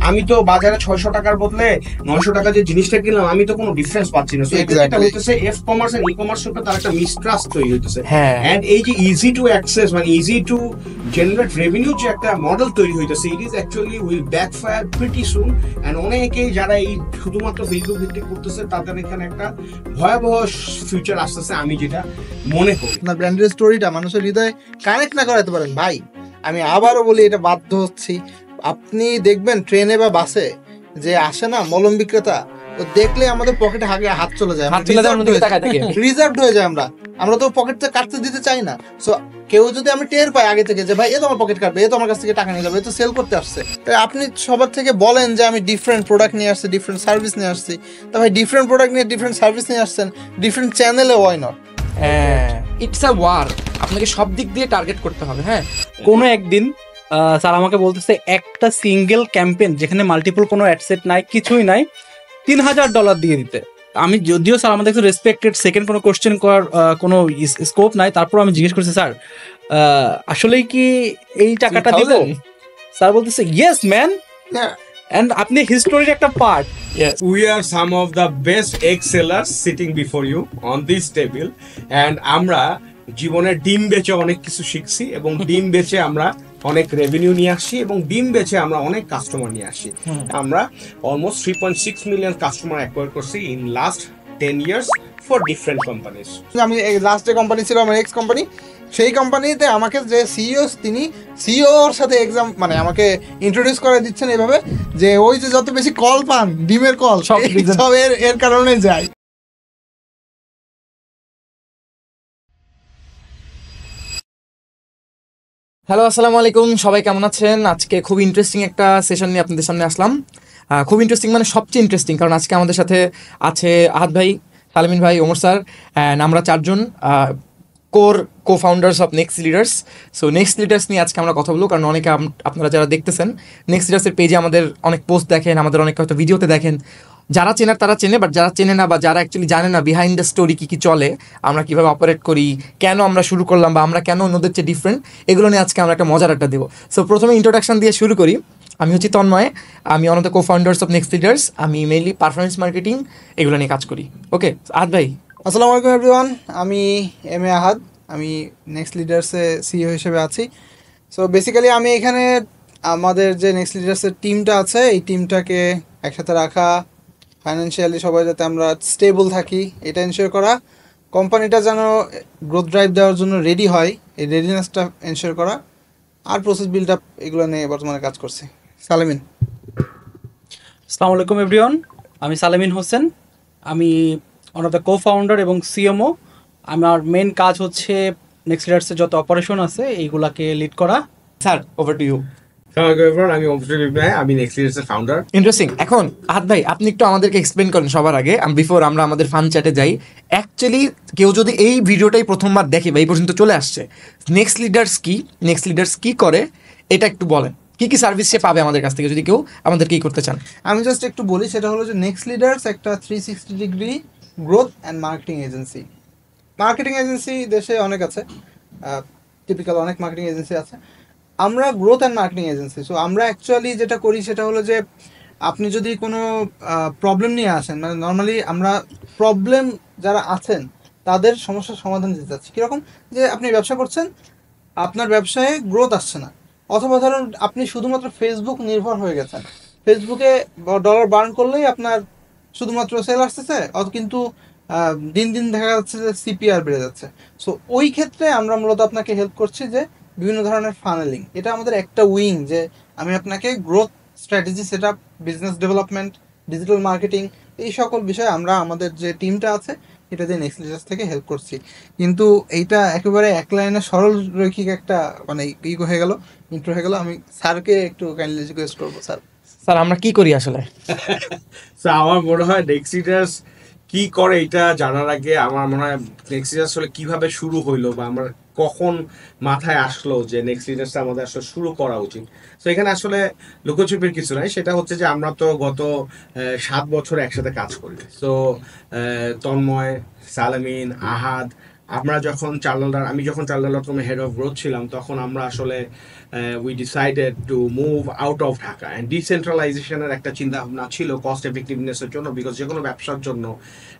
আমি তো বাজারে 600 টাকার বদলে 900 টাকা যে জিনিসটা কিনলাম, আমি তো কোনো ডিফারেন্স পাচ্ছি না। সো এটা হইতেছে এফ কমার্স এন্ড ই কমার্সের উপর তার একটা মিসট্রাস্ট তৈরি হইতেছে। এন্ড এই যে ইজি টু অ্যাক্সেস মানে ইজি টু জেনারেট রেভিনিউ যে একটা মডেল তৈরি হইতেছে, it is actually will backfire pretty soon. And অনেকেই যারা এই শুধুমাত্র ফেসবুক ভিত্তিক করতেছে তাদের এখানে একটা ভয়াবহ ফিউচার আসতেছে আমি যেটা মনে করি। না, ব্র্যান্ডের স্টোরিটা মানুষের হৃদয়ে কানেক্ট না করাতে পারেন ভাই, আমি আবারও বলি এটা বাধ্য হচ্ছি। আপনি দেখবেন ট্রেনে বা বাসে যে আসে না মলম বিক্রেতা, তো দেখলে আমাদের পকেটে হাত চলে যায়, রিজার্ভড হয়ে যায়। আমরা তো পকেটটা কাটতে দিতে চাই না। সো কেউ যদি আমি টের পাই আগে থেকে যে ভাই এ তো আমার পকেট কাটবে, এ তো আমার কাছ থেকে টাকা নিয়ে যাবে, এ তো সেল করতে আসছে, আপনি সবার থেকে বলেন যে আমি ডিফারেন্ট প্রোডাক্ট নিয়ে আসছি, ডিফারেন্ট সার্ভিস নিয়ে আসছি। তা ভাই ডিফারেন্ট প্রোডাক্ট নিয়ে ডিফারেন্ট সার্ভিস নিয়ে আসছেন, ডিফারেন্ট চ্যানেলে, why not? It's a war, আপনাকে সব দিক দিয়ে টার্গেট করতে হবে। হ্যাঁ, কোনো একদিন স্যার আমাকে বলতেছে একটা সিঙ্গেল ক্যাম্পেইন যেখানে মাল্টিপল কোনো অ্যাডসেট নাই, কিছুই নাই, $3000 দিয়ে দিতে। আমি যদিও স্যার আমাদের রেসপেক্টেড, সেকেন্ড কোনো কোশ্চেন করার কোনো স্কোপ নাই, তারপর আমি জিজ্ঞেস করছি স্যার আসলেই কি এই টাকাটা দিব? স্যার বলতেছে ইয়েস ম্যান, and আপনি হিস্টোরির একটা part. Yes, we are some of the best egg sellers sitting before you on this table, and আমরা জীবনে ডিম বেচে অনেক কিছু শিখছি এবং ডিম বেচে আমরা অনেক রেভিনিউ নিয়ে আসছি এবং ডিম বেচে আমরা অনেক কাস্টমার নিয়ে আসছি। আমরা অলমোস্ট 3.6 মিলিয়ন কাস্টমার অ্যাকোয়ার করছি in last 10 years for different companies. আমি লাস্ট যে কোম্পানি ছিল আমার এক্স কোম্পানি, সেই কোম্পানিতে আমাকে যে সিইও, তিনি সিইওর সাথে এক্সাম মানে আমাকে ইন্ট্রোডিউস করে দিচ্ছেন এইভাবে যে ওই যে যত বেশি কল পান ডিমের কল সব এর কারণে যায়। হ্যালো, আসসালামু আলাইকুম, সবাই কেমন আছেন? আজকে খুব ইন্টারেস্টিং একটা সেশন নিয়ে আপনাদের সামনে আসলাম। খুব ইন্টারেস্টিং মানে সবচেয়ে ইন্টারেস্টিং, কারণ আজকে আমাদের সাথে আছে আহাদ ভাই, সালামিন ভাই, ওমর স্যার, অ্যান্ড আমরা চারজন co founders of next leaders. So next leaders নিয়ে আজকে আমরা কথা বলবো, কারণ অনেকে আপনারা যারা দেখতেছেন নেক্সট লিডার্সের পেজে আমাদের অনেক পোস্ট দেখেন, আমাদের অনেক হয়তো ভিডিওতে দেখেন, যারা চেনার তারা চেনে, বাট যারা চেনে না বা যারা অ্যাকচুয়ালি জানে না বিহাইন্ড দ্য স্টোরি কী কী চলে, আমরা কীভাবে অপারেট করি, কেন আমরা শুরু করলাম বা আমরা কেন অন্যদের চেয়ে ডিফারেন্ট, এগুলো নিয়ে আজকে আমরা একটা মজার একটা দেবো। সো প্রথমে ইন্ট্রোডাকশন দিয়ে শুরু করি। আমি হচ্ছি তন্ময়, আমি on the co founders of next leaders. আমি মেইনলি পারফরমেন্স মার্কেটিং এগুলো নিয়ে কাজ করি। ওকে আহাদ ভাই। আসসালামু আলাইকুম এভরিওয়ান, আমি এম এ আহাদ, আমি নেক্সট লিডার্সে সিইও হিসেবে আছি। সো বেসিক্যালি আমি এখানে আমাদের যে নেক্সট লিডার্সের টিমটা আছে, এই টিমটাকে একসাথে রাখা, ফাইন্যান্সিয়ালি সবাই যাতে আমরা স্টেবল থাকি এটা এনশিওর করা, কোম্পানিটা যেন গ্রোথ ড্রাইভ দেওয়ার জন্য রেডি হয় এই রেডিনেসটা এনশিওর করা, আর প্রসেস বিল্ড আপ, এগুলো নিয়ে বর্তমানে কাজ করছি। সালামিন। আসসালামু আলাইকুম এভরিওয়ান, আমি সালামিন হোসেন, আমি one of the co founder এবং সিএমও। আমার মেন কাজ হচ্ছে নেক্সট লিডার্সের যত অপারেশন আছে এইগুলাকে লিড করা। Sir over to you. আমি নেক্সট লিডার্সের ফাউন্ডার। ইন্টারেস্টিং। এখন আহাদ ভাই, আপনি একটু আমাদেরকে এক্সপ্লেন করেন সবার আগে, বিফোর আমরা আমাদের ফান চ্যাটে যাই। অ্যাকচুয়ালি কেউ যদি এই ভিডিওটাই প্রথমবার দেখে বা এই পর্যন্ত চলে আসছে, নেক্সট লিডার্স কি, নেক্সট লিডার্স কি করে, এটা একটু বলেন। কী কী সার্ভিস সে পাবে আমাদের কাছ থেকে যদি কেউ আমাদের কী করতে চান? আমি জাস্ট একটু বলি, সেটা হলো যে নেক্সট লিডার্স একটা 360 degree growth and marketing agency. Marketing agency দেশে অনেক আছে, টিপিক্যাল অনেক মার্কেটিং এজেন্সি আছে। আমরা growth and marketing agency. So আমরা অ্যাকচুয়ালি যেটা করি সেটা হলো যে আপনি যদি কোনো প্রবলেম নিয়ে আসেন, মানে নর্মালি আমরা প্রবলেম যারা আছেন তাদের সমস্যার সমাধান দিতে চাচ্ছি। কীরকম, যে আপনি ব্যবসা করছেন, আপনার ব্যবসায় গ্রোথ আসছে না, অথবা ধরুন আপনি শুধুমাত্র ফেসবুক নির্ভর হয়ে গেছেন, ফেসবুকে ডলার বার্ন করলেই আপনার শুধুমাত্র সেল আসতেছে, কিন্তু দিন দিন দেখা যাচ্ছে যে সিপিআর বেড়ে যাচ্ছে। সো ওই ক্ষেত্রে আমরা মূলত আপনাকে হেল্প করছি যে বিভিন্ন ধরনের ফানেলিং, এটা আমাদের একটা উইং, যে আমি আপনাকে growth strategy set up, business development, digital marketing, এই সকল বিষয়ে আমরা আমাদের যে টিমটা আছে এটা দিয়ে নেক্সট লিডার্স থেকে হেল্প করছি। কিন্তু এইটা একেবারে এক লাইনে সরল রৈখিক একটা মানে হয়ে গেল, ইন্ট্রো হয়ে গেল। আমি স্যারকে একটু কাইন্ডলি রিকোয়েস্ট করবো। স্যার আমরা কি করি আসলে? আমার মনে হয় নেক্সট লিডার্স কি করে এটা জানার আগে আমার মনে হয় নেক্সট লিডার্স আসলে কিভাবে শুরু হইলো বা আমরা কখন মাথায় আসলো যে নেক্সট লিডার্সটা আমাদের আসলে শুরু করা উচিত। তো এখানে আসলে লুকোচুপির কিছু নাই, সেটা হচ্ছে যে আমরা তো গত 7 বছর একসাথে কাজ করি। তো তন্ময়, সালামিন, আহাদ, আমরা যখন $4, আমি যখন $4 হেড অফ গ্রোথ ছিলাম, তখন আমরা আসলে we decided to move out of Dhaka, and decentralization এর একটা চিন্তা ভাবনা ছিল কস্ট এফেক্টিভনেস এর জন্য, বিকজ যে কোনো ব্যবসার জন্য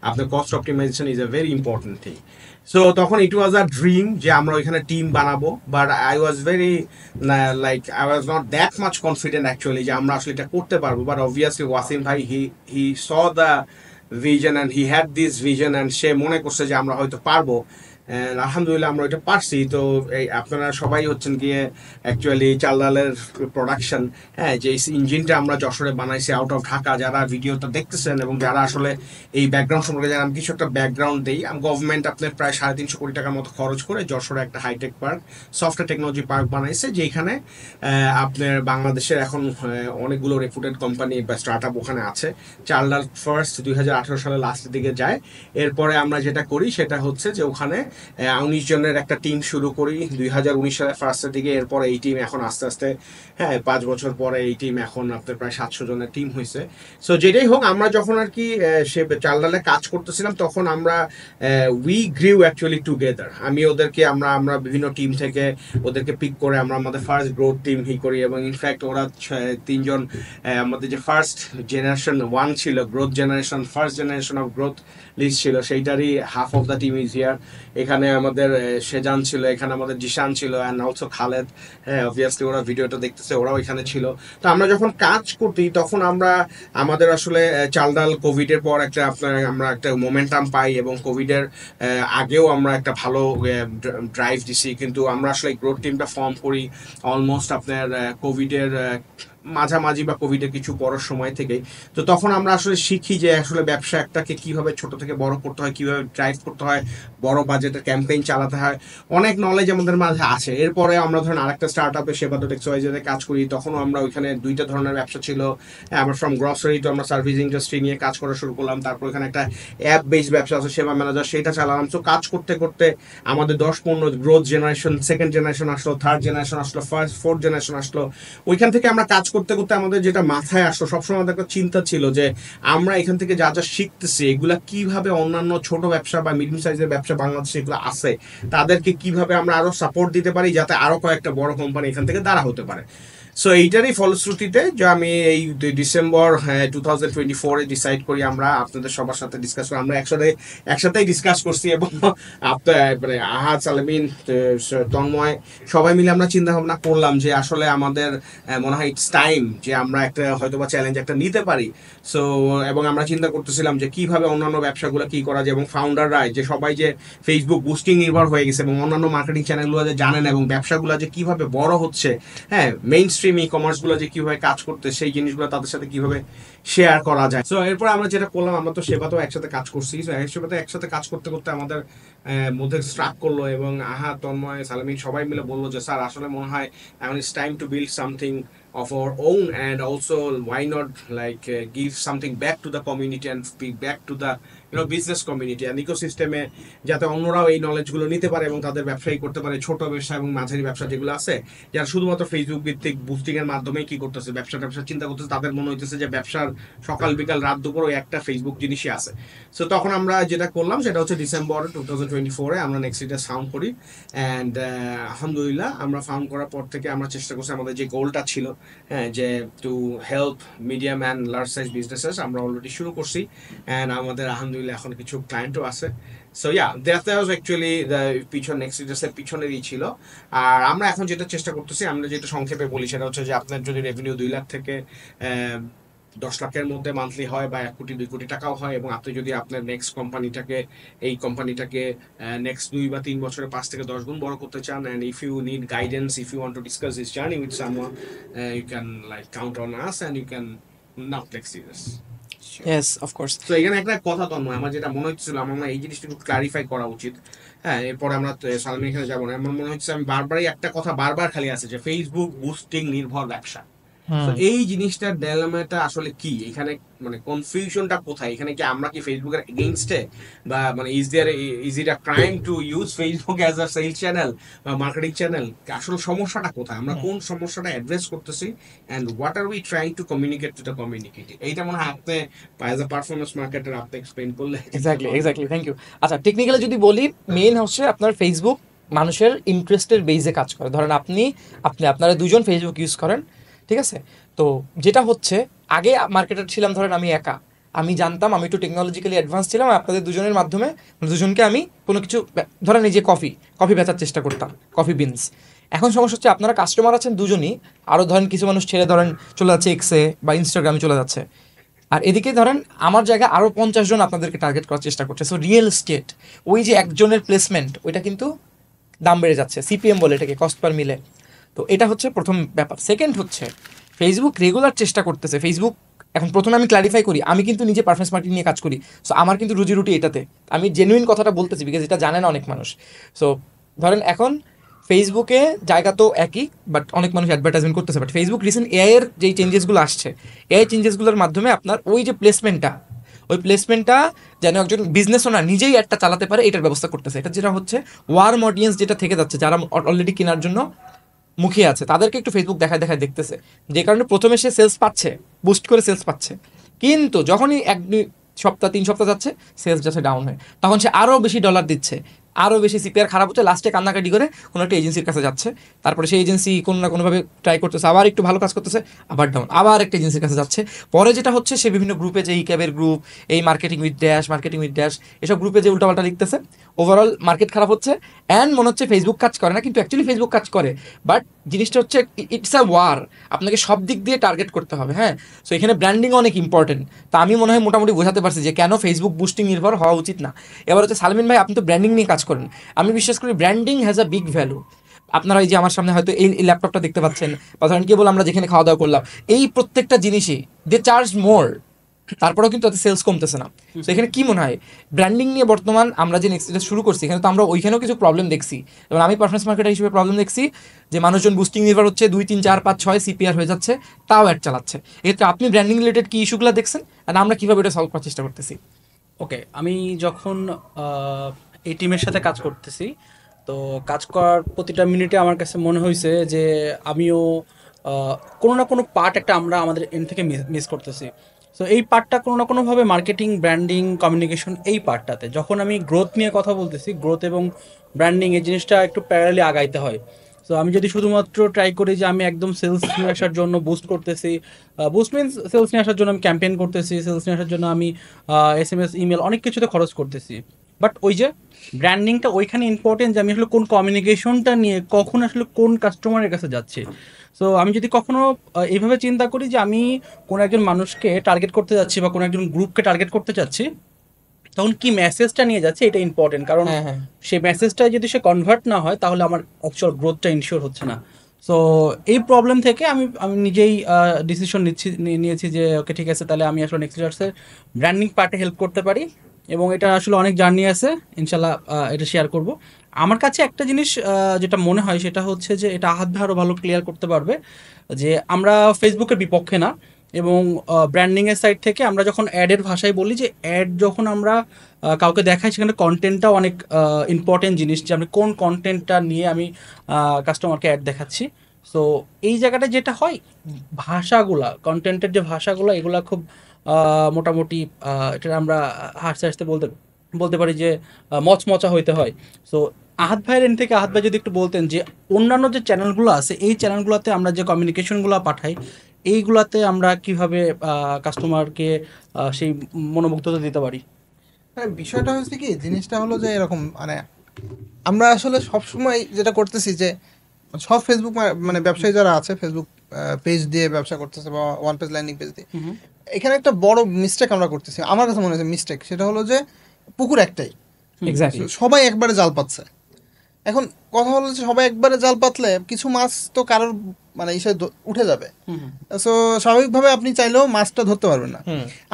আপনার cost optimisation is a very important thing. So তখন ইট ওয়াজ আ ড্রিম যে আমরা ওইখানে টিম বানাবো, but I was very like I was not that much confident actually যে আমরা আসলে এটা করতে পারবো। বাট অবভিয়াসলি ওয়াসিম ভাই he saw the vision and he had this vision, and সে মনে করছে যে আমরা হয়তো পারবো। আলহামদুলিল্লাহ আমরা এটা পারছি। তো এই আপনারা সবাই হচ্ছেন গিয়ে অ্যাকচুয়ালি চাল ডালের প্রোডাকশন, হ্যাঁ, যে ইঞ্জিনটা আমরা যশোরে বানাইছি আউট অফ ঢাকা, যারা ভিডিওটা দেখতেছেন এবং যারা আসলে এই ব্যাকগ্রাউন্ড সম্পর্কে জানেন, আমি কিছু একটা ব্যাকগ্রাউন্ড দিই। গভর্নমেন্ট আপনার প্রায় 350 কোটি টাকার মতো খরচ করে যশোরে একটা hi-tech park, software technology park বানাইছে, যেখানে আপনার বাংলাদেশের এখন অনেকগুলো রেপুটেড কোম্পানি বা স্টার্ট আপ ওখানে আছে। চাল ডাল ফার্স্ট 2018 সালের লাস্টের দিকে যায়। এরপরে আমরা যেটা করি সেটা হচ্ছে যে ওখানে 19 জনের একটা টিম শুরু করি 2019 সালের ফার্স্টের দিকে। এরপরে এই টিম এখন আস্তে আস্তে, হ্যাঁ, 5 বছর পরে এই টিম এখন আপনার প্রায় 700 জনের টিম হয়েছে। সো যেটাই হোক, আমরা যখন আর কি সে চাল ডালে কাজ করতেছিলাম তখন আমরা উই গ্রিউ অ্যাকচুয়ালি টুগেদার। আমি ওদেরকে আমরা বিভিন্ন টিম থেকে ওদেরকে পিক করে আমরা আমাদের ফার্স্ট গ্রোথ টিম করি, এবং ইনফ্যাক্ট ওরা 3 জন আমাদের যে ফার্স্ট জেনারেশন 1 ছিল, growth generation, first generation of growth list ছিল, সেইটারই half of the team is here. এখানে আমাদের সেজান ছিল, এখানে আমাদের জিশান ছিল, অ্যান্ড অলসো খালেদ। হ্যাঁ, অবভিয়াসলি ওরা ভিডিওটা দেখতেছে, ওরাও এখানে ছিল। তো আমরা যখন কাজ করতি তখন আমাদের আসলে চাল ডাল কোভিডের পর আমরা একটা মোমেন্টাম পাই, এবং কোভিডের আগেও আমরা একটা ভালো ড্রাইভ দিছি। কিন্তু আমরা আসলে গ্রোথ টিমটা ফর্ম করি অলমোস্ট আপনার কোভিডের মাঝামাঝি বা কোভিডের কিছু বড় সময় থেকে। তো তখন আমরা আসলে শিখি যে আসলে ব্যবসা একটাকে কিভাবে ছোট থেকে বড় করতে হয়, কিভাবে ড্রাইভ করতে হয়, বড় বাজেটের ক্যাম্পেইন চালাতে হয়, অনেক নলেজ আমাদের মাঝে আছে। এরপরে আমরা ধরেন আরেকটা স্টার্ট আপে সেবাদত এক্সওয়াইজেডে কাজ করি, তখনও আমরা ওইখানে 2টা ধরনের ব্যবসা ছিল। আমরা ফ্রম গ্রসারি তো আমরা সার্ভিস ইন্ডাস্ট্রি নিয়ে কাজ করা শুরু করলাম। তারপর এখানে একটা অ্যাপ বেসড ব্যবসা আছে, সেবা ম্যানেজার, সেটা চালালাম। তো কাজ করতে করতে আমাদের 10-15 গ্রোথ জেনারেশন, সেকেন্ড জেনারেশন আসলো, থার্ড জেনারেশন আসলো, ফোর্থ জেনারেশন আসলো। ওইখান থেকে আমরা কাজ করতে করতে আমাদের যেটা মাথায় আসলো, সবসময় আমাদের একটা চিন্তা ছিল যে আমরা এখান থেকে যা যা শিখতেছি এগুলা কিভাবে অন্যান্য ছোট ব্যবসা বা মিডিয়াম সাইজের ব্যবসা বাংলাদেশে এগুলো আছে তাদেরকে কিভাবে আমরা আরো সাপোর্ট দিতে পারি, যাতে আরো কয়েকটা বড় কোম্পানি এখান থেকে দাঁড়া হতে পারে। সো এইটারই ফলশ্রুতিতে যে আমি এই ডিসেম্বর 2024 ডিসাইড করি আমরা আপনাদের সবার সাথে ডিসকাস করি, আমরা একসাথেই ডিসকাস করছি, এবং মানে আহাদ, সালেমিন, তন্ময় সবাই মিলে আমরা চিন্তা ভাবনা করলাম যে আসলে আমাদের মনে হয় ইটস টাইম যে আমরা একটা হয়তো বা চ্যালেঞ্জ একটা নিতে পারি। সো এবং আমরা চিন্তা করতেছিলাম যে কিভাবে অন্যান্য ব্যবসাগুলো কি করা যায়, এবং ফাউন্ডাররা যে সবাই যে ফেসবুক বুস্টিং নির্ভর হয়ে গেছে, এবং অন্যান্য মার্কেটিং চ্যানেলগুলো যে জানেন, এবং ব্যবসাগুলো যে কিভাবে বড় হচ্ছে, হ্যাঁ, মেইন স্ট্রিম ই কমার্স গুলো যে কিভাবে কাজ করতে, সেই জিনিসগুলো তাদের সাথে কিভাবে শেয়ার করা যায়। সো এরপর আমরা যেটা করলাম, আমরা তো সেবাতেও একসাথে কাজ করছি। সেবাতে একসাথে কাজ করতে করতে আমাদের মধ্যে স্ট্রাক করলো, এবং আহাদ, তন্ময়, সালামিন সবাই মিলে বললো যে স্যার আসলে মনে হয় এখন it's time to build something of our own, and also why not give something back to the community and speak back to the business community and ecosystem এ, যাতে অন্যরাও এই নলেজ গুলো নিতে পারে এবং তাদের ব্যবসায়ী করতে পারে, ছোট ব্যবসা এবং মাঝারি ব্যবসা যেগুলো আছে, যারা শুধুমাত্র ফেসবুক ভিত্তিক বুস্টিং এর মাধ্যমে কি করতেছে, ব্যবসা চিন্তা করতেছে, তাদের মনে হইতেছে যে ব্যবসার সকাল বিকাল রাত দুপুর ওই একটা ফেসবুক জিনিসই আছে। সো তখন আমরা যেটা করলাম সেটা হচ্ছে ডিসেম্বর 2024 আমরা নেক্সট লিডার ফাউন্ড করি, অ্যান্ড আলহামদুলিল্লাহ আমরা ফাউন্ড করার পর থেকে আমরা চেষ্টা করছি আমাদের যে গোলটা ছিল, হ্যাঁ, যে to help medium and large size businesses, আমরা অলরেডি শুরু করছি, অ্যান্ড আমাদের আলহামদুলিল্লাহ এখন কিছু ক্লায়েন্টও আছে। So yeah, that was actually next leaders পিছনেরই ছিল। আর আমরা এখন যেটা চেষ্টা করতেছি, আমরা যেটা সংক্ষেপে বলি সেটা হচ্ছে যে আপনার যদি রেভিনিউ 2 লাখ থেকে 10 লাখের মধ্যে মান্থলি হয়, বা 1 কোটি 2 কোটি টাকাও হয়, এবং আপনি যদি আপনার নেক্সট কোম্পানিটাকে নেক্সট 2 বা 3 বছরে 5 থেকে 10 গুণ বড় করতে চান, and if you need guidance, if you want to discuss this journey with someone, you can count on us, and you can not take serious. Yes, of course. তো এখানে একটা কথা তো নয়, আমার যেটা মনে হচ্ছিল, আমার এই জিনিসটা একটু ক্লারিফাই করা উচিত। হ্যাঁ, এরপরে আমরা সালমিন এখানে যাবো না। আমার মনে হচ্ছে আমি বারবারই একটা কথা বারবার খালি আছে যে ফেসবুক বুস্টিং নির্ভর ব্যবসা। এই জিনিসটার ডায়লেমাটা আসলে কি, এখানে মানে কনফিউশনটা কোথায়? এখানে কি আমরা কি ফেসবুকের এগেইনস্টে, বা মানে is it a crime to use Facebook as a sales channel বা মার্কেটিং চ্যানেল? আসলে সমস্যাটা কোথায়, আমরা কোন সমস্যাটা অ্যাড্রেস করতেছি, and what are we trying to communicate to the community? এইটা মনে হয় আপনি অ্যাজ আ পারফরমেন্স মার্কেটার আপনি এক্সপ্লেইন করলে। Exactly, thank you. আচ্ছা, টেকনিক্যালি যদি বলি, মেইন হচ্ছে আপনার ফেসবুক মানুষের ইন্টারেস্টের বেইজে কাজ করে। ধরেন আপনারা দুজন ফেসবুক ইউজ করেন, ঠিক আছে? তো যেটা হচ্ছে, আগে মার্কেটার ছিলাম ধরেন আমি একা, আমি জানতাম, আমি একটু টেকনোলজিক্যালি অ্যাডভান্স ছিলাম, আপনাদের দুজনের মাধ্যমে দুজনকে আমি কোনো কিছু ধরেন এই যে কফি বেচার চেষ্টা করতাম, কফি বিনস। এখন সমস্যা হচ্ছে আপনারা কাস্টমার আছেন দুজনই, আরও ধরেন কিছু মানুষ ছেড়ে ধরেন চলে যাচ্ছে এক্সে বা ইনস্টাগ্রামে চলে যাচ্ছে, আর এদিকে ধরেন আমার জায়গায় আরও 50 জন আপনাদেরকে টার্গেট করার চেষ্টা করছে। সো রিয়েল এস্টেট, ওই যে একজনের প্লেসমেন্ট, ওইটা কিন্তু দাম বেড়ে যাচ্ছে, সিপিএম বলে এটাকে, কস্ট পার মিলে। তো এটা হচ্ছে প্রথম ব্যাপার। সেকেন্ড হচ্ছে ফেসবুক রেগুলার চেষ্টা করতেছে। ফেসবুক এখন প্রথমে আমি ক্লারিফাই করি, আমি কিন্তু নিজে পারফরমেন্স মার্কেটিং নিয়ে কাজ করি। সো আমার কিন্তু রুজি রুটি এটাতে, আমি জেনুইন কথাটা বলতেছি, বিকজ এটা জানে না অনেক মানুষ। সো ধরেন এখন ফেসবুকে জায়গা তো একই, বাট অনেক মানুষ অ্যাডভার্টাইজমেন্ট করতেছে। বাট ফেসবুক রিসেন্ট এআই এর যেই চেঞ্জেসগুলো আসছে, এআই চেঞ্জেসগুলোর মাধ্যমে আপনার ওই যে প্লেসমেন্টটা যেন একজন বিজনেস ওনার নিজেই একটা চালাতে পারে, এটার ব্যবস্থা করতেছে। এটা যেটা হচ্ছে ওয়ার্ম অডিয়েন্স যেটা থেকে যাচ্ছে, যারা অলরেডি কেনার জন্য মুখিয়ে আছে, তাদেরকে একটু ফেসবুক দেখায় দেখতেছে, যে কারণে প্রথমে সে সেলস পাচ্ছে, বুস্ট করে সেলস পাচ্ছে, কিন্তু যখনই 1-2 সপ্তাহ 3 সপ্তাহ যাচ্ছে, সেলস যাচ্ছে ডাউন হয়ে, তখন সে আরও বেশি ডলার দিচ্ছে, আরও বেশি সিপিআর খারাপ হচ্ছে, লাস্টে কান্নাকাটি করে কোনো একটা এজেন্সির কাছে যাচ্ছে, তারপরে সেই এজেন্সি কোনো না কোনোভাবে ট্রাই করতেছে, আবার একটু ভালো কাজ করতেছে, আবার ডাউন, আবার একটা এজেন্সির কাছে যাচ্ছে। পরে যেটা হচ্ছে, সে বিভিন্ন গ্রুপে, যে ক্যাবের গ্রুপ, এই মার্কেটিং উইথ ড্যাশ এসব গ্রুপে যে উল্টাপাল্টা লিখতেছে, ওভারঅল মার্কেট খারাপ হচ্ছে, অ্যান্ড মনে হচ্ছে ফেসবুক কাজ করে না, কিন্তু অ্যাকচুয়ালি ফেসবুক কাজ করে। বাট জিনিসটা হচ্ছে ইটস আ ওয়ার, আপনাকে সব দিক দিয়ে টার্গেট করতে হবে। হ্যাঁ, সো এখানে ব্র্যান্ডিং অনেক ইম্পর্টেন্ট। তা আমি মনে হয় মোটামুটি বোঝাতে পারছি যে কেন ফেসবুক বুস্টিং নির্ভর হওয়া উচিত না। এবার হচ্ছে সালমিন ভাই, আপনি তো ব্র্যান্ডিং নিয়ে কাজ করেন, আমি বিশ্বাস করি branding has a big value. আপনারা এই যে আমার সামনে হয়তো এই ল্যাপটপটা দেখতে পাচ্ছেন, বা ধরেন কেবল আমরা যেখানে খাওয়া দাওয়া করলাম, এই প্রত্যেকটা জিনিসই দে চার্জ মোর, তারপরেও কিন্তু তাতে সেলস কমতেছে না। তো এখানে কি মনে হয়, ব্র্যান্ডিং নিয়ে বর্তমান আমরা যে নেক্সট শুরু করছি, এখানে তো আমরা ওইখানেও কিছু প্রবলেম দেখছি। এবং আমি পারফরমেন্স মার্কেটার হিসেবে প্রবলেম দেখছি যে মানুষজন বুস্টিং নির্ভর হচ্ছে, 2, 3, 4, 5, 6 সিপিআর হয়ে যাচ্ছে, তাও অ্যাড চালাচ্ছে। এক্ষেত্রে আপনি ব্র্যান্ডিং রিলেটেড কি ইস্যুগুলো দেখছেন, আর আমরা কীভাবে এটা সলভ করার চেষ্টা করতেছি? ওকে, আমি যখন এই টিমের সাথে কাজ করতেছি, তো কাজ করার প্রতিটা মিনিটে আমার কাছে মনে হয়েছে যে আমিও কোনো না কোনো পার্ট একটা আমরা আমাদের এন্ড থেকে মিস করতেছি। সো এই পার্টটা কোনো না কোনোভাবে মার্কেটিং, ব্র্যান্ডিং, কমিউনিকেশন, এই পার্টটাতে যখন আমি গ্রোথ নিয়ে কথা বলতেছি, গ্রোথ এবং ব্র্যান্ডিং এই জিনিসটা একটু প্যারালি আগাইতে হয়। সো আমি যদি শুধুমাত্র ট্রাই করি যে আমি একদম সেলস নিয়ে আসার জন্য বুস্ট করতেছি, বুস্ট মিনস সেলস নিয়ে আসার জন্য আমি ক্যাম্পেইন করতেছি, সেলস নিয়ে আসার জন্য আমি SMS, ইমেল অনেক কিছুতে খরচ করতেছি, বাট ওই যে ব্র্যান্ডিংটা ওইখানে ইম্পর্টেন্ট, যে আমি আসলে কোন কমিউনিকেশনটা নিয়ে কখন আসলে কোন কাস্টমারের কাছে যাচ্ছি। সো আমি যদি কখনো এইভাবে চিন্তা করি যে আমি কোনো একজন মানুষকে টার্গেট করতে যাচ্ছি বা কোনো একজন গ্রুপকে টার্গেট করতে চাচ্ছি, তখন কি মেসেজটা নিয়ে যাচ্ছে এটা ইম্পর্টেন্ট। কারণ সেই মেসেজটা যদি সে কনভার্ট না হয়, তাহলে আমার অ্যাকচুয়াল গ্রোথটা ইনশিওর হচ্ছে না। সো এই প্রবলেম থেকে আমি নিজেই ডিসিশন নিয়েছি যে ওকে ঠিক আছে, তাহলে আমি আসলে নেক্সট ইয়ার্সের ব্র্যান্ডিং পার্টে হেল্প করতে পারি, এবং এটা আসলে অনেক জার্নি আছে, ইনশাল্লাহ এটা শেয়ার করব। আমার কাছে একটা জিনিস যেটা মনে হয় সেটা হচ্ছে যে, এটা আহাদ ভাই আরও ভালো ক্লিয়ার করতে পারবে, যে আমরা ফেসবুকের বিপক্ষে না, এবং ব্র্যান্ডিংয়ের সাইড থেকে আমরা যখন অ্যাডের ভাষায় বলি যে অ্যাড যখন আমরা কাউকে দেখাই, সেখানে কন্টেন্টটাও অনেক ইম্পর্টেন্ট জিনিস, যে আমি কোন কন্টেন্টটা নিয়ে আমি কাস্টমারকে অ্যাড দেখাচ্ছি। সো এই জায়গাটা যেটা হয়, ভাষাগুলা, কন্টেন্টের যে ভাষাগুলো, এগুলা খুব মোটামুটি এটা আমরা হাসতে হাসতে বলতে পারি যে মচমচা হইতে হয়। সো আহাদ ভাইয়ের এন্ড থেকে আহাদ ভাই যদি একটু বলতেন যে অন্যান্য যে চ্যানেলগুলো আছে, এই চ্যানেলগুলোতে আমরা যে কমিউনিকেশনগুলো পাঠাই, এইগুলাতে আমরা কিভাবে কাস্টমারকে সেই মনোমুগ্ধতা দিতে পারি? হ্যাঁ, বিষয়টা হচ্ছে কি, জিনিসটা হলো যে এরকম, মানে আমরা আসলে সবসময় যেটা করতেছি যে সব ফেসবুক মানে ব্যবসায়ী যারা আছে, ফেসবুক পেজ দিয়ে ব্যবসা করতেছে বা ওয়ান পেজ ল্যান্ডিং পেজ দিয়ে, এখানে একটা বড় মিস্টেক আমরা করতেছি, আমার কাছে মনে হচ্ছে মিস্টেক। সেটা হলো যে পুকুর একটাই, সবাই একবারে জাল পাচ্ছে। এখন কথা হলো যে সবাই একবারে জাল পাতলে কিছু মাছ তো কারোর মানে উঠে যাবে, সো স্বাভাবিকভাবে আপনি চাইলেও মাছটা ধরতে পারবেন না।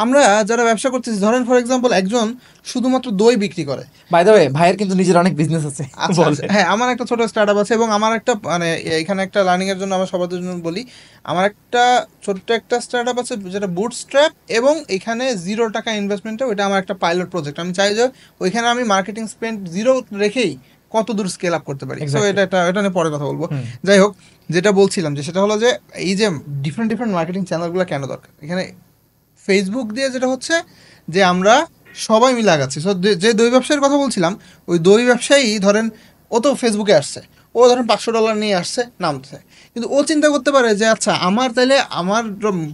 আমরা যারা ব্যবসা করতেছি, ধরেন ফর এক্সাম্পল একজন শুধুমাত্র দই বিক্রি করে, বাই দ্য ওয়ে ভাইয়ের কিন্তু নিজের অনেক বিজনেস আছে। হ্যাঁ, আমার একটা ছোট স্টার্টআপ আছে, এবং আমার একটা মানে এখানে একটা লার্নিং এর জন্য আমার সবার জন্য বলি, আমার একটা ছোট্ট একটা স্টার্টআপ আছে যেটা বুটস্ট্র্যাপ, এবং এখানে 0 টাকা ইনভেস্টমেন্টে, ওইটা আমার একটা পাইলট প্রজেক্ট। আমি চাই যে ওইখানে আমি মার্কেটিং স্পেন্ড 0 রেখেই কত দূর স্কেল আপ করতে পারি। তো এটা নিয়ে পরে কথা বলবো। যাই হোক, যেটা বলছিলাম যে সেটা হলো যে এই যে ডিফারেন্ট মার্কেটিং চ্যানেলগুলো কেন দরকার, এখানে ফেসবুক দিয়ে যেটা হচ্ছে যে আমরা সবাই মিলে আগাচ্ছি। সো যে দই ব্যবসায়ীর কথা বলছিলাম, ওই দই ব্যবসায়ী ধরেন ও তো ফেসবুকে আসছে, ও ধরেন $500 নিয়ে আসছে, নামছে, কিন্তু ও চিন্তা করতে পারে যে আচ্ছা আমার তাইলে আমার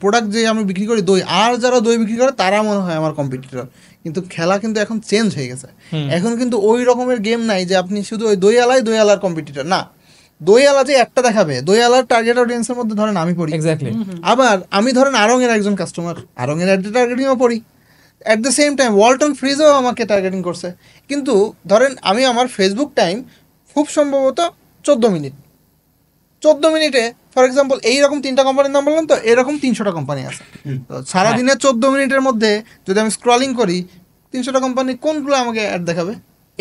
প্রোডাক্ট যে আমি বিক্রি করি দই, আর যারা দই বিক্রি করে তারা মনে হয় আমার কম্পিটিটর। কিন্তু খেলা কিন্তু এখন চেঞ্জ হয়ে গেছে। এখন কিন্তু ওই রকমের গেম নাই যে আপনি শুধু ওই দই আলার কম্পিটিটর না। দই আলা যে একটা দেখাবে, দই আলার টার্গেট অডিয়েন্সের মধ্যে ধরেন আমি পড়ি, এক্স্যাক্টলি। আবার আমি ধরেন আড়ং-এর একজন কাস্টমার, আড়ং-এর টার্গেটিংও পড়ি, at the same time Walton ফ্রিজও আমাকে টার্গেটিং করছে। কিন্তু ধরেন আমি আমার ফেসবুক টাইম খুব সম্ভবত 14 মিনিট, 14 মিনিটে ফর এক্সাম্পল এইরকম 3টা কোম্পানির নাম বললাম, তো এরকম 300টা কোম্পানি আছে। তো সারাদিনে 14 মিনিটের মধ্যে যদি আমি স্ক্রলিং করি 300টা কোম্পানি কোনগুলো আমাকে অ্যাড দেখাবে?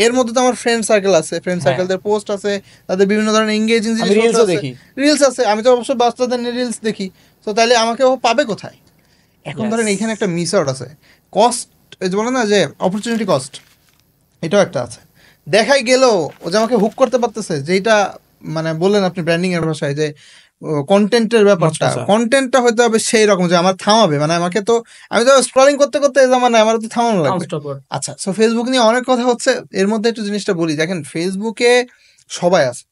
এর মধ্যে তো আমার ফ্রেন্ড সার্কেল আছে, ফ্রেন্ড সার্কেলদের পোস্ট আছে, তাদের বিভিন্ন ধরনের এঙ্গেজিং জিনিস দেখি, রিলস আছে, আমি তো অবশ্যই বাচ্চাদের রিলস দেখি। তো তাহলে আমাকে ও পাবে কোথায়? এখন ধরেন এইখানে একটা মিস আউট আছে, কস্ট, এই যে বলে না যে অপরচুনিটি কস্ট, এটাও একটা আছে। দেখাই গেল ও যে আমাকে হুক করতে পারতেছে, যেটা মানে বললেন আপনি ব্র্যান্ডিং এর ভাষায় যে কন্টেন্টের ব্যাপারটা, কন্টেন্টটা হয়তো হবে সেই রকম যে আমার থামাবে, মানে আমাকে তো আমি তো স্ক্রলিং করতে করতে জামানায় আমার তো থামানো লাগবে। আচ্ছা, সো ফেসবুক নিয়ে অনেক কথা হচ্ছে, এর মধ্যে একটু জিনিসটা বলি। দেখেন ফেসবুকে সবাই আছে,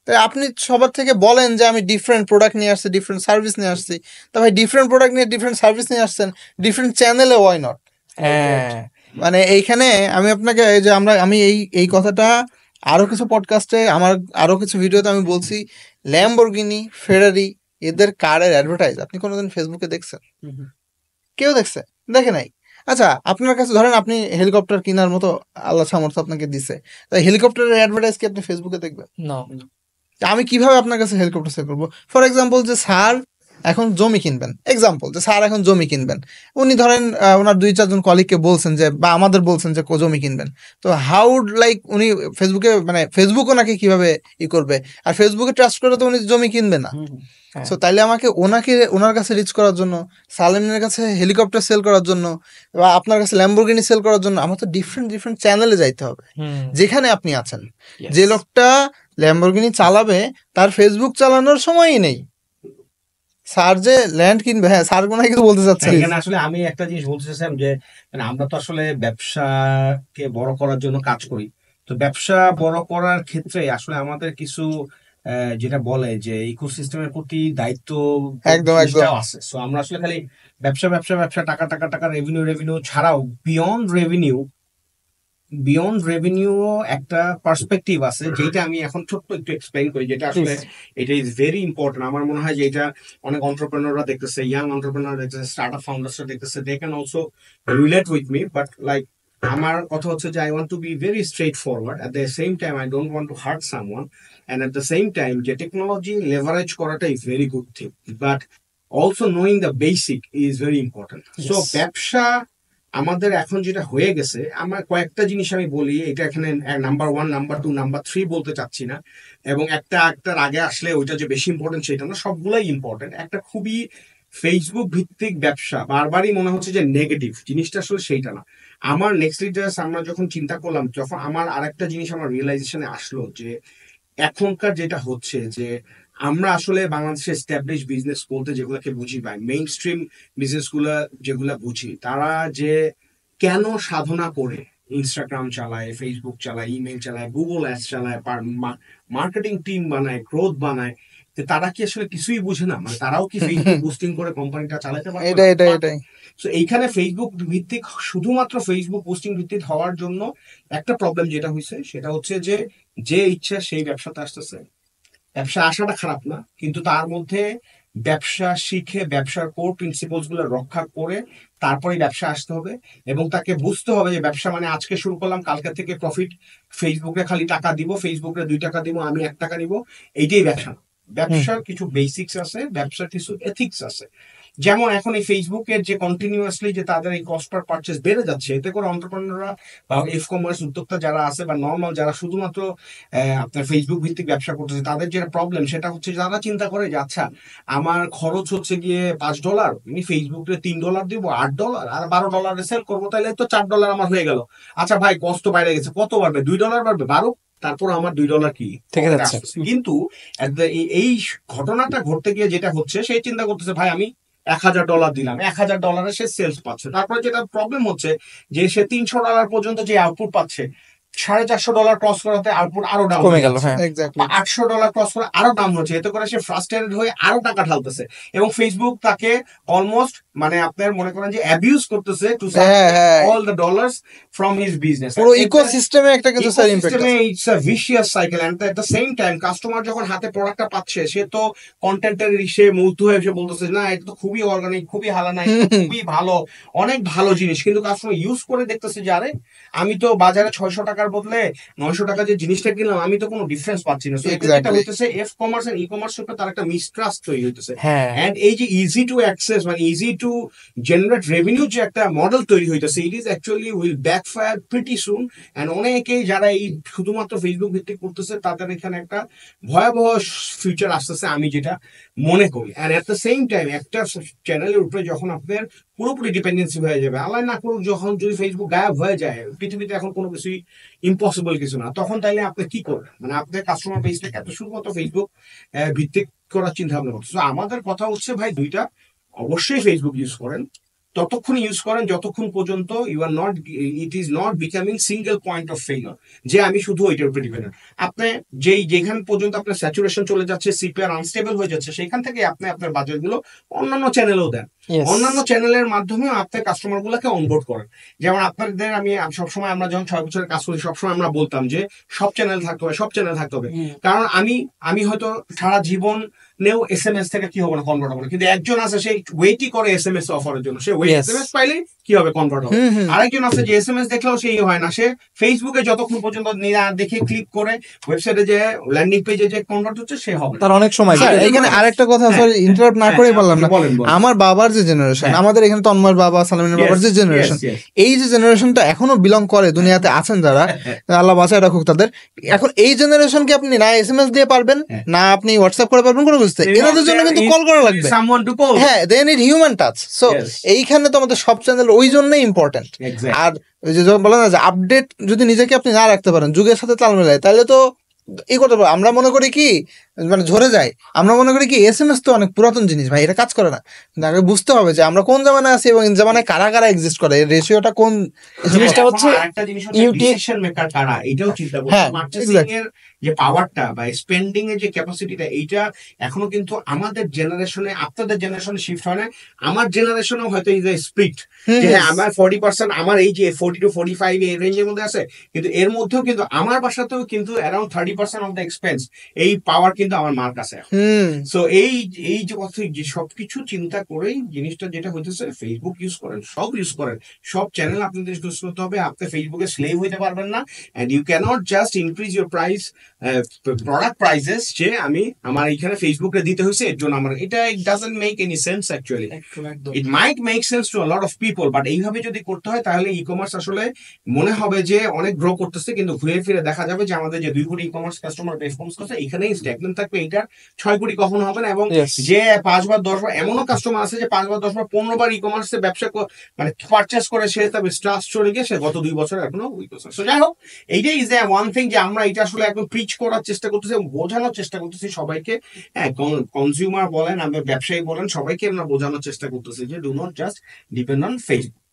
তাই আপনি সবার থেকে বলেন যে আমি ডিফারেন্ট প্রোডাক্ট নিয়ে আসছি, ডিফারেন্ট সার্ভিস নিয়ে আসছি, তা ভাই ডিফারেন্ট প্রোডাক্ট নিয়ে ডিফারেন্ট সার্ভিস নিয়ে আসছেন ডিফারেন্ট চ্যানেলে, ওয়াই নট? মানে এইখানে আমি আপনাকে এই যে আমি এই কথাটা আরো কিছু পডকাস্টে, আমার আরো কিছু ভিডিওতে আমি বলছি, ল্যাম্বরগিনি, ফেরারি, এদের কারের অ্যাডভার্টাইজ আপনি কোনোদিন ফেসবুকে দেখছেন? কেউ দেখছে? দেখে নাই। আচ্ছা, আপনার কাছে ধরেন আপনি হেলিকপ্টার কেনার মতো আল্লাহ সামর্থ্য আপনাকে দিছে, তাই হেলিকপ্টারের অ্যাডভার্টাইজ কি আপনি ফেসবুকে দেখবেন? আমি কিভাবে আপনার কাছে হেলিকপ্টার সেল করবো? ফর এক্সাম্পল যে স্যার এখন জমি কিনবেন, এক্সাম্পল যে স্যার এখন জমি কিনবেন, উনি ধরেন ওনার 2-4 জন কলিগকে বলছেন যে, বা আমাদের বলছেন যে জমি কিনবেন, তো হাউ লাইক উনি ফেসবুকে, মানে ফেসবুক ওনাকে কিভাবে করবে? আর ফেসবুকে ট্রাস্ট করে তো উনি জমি কিনবে না। সো তাইলে আমাকে ওনার কাছে রিচ করার জন্য, সালেমের কাছে হেলিকপ্টার সেল করার জন্য, বা আপনার কাছে ল্যাম্বরগিনি সেল করার জন্য আমার তো ডিফারেন্ট ডিফারেন্ট চ্যানেলে যাইতে হবে। যেখানে আপনি আছেন, যে লোকটা ল্যাম্বরগিনি চালাবে তার ফেসবুক চালানোর সময়ই নেই, স্যার যে ল্যান্ড কিনবে। হ্যাঁ স্যার কোনো কিছু বলতে চাচ্ছেন? এখানে আসলে আমি একটা জিনিস বলতে চাচ্ছিলাম যে মানে আমরা তো আসলে ব্যবসাকে বড় করার জন্য কাজ করি, তো ব্যবসা বড় করার ক্ষেত্রে আসলে আমাদের কিছু যেটা বলে যে ইকোসিস্টেমের প্রতি দায়িত্ব একদম আছে। সো আমরা আসলে খালি ব্যবসা ব্যবসা ব্যবসা, টাকা টাকা টাকা, রেভিনিউ ছাড়াও বিয়ন্ড রেভিনিউ একটা পার্সপেক্টিভ আছে, যেটা আমি এখন ছোট্ট একটু এক্সপ্লেইন করি, যেটা আসলে এটা ইজ ভেরি ইম্পর্টেন্ট। আমার মনে হয় যে এটা অনেক এন্টারপ্রেনাররা দেখতেছে, ইয়াং এন্টারপ্রেনার দেখতেছে, স্টার্টআপ ফাউন্ডার্সরা দেখতেছে, they can also relate with me, but like আমার কথা হচ্ছে যে I want to be very straightforward, at the same time I don't want to hurt someone, and at the same time যে technology leverage করাটা is very good thing, but also knowing the basic is very important. So ব্যবসা আমাদের এখন যেটা হয়ে গেছে, আমার কয়েকটা জিনিস আমি বলি, এটা এখানে নাম্বার 1, নাম্বার 2, নাম্বার 3 বলতে চাচ্ছি না, এবং একটার আগে আসলে ওইটা যে বেশি ইম্পর্টেন্ট সেটা না, সবগুলাই ইম্পর্টেন্ট। একটা খুবই ফেসবুক ভিত্তিক ব্যবসা বারবারই মনে হচ্ছে যে নেগেটিভ, জিনিসটা আসলে সেইটা না। আমার নেক্সট লিডার্স আমরা যখন চিন্তা করলাম, যখন আমার আরেকটা জিনিস আমার রিয়েলাইজেশনে আসলো যে এখনকার যেটা হচ্ছে যে আমরা আসলে বাংলাদেশে এস্টাবলিশ বিজনেস বলতে যেগুলোকে বুঝি, বা মেইন স্ট্রিম বিজনেস গুলা যেগুলা বুঝি, তারা যে কেন সাধনা করে ইনস্টাগ্রাম চালায়, ফেসবুক চালায়, ইমেল চালায়, গুগল অ্যাডস চালায়, মার্কেটিং টিম বানায়, গ্রোথ বানায়, তারা কি আসলে কিছুই বুঝে না? মানে তারাও কি ফেসবুক পোস্টিং করে কোম্পানিটা চালাতে পারে? এটাই। তো এইখানে ফেসবুক ভিত্তিক, শুধুমাত্র ফেসবুক পোস্টিং ভিত্তিক হওয়ার জন্য একটা প্রবলেম যেটা হয়েছে সেটা হচ্ছে যে ইচ্ছা সেই ব্যবসাতে আসতেছে। ব্যবসা আসাটা খারাপ না, কিন্তু তার মধ্যে ব্যবসা শিখে ব্যবসার কোর প্রিন্সিপালস গুলো রক্ষা করে তারপরে ব্যবসা আসতে হবে, এবং তাকে বুঝতে হবে যে ব্যবসা মানে আজকে শুরু করলাম, কালকে থেকে প্রফিট, ফেসবুকে খালি টাকা দিব, ফেসবুকে 2 টাকা দিব, আমি 1 টাকা নিব, এইটাই ব্যবসা না। ব্যবসার কিছু বেসিক্স আছে, ব্যবসার কিছু এথিক্স আছে। যেমন এখন এই ফেসবুকের যে কন্টিনিউয়াসলি যে তাদের এই কস্ট পার পারচেজ বেড়ে যাচ্ছে, এতে করে এন্টারপ্রেনাররা বা ই কমার্স উদ্যোক্তা যারা আছে, বা নর্মাল যারা শুধুমাত্র আপনার ফেসবুক ভিত্তিক ব্যবসা করতেছে, তাদের যেটা প্রবলেম সেটা হচ্ছে যারা চিন্তা করে যে আচ্ছা আমার খরচ হচ্ছে গিয়ে $5, আমি ফেসবুকে $3 দিব, $8 আর $12 সেল করবো, তাহলে তো $4 আমার হয়ে গেল। আচ্ছা ভাই কষ্ট বাইরে গেছে, কত বাড়বে? $2 বাড়বে, বাড়ুক, তারপর আমার $2 কি থেকে যাচ্ছে। কিন্তু এই ঘটনাটা ঘটতে গিয়ে যেটা হচ্ছে, সেই চিন্তা করতেছে ভাই আমি $1000 দিলাম, $1000 সে সেলস পাচ্ছে, তারপরে যেটা প্রবলেম হচ্ছে যে সে $300 পর্যন্ত যে আউটপুট পাচ্ছে, $450 ক্রস করাতে আরো ডাউন কমে গেল। হ্যাঁ, এক্স্যাক্টলি। $800 ক্রস করে আরো দাম হচ্ছে, এতে করে সে ফ্রাস্ট্রেটেড হয়ে আরো টাকা ঢালতেছে এবং ফেসবুক তাকে অলমোস্ট মানে আপনার মনে করেন যে অ্যাবিউজ করতেছে to all the dollars from his business. পুরো ইকোসিস্টেমে একটা কিছু স্যার ইমপ্যাক্ট আছে। It's a vicious cycle and at the same time customer যখন হাতে প্রোডাক্টটা পাচ্ছে সে তো কন্টেন্টের সে মুগ্ধ হয়ে সে বলতেছে না এটা তো খুবই অর্গানিক, খুবই হালানা, খুবই ভালো, অনেক ভালো জিনিস, কিন্তু কাস্টমার ইউজ করে দেখতেছে যে আরে আমি তো বাজারে 600 টাকার বদলে 900 টাকা যে জিনিসটা কিনলাম আমি তো কোনো ডিফারেন্স পাচ্ছি না। সো এটা হইতেছে f-commerce and e-commerce এর তার একটা মিসট্রাস্ট তৈরি হইতেছে। এন্ড এই যে ইজি টু অ্যাক্সেস মানে ইজি টু জেনারেট রেভিনিউ যে একটা মডেল তৈরি হইতেছে, it is actually will backfire pretty soon. And অনেকেই যারা এই শুধুমাত্র ফেসবুক ভিত্তিক করতেছে তাদের এখানে একটা ভয়াবহ ফিউচার আসতেছে আমি যেটা মনে করি। And at the same time একটা চ্যানেলের উপরে যখন আপনার পুরোপুরি ডিপেন্ডেন্সি হয়ে যাবে, আল্লাহ না করুক যখন যদি ফেসবুক গায়েব হয়ে যায়, পৃথিবীতে এখন কোনো কিছুই ইম্পসিবল কিছু না, তখন তাইলে আপনি কি করবেন? মানে আপনার কাস্টমার বেসটা এত শুধুমাত্র ফেসবুক ভিত্তিক করার চিন্তা ভাবনা করছে। তো আমাদের কথা হচ্ছে ভাই দুইটা, অবশ্যই ফেসবুক ইউজ করেন, ততক্ষণ ইউজ করেন যতক্ষণ পর্যন্ত you are not it is not becoming single point of failure যে আমি শুধু ওইটার উপরে ডিপেন্ডেন্ট। আপনি যেখান পর্যন্ত আপনার স্যাচুরেশন চলে যাচ্ছে, সিপিআর আনস্টেবল হয়ে যাচ্ছে, সেখান থেকে আপনি আপনার বাজেটগুলো অন্যান্য চ্যানেলেও দেন, অন্যান্য চ্যানেলের মাধ্যমেও আপনার কাস্টমার গুলোকে অনবোর্ড করেন। যেমন আপনাদের আমি সবসময় আমরা যখন 6 বছরের কাজ করি সবসময় আমরা বলতাম যে সব চ্যানেল থাকতে হবে, সব চ্যানেল থাকতে হবে, কারণ আমি হয়তো সারা জীবন নেও এসএমএস থেকে কি হবে না কনভার্ট হবে, কিন্তু একজন আছে সেই ওয়েটই করে এসএমএস অফারের জন্য, সে এসএমএস পাইলে কি হবে কনভার্ট হবে। আরেকজন আছে যে এসএমএস দেখলেও সেই হয় না, সে ফেসবুকে যতক্ষণ পর্যন্ত দেখে ক্লিক করে ওয়েবসাইটে যে ল্যান্ডিং পেজে যে কনভার্ট হচ্ছে সে হবে তার অনেক সময়। এখানে আরেকটা কথা সরি ইন্টারাপ্ট না করেই বললাম না, আমার বাবার যে জেনারেশন, আমাদের এখানে তন্ময়ের বাবা সালমিনের বাবার যে জেনারেশন, এই যে জেনারেশনটা এখনো বিলং করে দুনিয়াতে আছেন যারা, আল্লাহ বাঁচায় রাখুক তাদের, এখন এই জেনারেশনকে আপনি না এসএমএস দিয়ে পারবেন না আপনি হোয়াটসঅ্যাপ করে পারবেন কোনো বুঝতে, এনাদের জন্য কিন্তু কল করা লাগবে, হ্যাঁ they need human touch. So এইখানে তো আমাদের সব চ্যানেল ওই জন্যই ইম্পর্টেন্ট। আর ওই যে যখন বলেন না যে আপডেট যদি নিজেকে আপনি না রাখতে পারেন, যুগের সাথে তাল মেলায়, তাহলে তো এই করতে পারবো। আমরা মনে করি কি মানে ঝরে যায়, আমরা মনে করি কি এসএমএস তো অনেক পুরাতন জিনিস ভাই, এটা কাজ করে না। আগে বুঝতে হবে যে আমরা কোন জামানায় আছি এবং জামানায় কারা কারা এক্সিস্ট করে, এর রেশিওটা কোন জিনিসটা হচ্ছে একটা জিনিস হচ্ছে ডিসিশন মেকার কারা, এটাও চিন্তা করতে হবে। মার্কেটিং এর যে পাওয়ারটা বা স্পেন্ডিং এর যে ক্যাপাসিটিটা, এইটা এখনো কিন্তু আমাদের জেনারেশনে আপনাদের জেনারেশনে শিফট হয় না। আমার জেনারেশনেও হয়তো এই যে স্প্লিট যে হ্যাঁ আমার 40% আমার এই যে 40 to 45 এই রেঞ্জের মধ্যে আছে, কিন্তু এর মধ্যেও কিন্তু আমার বাসাতেও কিন্তু অ্যারাউন্ড 30% অফ দ্য এক্সপেন্স এই পাওয়ার কিন্তু আমার মার কাছে। সো এই যে কথা যে সবকিছু চিন্তা করেই জিনিসটা যেটা হইতেছে, ফেসবুক ইউজ করেন, সব ইউজ করেন, সব চ্যানেল আপনাদের ইউজ করতে হবে। আপনি ফেসবুকে স্লেভ হইতে পারবেন না, and you can't just increase your price product prices যে আমি আমার এখানে ফেসবুকে দিতে হয়েছে এর জন্য আমার এটা it doesn't make any sense actually. It might make sense to a lot of people, but এইভাবে যদি করতে হয় তাহলে ই কমার্স আসলে মনে হবে যে অনেক গ্রো করতেছে, কিন্তু ঘুরে ফিরে দেখা যাবে যে আমাদের যে 2 কোটি ই কমার্স কাস্টমার রেসপন্স করছে এখানেই স্ট্যাগনেন্ট থাকবে, এইটার 6 কোটি কখনো হবে না। এবং যে 5 বার 10 বার এমনও কাস্টমার আছে যে 5 বার 10 বার 15 বার ই কমার্সে ব্যবসা মানে পারচেস করে সে তবে ট্রাস্ট চলে গিয়ে সে গত 2 বছর এখনো উইক আছে। সো যাই হোক, এইটাই ইজ দ্য ওয়ান থিং যে আমরা এটা আসলে একদম প্রিচ করার চেষ্টা করতেছি, বোঝানোর চেষ্টা করতেছি সবাইকে। হ্যাঁ, কনজিউমার বলেন, আমরা ব্যবসায়ী বলেন, সবাইকে আমরা বোঝানোর চেষ্টা করতেছি যে do not just depend on Facebook.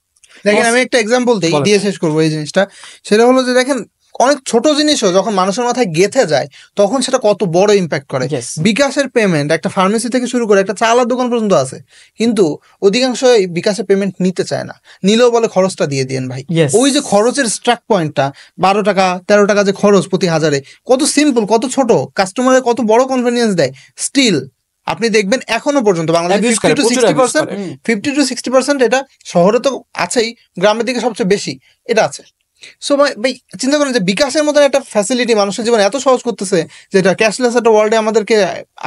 দেখেন আমি একটা এক্সাম্পল দিয়ে শেষ করবো এই জিনিসটা, সেটা হলো যে দেখেন অনেক ছোট জিনিসও যখন মানুষের মাথায় গেঁথে যায় তখন সেটা কত বড় ইম্প্যাক্ট করে। বিকাশের পেমেন্ট একটা ফার্মেসি থেকে শুরু করে একটা চালার দোকান পর্যন্ত আছে, কিন্তু অধিকাংশ বিকাশের পেমেন্ট নিতে চায় না, নিলেও বলে খরচটা দিয়ে দিন ভাই। ওই যে খরচের স্ট্রাক পয়েন্টটা 12 টাকা 13 টাকা যে খরচ প্রতি হাজারে, কত সিম্পল, কত ছোট, কাস্টমারের কত বড় কনভেনিয়েন্স দেয়। স্টিল আপনি দেখবেন এখনো পর্যন্ত বাংলাদেশে 50 to 60% এটা শহরে তো আছেই, গ্রামের দিকে সবচেয়ে বেশি এটা আছে। সো ভাই চিন্তা করেন যে বিকাশের মতন একটা ফ্যাসিলিটি মানুষের জীবনে এত সহজ করতেছে, যেটা ক্যাশলেস একটা ওয়ার্ল্ডে আমাদেরকে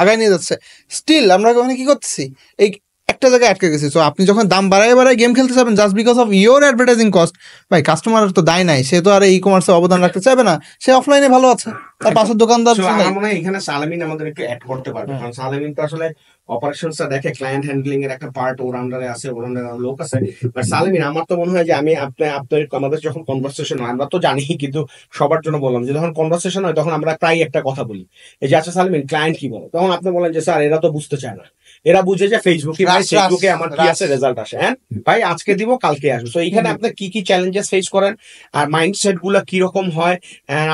আগায় নিয়ে যাচ্ছে, স্টিল আমরা ওখানে কি করতেছি, এই একটা জায়গায় আটকে গেছি। সো আপনি যখন দাম বাড়ায় গেম খেলতে যাবেন just because of your advertising cost, ভাই কাস্টমার তো দায় নাই, সে তো আর ই কমার্সে অবদান রাখতে চাইবে না, সে অফলাইনে ভালো আছে, তার পাশের দোকানদার। আমার মনে হয় এখানে সালামিন আমাদের একটু অ্যাড করতে পারবে, কারণ সালামিন তো আসলে অপারেশনসটা দেখে, ক্লায়েন্ট হ্যান্ডলিং এর একটা পার্ট ওর আন্ডারে আছে, ওর আন্ডারে লোক আছে। বাট সালেমিন, আমার তো মনে হয় যে আমি আপনার আমাদের যখন কনভারসেশন হয়, আমরা তো জানি, কিন্তু সবার জন্য বললাম যে যখন কনভারসেশন হয় তখন আমরা প্রায় একটা কথা বলি, এই যে আচ্ছা সালেমিন ক্লায়েন্ট কি বলে, তখন আপনি বলেন যে স্যার এরা তো বুঝতে চায় না, এরা বুঝে যে ফেসবুকে আমার কি আছে, রেজাল্ট আসে, হ্যাঁ ভাই আজকে দিব কালকে আসবে। তো এইখানে আপনি কি কি চ্যালেঞ্জেস ফেস করেন, আর মাইন্ডসেট গুলা কিরকম হয়,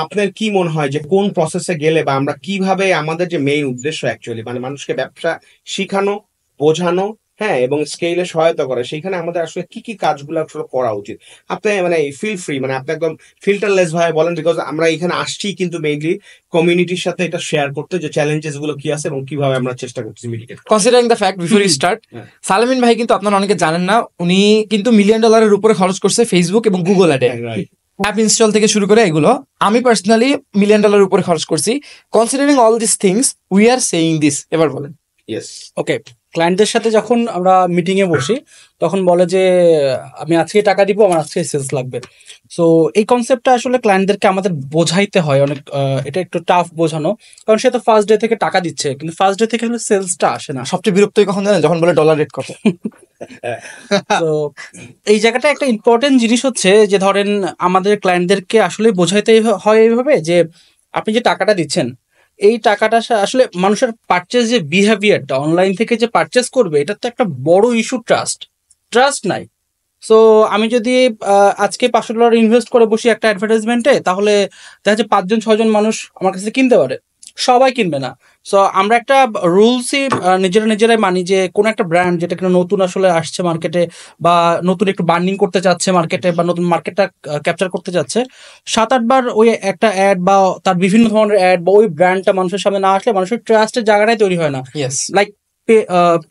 আপনার কি মনে হয় যে কোন প্রসেসে গেলে বা আমরা কিভাবে, আমাদের যে মেইন উদ্দেশ্য অ্যাকচুয়ালি মানে মানুষকে ব্যবসা শিখানো, বোঝানো, হ্যাঁ, এবং স্কেলে সহায়তা করে, সেইখানে আমাদের আসলে কি কি কাজগুলো আসলে করা উচিত? আপনি মানে ফিল ফ্রি, মানে আপনি একদম ফিল্টারলেস ভাবে বলেন, বিকজ আমরা এখানে আসছি কিন্তু মেইনলি কমিউনিটির সাথে এটা শেয়ার করতে, যে চ্যালেঞ্জেস গুলো কি আছে এবং কিভাবে আমরা চেষ্টা করছি mitigate. Considering the fact before you start, Salemin ভাই কিন্তু আপনারা অনেকে জানেন না, উনি কিন্তু $1 মিলিয়ন উপরে খরচ করছে ফেসবুক এবং গুগল অ্যাডে, অ্যাপ ইনস্টল থেকে শুরু করে এগুলো। আমি পার্সোনালি $1 মিলিয়ন উপরে খরচ করছি। Considering all this things we are saying this, এবার বলেন। ইয়েস, ওকে, ক্লায়েন্টদের সাথে যখন আমরা মিটিং এ বসি তখন বলে যে আমি আজকে টাকা দিব, আমার আজকে সেলস লাগবে। সো এই কনসেপ্টটা আসলে ক্লায়েন্টদেরকে আমাদের বোঝাইতে হয় অনেক, এটা একটু টাফ বোঝানো, কারণ সে তো ফার্স্ট ডে থেকে টাকা দিচ্ছে, কিন্তু ফার্স্ট ডে থেকে আসলে সেলসটা আসে না। সবচেয়ে বিরক্ত কখন জানেন? যখন বলে ডলার রেট কত। তো এই জায়গাটা একটা ইম্পর্টেন্ট জিনিস হচ্ছে যে ধরেন আমাদের ক্লায়েন্টদেরকে আসলে বোঝাইতে হয় এইভাবে যে আপনি যে টাকাটা দিচ্ছেন, এই টাকাটা আসলে মানুষের পারচেজ যে বিহেভিয়ারটা, অনলাইন থেকে যে পারচেজ করবে, এটা তো একটা বড় ইস্যু, ট্রাস্ট নাই। সো আমি যদি আজকে $500 ইনভেস্ট করে বসি একটা অ্যাডভার্টাইজমেন্টে, তাহলে দেখা যাচ্ছে 5-6জন মানুষ আমার কাছে কিনতে পারে, সবাই কিনবে না। সো আমরা একটা রুলসই নিজেরাই মানি যে কোন একটা ব্র্যান্ড যেটা কিনা নতুন আসলে আসছে মার্কেটে, বা নতুন একটু বার্নিং করতে চাচ্ছে মার্কেটে, বা নতুন মার্কেটটা ক্যাপচার করতে চাচ্ছে, 7-8 বার ওই একটা অ্যাড বা তার বিভিন্ন ধরনের অ্যাড বা ওই ব্র্যান্ডটা মানুষের সামনে না আসলে মানুষের ট্রাস্টের জায়গাটাই তৈরি হয় না। লাইক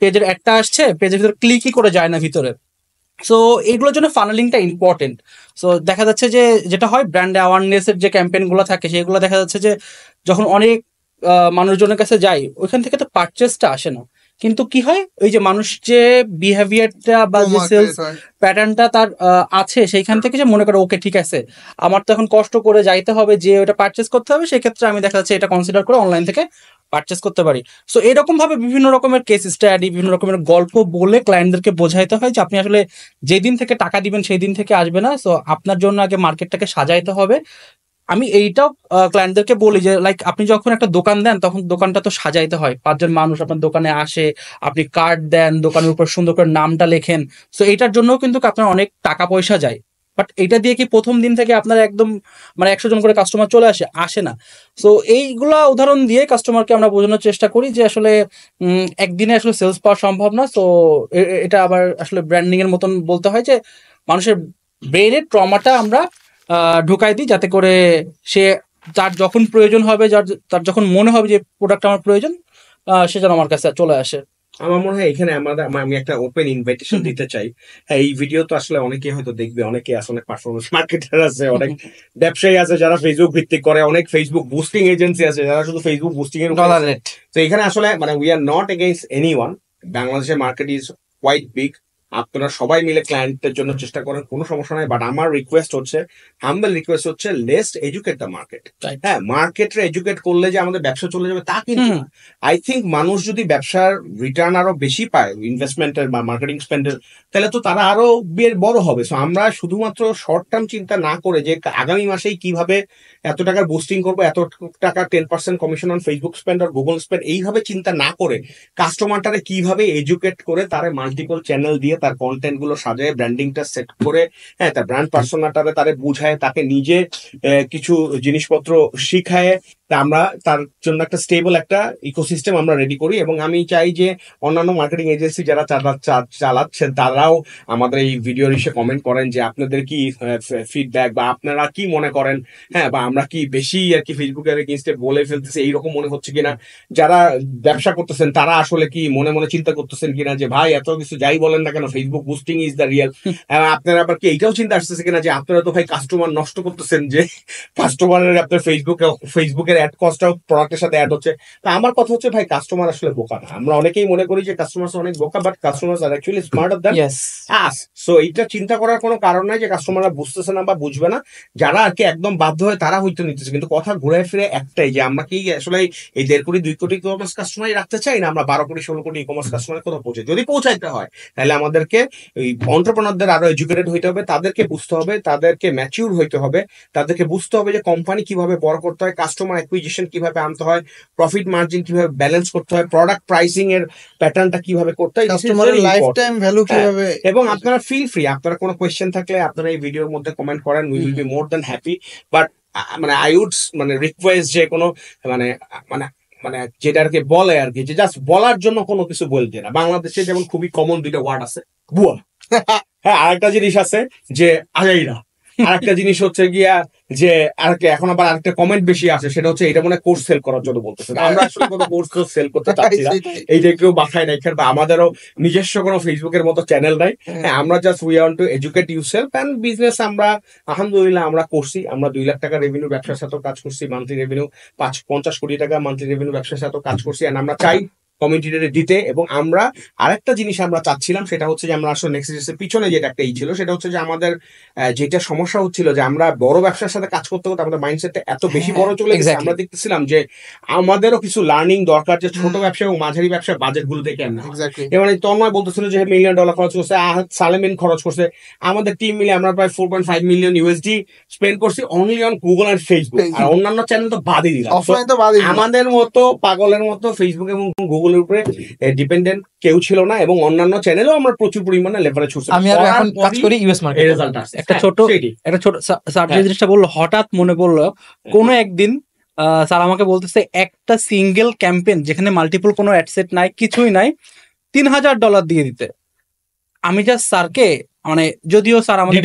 পেজের একটা আসছে, পেজের ভিতরে ক্লিকই করে যায় না ভিতরে। সো এইগুলোর জন্য ফানেলিংটা ইম্পর্টেন্ট। সো দেখা যাচ্ছে যে যেটা হয়, ব্র্যান্ড অ্যাওয়ারনেসের যে ক্যাম্পেইনগুলো থাকে সেগুলো দেখা যাচ্ছে যে যখন অনেক মানুষজনের কাছে যাই, ওইখান থেকে তো পারচেসটা আসে না, কিন্তু কি হয়, ওই যে মানুষ যে বিহেভিয়ারটা বা যে সেলস প্যাটার্নটা তার আছে, সেইখান থেকে যে মনে করে ওকে ঠিক আছে, আমার তো এখন কষ্ট করে যাইতে হবে যে ওটা পারচেস করতে হবে, সেক্ষেত্রে আমি দেখা যাচ্ছে এটা কনসিডার করে অনলাইন থেকে পারচেস করতে পারি। সো এরকম ভাবে বিভিন্ন রকমের কেস স্টাডি, বিভিন্ন রকমের গল্প বলে ক্লায়েন্টদেরকে বোঝাইতে হয় যে আপনি আসলে যেদিন থেকে টাকা দিবেন সেই দিন থেকে আসবে না। সো আপনার জন্য আগে মার্কেটটাকে সাজাইতে হবে। আমি এইটাও ক্লায়েন্টদেরকে বলি যে লাইক আপনি যখন একটা দোকান দেন তখন দোকানটা তো সাজাইতে হয়, 5জন মানুষ আপনার দোকানে আসে, আপনি কার্ড দেন, দোকানের উপর সুন্দর করে নামটা লেখেন। সো এইটার জন্যও কিন্তু আপনার অনেক টাকা পয়সা যায়। বাট এটা দিয়ে কি প্রথম দিন থেকে আপনার একদম মানে 100 জন করে কাস্টমার চলে আসে না। সো এইগুলা উদাহরণ দিয়ে কাস্টমারকে আমরা বোঝানোর চেষ্টা করি যে আসলে একদিনে আসলে সেলস পাওয়া সম্ভব না। সো এটা আবার আসলে ব্র্যান্ডিং এর মতন বলতে হয় যে মানুষের ব্রেনের ট্রমাটা আমরা ঢুকাই দিই, যাতে করে সে যার যখন প্রয়োজন হবে, তার যখন মনে হবে যে প্রোডাক্ট আমার প্রয়োজন, সে যেন আমার কাছে চলে আসে। আমার মনে হয় এখানে আমি একটা ওপেন ইনভাইটেশন দিতে চাই। হ্যাঁ, এই ভিডিও তো আসলে অনেকে হয়তো দেখবে, অনেকে আছে, অনেক পারফরমেন্স মার্কেটার আছে, অনেক ব্যবসায়ী আছে যারা ফেসবুক ভিত্তিক করে, অনেক ফেসবুক বুস্টিং এজেন্সি আছে যারা শুধু ফেসবুক বুস্টিং এর ডলার রেট। তো এখানে আসলে মানে we are not against anyone. বাংলাদেশের মার্কেট ইজ কোয়াইট বিগ, আপনারা সবাই মিলে ক্লায়েন্টের জন্য চেষ্টা করেন, কোনো সমস্যা নাই। বাট আমার রিকোয়েস্ট হচ্ছে, হাম্বল রিকোয়েস্ট হচ্ছে, লেটস এডুকেট দ্য মার্কেট। হ্যাঁ, মার্কেটে এডুকেট করলে যে আমাদের ব্যবসা চলে যাবে তা কিন্তু না। আই থিঙ্ক মানুষ যদি ব্যবসার রিটার্ন আরো বেশি পায় ইনভেস্টমেন্টের বা মার্কেটিং স্পেন্ডের, তাহলে তো তারা আরো বড় হবে। সো আমরা শুধুমাত্র শর্ট টার্ম চিন্তা না করে যে আগামী মাসেই কিভাবে এত টাকার বুস্টিং করবো, এত টাকা 10% কমিশন অন ফেসবুক স্পেন্ড আর গুগল স্পেন্ড, এইভাবে চিন্তা না করে কাস্টমারটারে কিভাবে এডুকেট করে তারে মাল্টিপল চ্যানেল দিয়ে তার কন্টেন্ট গুলো সাজায়, ব্র্যান্ডিংটা সেট করে, হ্যাঁ, তার ব্র্যান্ড পার্সোনাটারে তারে বুঝায়, তাকে নিজে কিছু জিনিসপত্র শিখায়, আমরা তার জন্য একটা স্টেবল একটা ইকোসিস্টেম আমরা রেডি করি। এবং আমি চাই যে অন্যান্য মার্কেটিং এজেন্সি যারা চালাচ্ছেন তারাও আমাদের এই ভিডিওর এসে কমেন্ট করেন যে আপনাদের কি ফিডব্যাক বা আপনারা কি মনে করেন, হ্যাঁ, বা আমরা কি বেশি আর কি ফেসবুকের এগেইনস্টে বলে ফেলতেছি এইরকম মনে হচ্ছে কিনা, যারা ব্যবসা করতেছেন তারা আসলে কি মনে মনে চিন্তা করতেছেন কিনা যে ভাই এত কিছু যাই বলেন না কেন, Facebook boosting is the real. আপনারা আবার কি এইটাও চিন্তা আসতেছে কিনা যে আপনারা তো ভাই কাস্টমার নষ্ট করতেছেন, যে কাস্টমারের আপনার ফেসবুকের অ্যাড কস্টটাও প্রোডাক্টের সাথে অ্যাড হচ্ছে। তো আমার কথা হচ্ছে ভাই, কাস্টমার আসলে বোকা না। আমরা অনেকেই মনে করি যে কাস্টমার অনেক বোকা, বাট কাস্টমার আর actually smarter than us. So এইটা চিন্তা করার কোনো কারণ নাই যে কাস্টমাররা বুঝতেছে না বা বুঝবে না। যারা আর কি একদম বাধ্য হয়ে তারা হয়তো নিতেছে, কিন্তু কথা ঘুরে ফিরে একটাই, যে আমরা কি আসলে এই 1.5 কোটি 2 কোটি ই-কমার্স কাস্টমারই রাখতে চাই, না আমরা 12 কোটি 16 কোটি ই-কমার্স কাস্টমারের কোথাও পৌঁছে? যদি পৌঁছাইতে হয় তাহলে আমাদেরকে এই এন্টারপ্রেনারদের আরো এডুকেটেড হইতে হবে, তাদেরকে বুঝতে হবে, তাদেরকে ম্যাচিউর হইতে হবে, তাদেরকে বুঝতে হবে যে কোম্পানি কিভাবে বড় করতে হয়, কাস্টমার অ্যাকুইজিশন কিভাবে আনতে হয়, প্রফিট মার্জিন কিভাবে ব্যালেন্স করতে হয়, প্রোডাক্ট প্রাইসিং এর প্যাটার্নটা কিভাবে করতে হয়, কাস্টমারের লাইফ টাইম ভ্যালু কিভাবে। এবং আপনারা ফিল ফ্রি, আপনারা কোনো কোয়েশ্চেন থাকলে আপনারা এই ভিডিওর মধ্যে কমেন্ট করেন, we will be more than happy. But মানে আই উড মানে রিকোয়েস্ট যে কোনো মানে মানে মানে যেটাকে বলে আর কি, যে জাস্ট বলার জন্য কোনো কিছু বলতে না। বাংলাদেশে যেমন খুবই কমন দুইটা ওয়ার্ড আছে, বুয়া। হ্যাঁ, আরেকটা জিনিস আছে যে আজাইরা। আরেকটা জিনিস হচ্ছে গিয়া যে আরেকটা, এখন আবার আরেকটা কমেন্ট বেশি আসে, সেটা হচ্ছে এটা মানে কোর্স সেল করার জন্য বলতেছে। আমরা আসলে কোনো কোর্স সেল করতে চাচ্ছি না, এইটা কেউ বাসায় নাই। বা আমাদেরও নিজস্ব কোনো ফেসবুকের মতো চ্যানেল নাই। হ্যাঁ, আমরা just we want to educate yourself and business. আমরা আলহামদুলিল্লাহ আমরা করছি, আমরা 2 লাখ টাকা রেভিনিউ ব্যবসার সাথেও কাজ করছি, মান্থলি রেভিনিউ 50 কোটি টাকা মান্থলি রেভিনিউ ব্যবসার সাথেও কাজ করছি। এন্ড আমরা চাই কমিউনিটিতে দিতে। এবং আমরা আরেকটা জিনিস আমরা চাচ্ছিলাম, সেটা হচ্ছে যে আমরা আসলে নেক্সট পিছনে যেটা একটা ছিল, সেটা হচ্ছে যে আমাদের যেটা সমস্যা হচ্ছিল যে আমরা বড় ব্যবসার সাথে কাজ করতে করতে আমাদের মাইন্ডসেটটা এত বেশি বড় চলে গেছে, আমরা দেখতেছিলাম যে আমাদেরও কিছু লার্নিং দরকার, যে ছোট ব্যবসা এবং মাঝারি ব্যবসার বাজেট গুলো দেখে না। এবার তন্ময় বলতেছিল যে $1 মিলিয়ন খরচ করছে, সালেমিন খরচ করছে, আমাদের টিম মিলে আমরা প্রায় 4.5 মিলিয়ন USD স্পেন্ড করছি only on Google and Facebook. আর অন্যান্য চ্যানেল তো বাদই দিলাম। আমাদের মতো পাগলের মতো ফেসবুক এবং গুগল উপরে ডিপেন্ডেন্ট কেউ ছিল না, এবং অন্যান্য চ্যানেলেও আমরা প্রচুর পরিমাণে লেভারেজ করছি। আমি আর এখন কাজ করি ইউএস মার্কেটে। রেজাল্ট আসছে একটা ছোট স্যার যে জিনিসটা বললো, হঠাৎ মনে পড়লো কোনো একদিন স্যার আমাকে বলতেছে একটা সিঙ্গেল ক্যাম্পেইন যেখানে মাল্টিপল কোনো অ্যাডসেট নাই, কিছুই নাই, $3000 দিয়ে দিতে। আমি জাস্ট স্যারকে মানে, যদিও স্যার আমাদের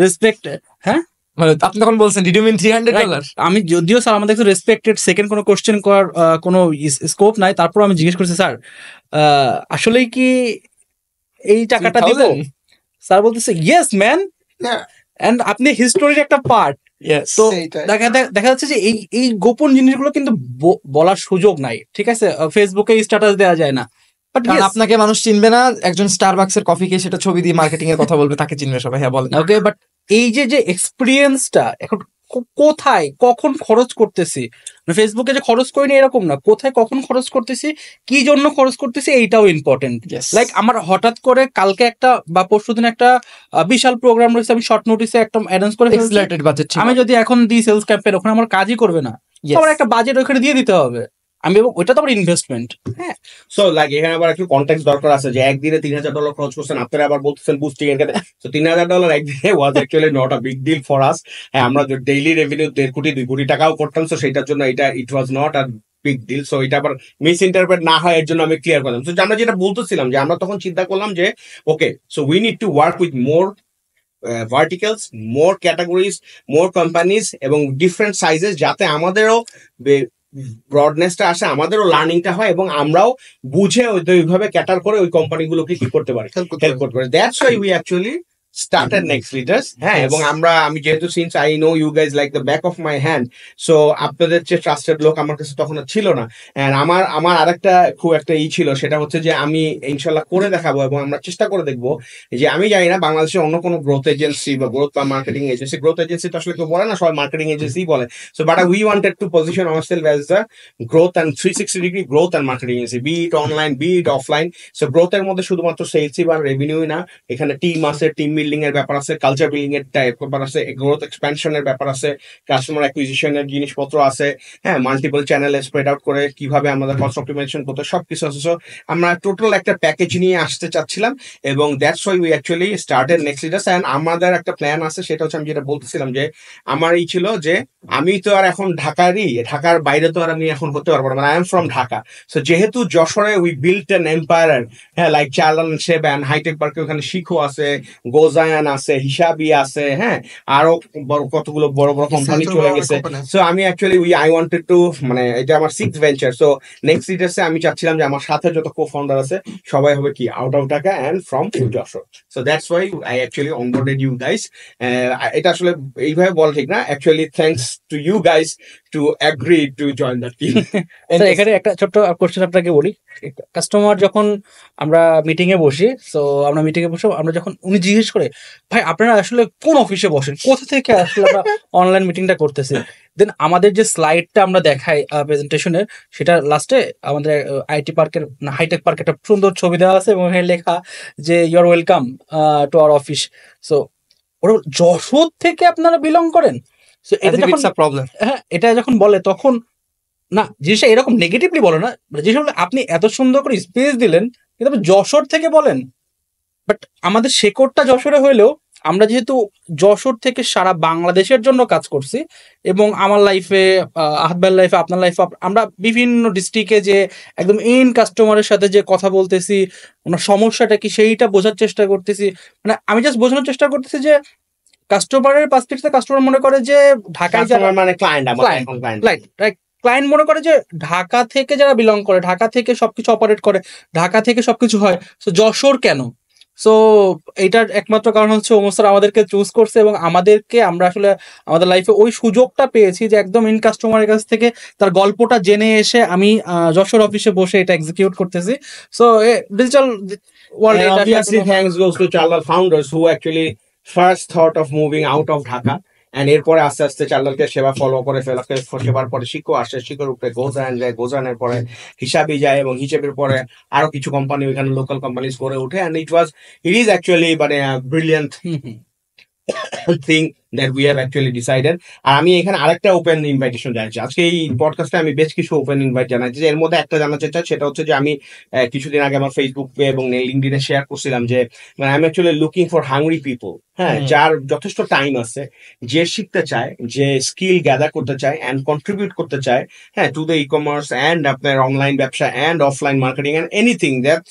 রেসপেক্টেড, হ্যাঁ মানে আপনি তখন বলছেন ডিড ইউ মিন $300? আমি যদিও স্যার আমাদের রেসপেক্টেড সেকেন্ড কোনো কোশ্চেন করার কোনো স্কোপ নাই, তারপর আমি জিজ্ঞেস করছি স্যার আসলেই কি এই টাকাটা দিব? স্যার বলতেছে ইয়েস ম্যান, এন্ড আপনি হিস্টোরির একটা পার্ট। তো দেখা যাচ্ছে যে এই গোপন জিনিসগুলো কিন্তু বলার সুযোগ নাই, ঠিক আছে? ফেসবুকে স্ট্যাটাস দেওয়া যায় না, আপনাকে মানুষ চিনবে না। একজন স্টারবাকসের কফি খেয়ে সেটা ছবি দিয়ে মার্কেটিং এর কথা বলবে, তাকে চিনবে সবাই। হ্যাঁ বলেন। ওকে, বাট এই যে এক্সপিরিয়েন্সটা এখন কোথায় কখন খরচ করতেছি, ফেসবুকে যে খরচ করিনি এরকম না, কোথায় কখন খরচ করতেছি, কি জন্য খরচ করতেছি, এইটাও ইম্পর্টেন্ট। লাইক আমার হঠাৎ করে কালকে একটা বা পরশুদিন একটা বিশাল প্রোগ্রাম রয়েছে, আমি শর্ট নোটিসে একটা অ্যানাউন্স করে আমি যদি এখন দিই সেলস ক্যাম্পেইন, ওখানে আমার কাজই করবে না, আমার একটা বাজেট ওখানে দিয়ে দিতে হবে আমি, ওইটা তো আমার ইনভেস্টমেন্ট। হ্যাঁ, সো লাইক এখানে আবার একটু কনটেক্সট দরকার আছে যে একদিনে $3000 খরচ করছেন, আপনারা আবার বলতেছেন বুস্টিং এর ক্ষেত্রে। সো $3000 একদিনে was actually not a big deal for us. হ্যাঁ, আমরা ডেইলি রেভিনিউ 1.5 কোটি 2 কোটি টাকাও করতাম, সো সেটার জন্য এটা it was not a big deal. So এটা আবার মিস ইন্টারপ্রেট না হয় এর জন্য আমি ক্লিয়ার করলাম। সো আমরা যেটা বলতেছিলাম যে আমরা তখন চিন্তা করলাম যে okay, so we need to work with more verticals, more categories, more companies এবং ডিফারেন্ট সাইজেস, যাতে আমাদেরও ব্রডনেসটা আসে, আমাদেরও লার্নিংটা হয় এবং আমরাও বুঝে ওইভাবে ক্যাটার করে ওই কোম্পানিগুলোকে কি করতে পারি, হেল্প করতে পারি। That's why we actually started Next Leaders. হ্যাঁ, এবং আমি যেহেতু since I know you guys like the back of my hand, so আপনাদের যে ট্রাস্টেড লোক আমার কাছে তখন ছিল না। এন্ড আমার আরেকটা খুব একটা ছিল, সেটা হচ্ছে যে আমি ইনশাল্লাহ করে দেখাবো এবং আমরা চেষ্টা করে দেখবো যে, আমি জানি না বাংলাদেশে অন্য কোনো গ্রোথ এজেন্সি বা গ্রোথ বা মার্কেটিং এজেন্সি, গ্রোথ এজেন্সি তো আসলে কেউ বলে না, সবাই মার্কেটিং এজেন্সি বলে। So but we wanted to position ourselves as the growth and 360 degree growth and marketing agency, be it online be it offline. So গ্রোথের মধ্যে শুধুমাত্র সেলসই বা রেভিনিউই না, এখানে টিম আছে, টিম বিল্ডিং এর ব্যাপার আছে, কালচার বিল্ডিং এর ব্যাপার আছে, গ্রোথ এক্সপ্যানশনের ব্যাপার আছে, কাস্টমার অ্যাকুইজিশনের জিনিসপত্র আছে, হ্যাঁ, মাল্টিপল চ্যানেলে স্প্রেড আউট করে কিভাবে আমাদের কস্ট অপটিমাইজেশন করতে, সবকিছু আছে। সো আমরা টোটাল একটা প্যাকেজ নিয়ে আসতে চাচ্ছিলাম এবং that's why we actually started Next Leaders. And আমাদের একটা প্ল্যান আছে, সেটা হচ্ছে আমি যেটা বলতেছিলাম যে আমার এই ছিল যে আমি তো আর এখন ঢাকার বাইরে তো আর আমি এখন হতে পারবো না, মানে I am from Dhaka. So যেহেতু যশোরে উই বিল্ট অ্যান এম্পায়ার, হ্যাঁ, লাইক চার্লন শেবান, হাইটেক পার্কে ওখানে শিখো আছে, গোজায়ান আছে, হিসাবি আছে, হ্যাঁ, আরো কতগুলো বড় বড় কোম্পানি চলে গেছে। সো আমি অ্যাকচুয়ালি আই ওয়ান্টেড টু, মানে এটা আমার 6th ভেঞ্চার। সো নেক্সট লিডার্সে আমি চাচ্ছিলাম যে আমার সাথে যত কো ফাউন্ডার আছে সবাই হবে কি out of Dhaka and from Jessore. So that's why I actually onboarded you guys. এটা আসলে এইভাবে বলা ঠিক না, actually thanks to you guys to agree to join the team. এখানে একটা ছোট্ট কোশ্চেন আপনাকে বলি, কাস্টমার যখন আমরা মিটিং এ বসি, সো আমরা মিটিং এ বসে আমরা যখন উনি জিজ্ঞেস করে ভাই আপনারা আসলে কোন অফিসে বসেন, কোথা থেকে আসলে আমরা অনলাইন মিটিংটা করতেছি, দেন আমাদের যে স্লাইডটা আমরা দেখাই প্রেজেন্টেশনের, সেটা লাস্টে আমাদের আইটি পার্কের হাইটেক পার্কে একটা সুন্দর ছবি দেওয়া আছে এবং এখানে লেখা যে you are welcome to our office. So ওরা যশোর থেকে আপনারা বিলং করেন, সো এটা যখন প্রবলেম, হ্যাঁ এটা যখন বলে তখন না জিনিসটা এরকম নেগেটিভলি বলে না, জিনিসটা আপনি এত সুন্দর করে স্পেস দিলেন কিন্তু আপনি যশোর থেকে বলেন, বাট আমাদের শেকড়টা যশোরে হইলেও আমরা যেহেতু যশোর থেকে সারা বাংলাদেশের জন্য কাজ করছি এবং আমার লাইফে আহবাল লাইফে আপনার লাইফে আমরা বিভিন্ন ডিস্ট্রিক্টে যে একদম ইন কাস্টমারের সাথে যে কথা বলতেছি, ওনার সমস্যাটা কি সেইটা বোঝার চেষ্টা করতেছি, মানে আমি জাস্ট বোঝানোর চেষ্টা করতেছি যে কাস্টমারের পার্সপেক্টিভে কাস্টমার মনে করে যে ঢাকায় যারা মানে ক্লায়েন্ট ক্লায়েন্ট মনে করে যে ঢাকা থেকে যারা বিলং করে, ঢাকা থেকে সবকিছু অপারেট করে, ঢাকা থেকে সবকিছু হয়, সো যশোর কেন? সো এইটার একমাত্র কারণ হচ্ছে ওমর স্যার আমাদেরকে চুজ করছে এবং আমাদেরকে আমরা আসলে আমাদের লাইফে ওই সুযোগটা পেয়েছি যে একদম ইন কাস্টমারের কাছ থেকে তার গল্পটা জেনে এসে আমি যশোর অফিসে বসে এটা এক্সিকিউট করতেছি। So digital world obviously thanks goes to Charlal founders who actually first thought of moving out of Dhaka, and এরপরে আস্তে আস্তে চার্লালকে সেবা ফলো করে ফেলাকে সেবার পরে শিখো আসে, শিখোর উপরে গোজান যায়, গোজানের পরে হিসাবই যায় এবং হিসেবের পরে আরো কিছু কোম্পানি ওইখানে লোকাল কোম্পানিজ গড়ে ওঠে, and it is actually মানে brilliant thing that we have actually decided. আর আমি এখানে আরেকটা ওপেন ইনভাইটেশন জানাচ্ছি আজকে এই পডকাস্টে, আমি বেশ কিছু ওপেন ইনভাইট জানাচ্ছি, এর মধ্যে একটা জানাতে চাই, সেটা হচ্ছে যে আমি কিছুদিন আগে আমার ফেসবুক এবং লিঙ্কডইনে শেয়ার করছিলাম যে মানে I am actually looking for hungry people, হ্যাঁ, যার যথেষ্ট টাইম আছে, যে শিখতে চায়, যে স্কিল গ্যাদার করতে চায় অ্যান্ড কন্ট্রিবিউট করতে চায়, হ্যাঁ, to the e commerce and আপনার অনলাইন ব্যবসা and offline marketing and anything that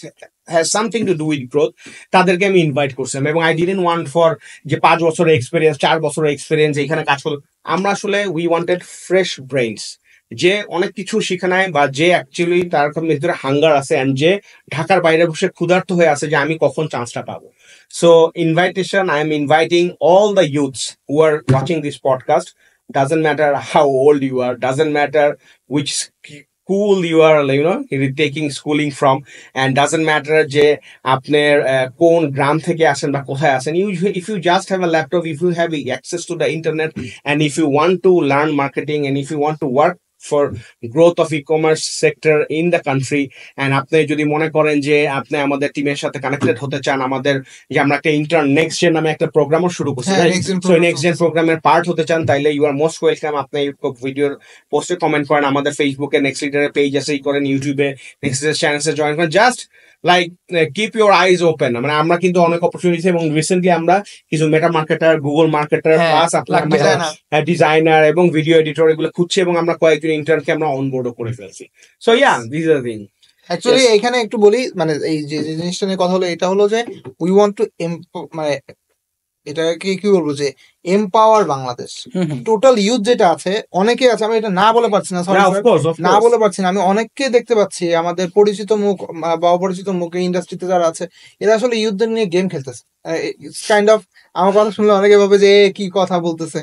has something to do with growth, তাদেরকে আমি ইনভাইট করছিলাম এবং আই ডিডন্ট ওয়ান্ট ফর যে 5 বছরের এক্সপিরিয়েন্স 4 বছরের এক্সপিরিয়েন্স এখানে কাজ করলো, আমরা আসলে উই ওয়ান্টেড ফ্রেশ ব্রেইনস, যে অনেক কিছু শিখে নেয় বা যে অ্যাকচুয়ালি তার ভিতরে হাঙ্গার আছে অ্যান্ড যে ঢাকার বাইরে বসে ক্ষুধার্ত হয়ে আছে যে আমি কখন চান্সটা পাবো। So invitation, I am inviting all the youths who are watching this podcast, doesn't matter how old you are, doesn't matter which school you are, you know, taking schooling from, and doesn't matter যে আপনার কোন গ্রাম থেকে আসেন বা কোথায় আসেন, if you just have a laptop, if you have access to the internet, and if you want to learn marketing, and if you want to work for growth of e-commerce sector in the country, and আপনি যদি মনে করেন যে আপনি আমাদের টিমের সাথে connected হতে চান, আমাদের যে আমরা একটা ইন্টার্ন নেক্সট জেন নামে একটা প্রোগ্রামও শুরু করছি, সো নেক্সট জেন প্রোগ্রামের পার্ট হতে চান, তাইলে ইউ আর মোস্ট ওয়েলকাম। আপনি ভিডিওর পোস্টে কমেন্ট করেন, আমাদের ফেসবুকে নেক্সট লিডারের পেজ আছে, করেন ইউটিউবে নেক্সট লিডার চ্যানেলে জয়েন করেন, just like keep your eyes open. মানে আমরা কিন্তু অনেক অপরচুনিটি এবং রিসেন্টলি আমরা কিছু মেটা মার্কেটার, গুগল মার্কেটার, প্লাস আপনার ডিজাইনার এবং ভিডিও এডিটর এগুলো খুঁজছি এবং আমরা কয়েকজন ইন্টার্নকে আমরা অনবোর্ডও করে ফেলছি। So yeah, this are thing. Actually এখানে একটু বলি, মানে এই যে জিনিসটা নিয়ে কথা হলো, এটা হলো যে উই ওয়ান্ট টু মানে এটাকে কি বলবো যে এমপাওয়ার বাংলাদেশ, টোটাল ইউথ যেটা আছে, অনেকে আছে, আমি এটা না বলে পারছি না, না বলে পারছি না, আমি অনেককে দেখতে পাচ্ছি আমাদের পরিচিত মুখ বা অপরিচিত মুখ ইন্ডাস্ট্রিতে যারা আছে, এরা আসলে ইউথদের নিয়ে গেম খেলতেছে। কাইন্ড অফ আমার কথা শুনলে অনেকে ভাবে যে কি কথা বলতেছে,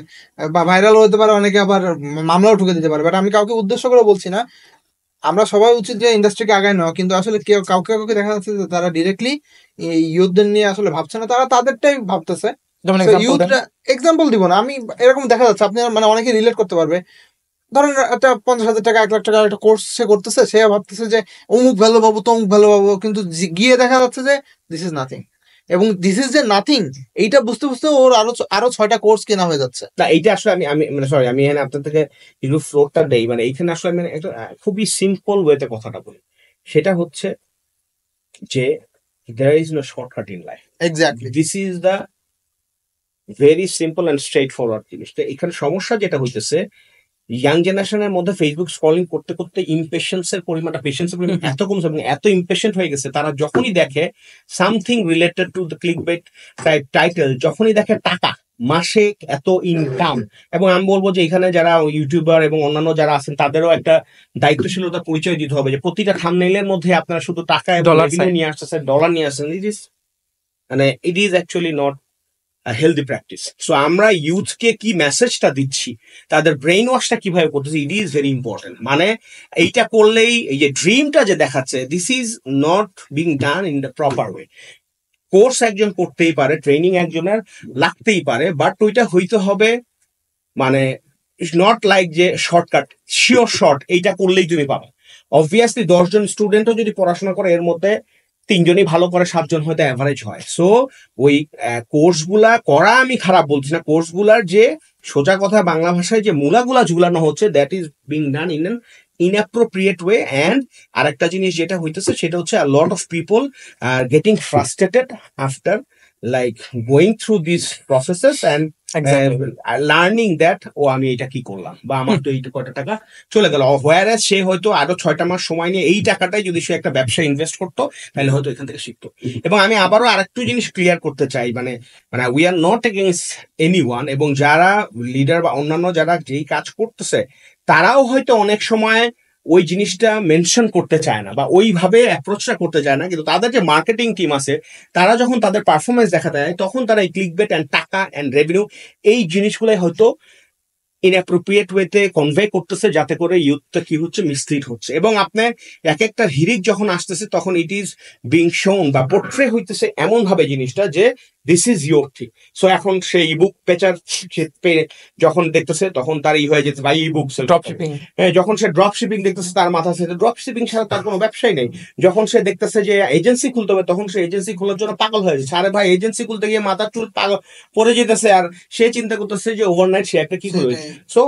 বা ভাইরাল হতে পারে, অনেকে আবার মামলাও ঠুকে দিতে পারে, বাট আমি কাউকে উদ্দেশ্য করে বলছি না, আমরা সবাই উচিত যে ইন্ডাস্ট্রিকে আগায় নেওয়া, কিন্তু আসলে কেউ কাউকে কাউকে দেখা যাচ্ছে যে তারা ডিরেক্টলি ইউথদের নিয়ে আসলে ভাবছে না, তারা তাদেরটাই ভাবতেছে। এক্সাম্পল দিব না, আমি এরকম দেখা যাচ্ছে, আপনি মানে অনেকে রিলেট করতে পারবে, ধরেন একটা 50,000 টাকা 1 লাখ টাকা একটা কোর্স সে করতেছে, সে ভাবতেছে যে অমুক ভ্যালু পাবো তমুক ভ্যালু পাবো, কিন্তু গিয়ে দেখা যাচ্ছে যে দিস ইজ নাথিং, এবং দিস ইজ যে নাথিং এইটা বুঝতে বুঝতে ওর আরো 6টা কোর্স কেনা হয়ে যাচ্ছে। না, এইটা আসলে আমি মানে সরি, আমি এখানে আপনার থেকে একটু ফ্লোরটা দেই, মানে এইখানে আসলে আমি একটা খুবই সিম্পল ওয়েতে কথাটা বলি, সেটা হচ্ছে যে there is no shortcut in life. Exactly, this is the very simple and straightforward জিনিস। তো এখানে সমস্যা যেটা হইতেছে, ইয়াং জেনারেশনের মধ্যে ফেসবুক স্ক্রলিং করতে করতে পেশেন্সের পরিমাণ এত কমছে, এত ইম্পেশেন্ট হয়ে গেছে, তারা যখনই দেখে something related to the clickbait title, যখনই দেখে টাকা, মাসে এত ইনকাম, এবং আমি বলবো যে এখানে যারা ইউটিউবার এবং অন্যান্য যারা আছেন তাদেরও একটা দায়িত্বশীলতার পরিচয় দিতে হবে যে প্রতিটা থাম্বনেইলের মধ্যে আপনারা শুধু টাকা এবং নিয়ে আসতেছেন, ডলার নিয়ে আসছেন, মানে ইট is actually not healthy practice. So আমরা ইউথকে কি মেসেজটা দিচ্ছি, তাদের ব্রেইন ওয়াশটা কিভাবে করতেছি, ইট ইজ ভেরি ইম্পর্টেন্ট। মানে এইটা করলেই এই যে ড্রিমটা যে দেখাচ্ছে, this is not being done in the proper way. Course একজন করতেই পারে, ট্রেনিং একজনের লাগতেই পারে, বাট ওইটা হইতে হবে মানে ইটস নট লাইক যে শর্টকাট শিওর শর্ট এইটা করলেই তুমি পাবে। অবভিয়াসলি 10 জন স্টুডেন্টও যদি পড়াশোনা করে, এর মধ্যে 3 জনই ভালো করে, 7 জন হয়তো অ্যাভারেজ হয়। সো ওই কোর্সগুলা করা আমি খারাপ বলছি না, কোর্সগুলার যে সোজা কথা বাংলা ভাষায় যে মূলাগুলা ঝুলানো হচ্ছে, that is being done in an inappropriate way. And আরেকটা জিনিস যেটা হইতেছে সেটা হচ্ছে a lot of people are getting frustrated after like going through these processes and learning that ও আমি এটা কি করলাম, বা আমার তো এইটা কয়টা টাকা চলে গেল। হোয়ার সে হয়তো আরো 6টা মাস সময় নিয়ে এই টাকাটাই যদি সে একটা ব্যবসায় ইনভেস্ট করতো, তাহলে হয়তো এখান থেকে শিখতো। এবং আমি আবারও আরেকটু জিনিস ক্লিয়ার করতে চাই, মানে we are not against anyone, এবং যারা লিডার বা অন্যান্য যারা যেই কাজ করতেছে তারাও হয়তো অনেক সময় ওই জিনিসটা মেনশন করতে চায় না বা ওইভাবে অ্যাপ্রোচটা করতে চায় না, কিন্তু তাদের যে মার্কেটিং টিম আছে তারা যখন তাদের পারফরমেন্স দেখাতে যায়, তখন তারা এই ক্লিকবেট অ্যান্ড টাকা অ্যান্ড রেভিনিউ এই জিনিসগুলোই হয়তো ইনঅ্যাপ্রোপ্রিয়েট ওয়েতে কনভে করতেছে, যাতে করে ইউথটা কি হচ্ছে মিসলিড হচ্ছে। এবং আপনার এক একটা হিরিক যখন আসতেছে তখন ইট ইজ বিং শোন বা পোর্ট্রে হইতেছে এমন ভাবে জিনিসটা যে this is your thing. So এখন সে ইবুক পেচার যখন দেখতেছে তখন তার হয়ে যেতে ভাই ইবুক ড্রপশিপিং, যখন সে ড্রপ শিপিং দেখতেছে তার মাথা সে ড্রপ শিপিং ছাড়া তার কোনো ব্যবসাই নেই। যখন সে দেখতেছে যে এজেন্সি খুলতে হবে তখন সে এজেন্সি খোলার জন্য পাগল হয়ে যাচ্ছে। আরে ভাই এজেন্সি খুলতে গিয়ে মাথার চুল পাগল পড়ে যেতেছে, আর সে চিন্তা করতেছে যে ওভারনাইট সে একটা কি করবে। So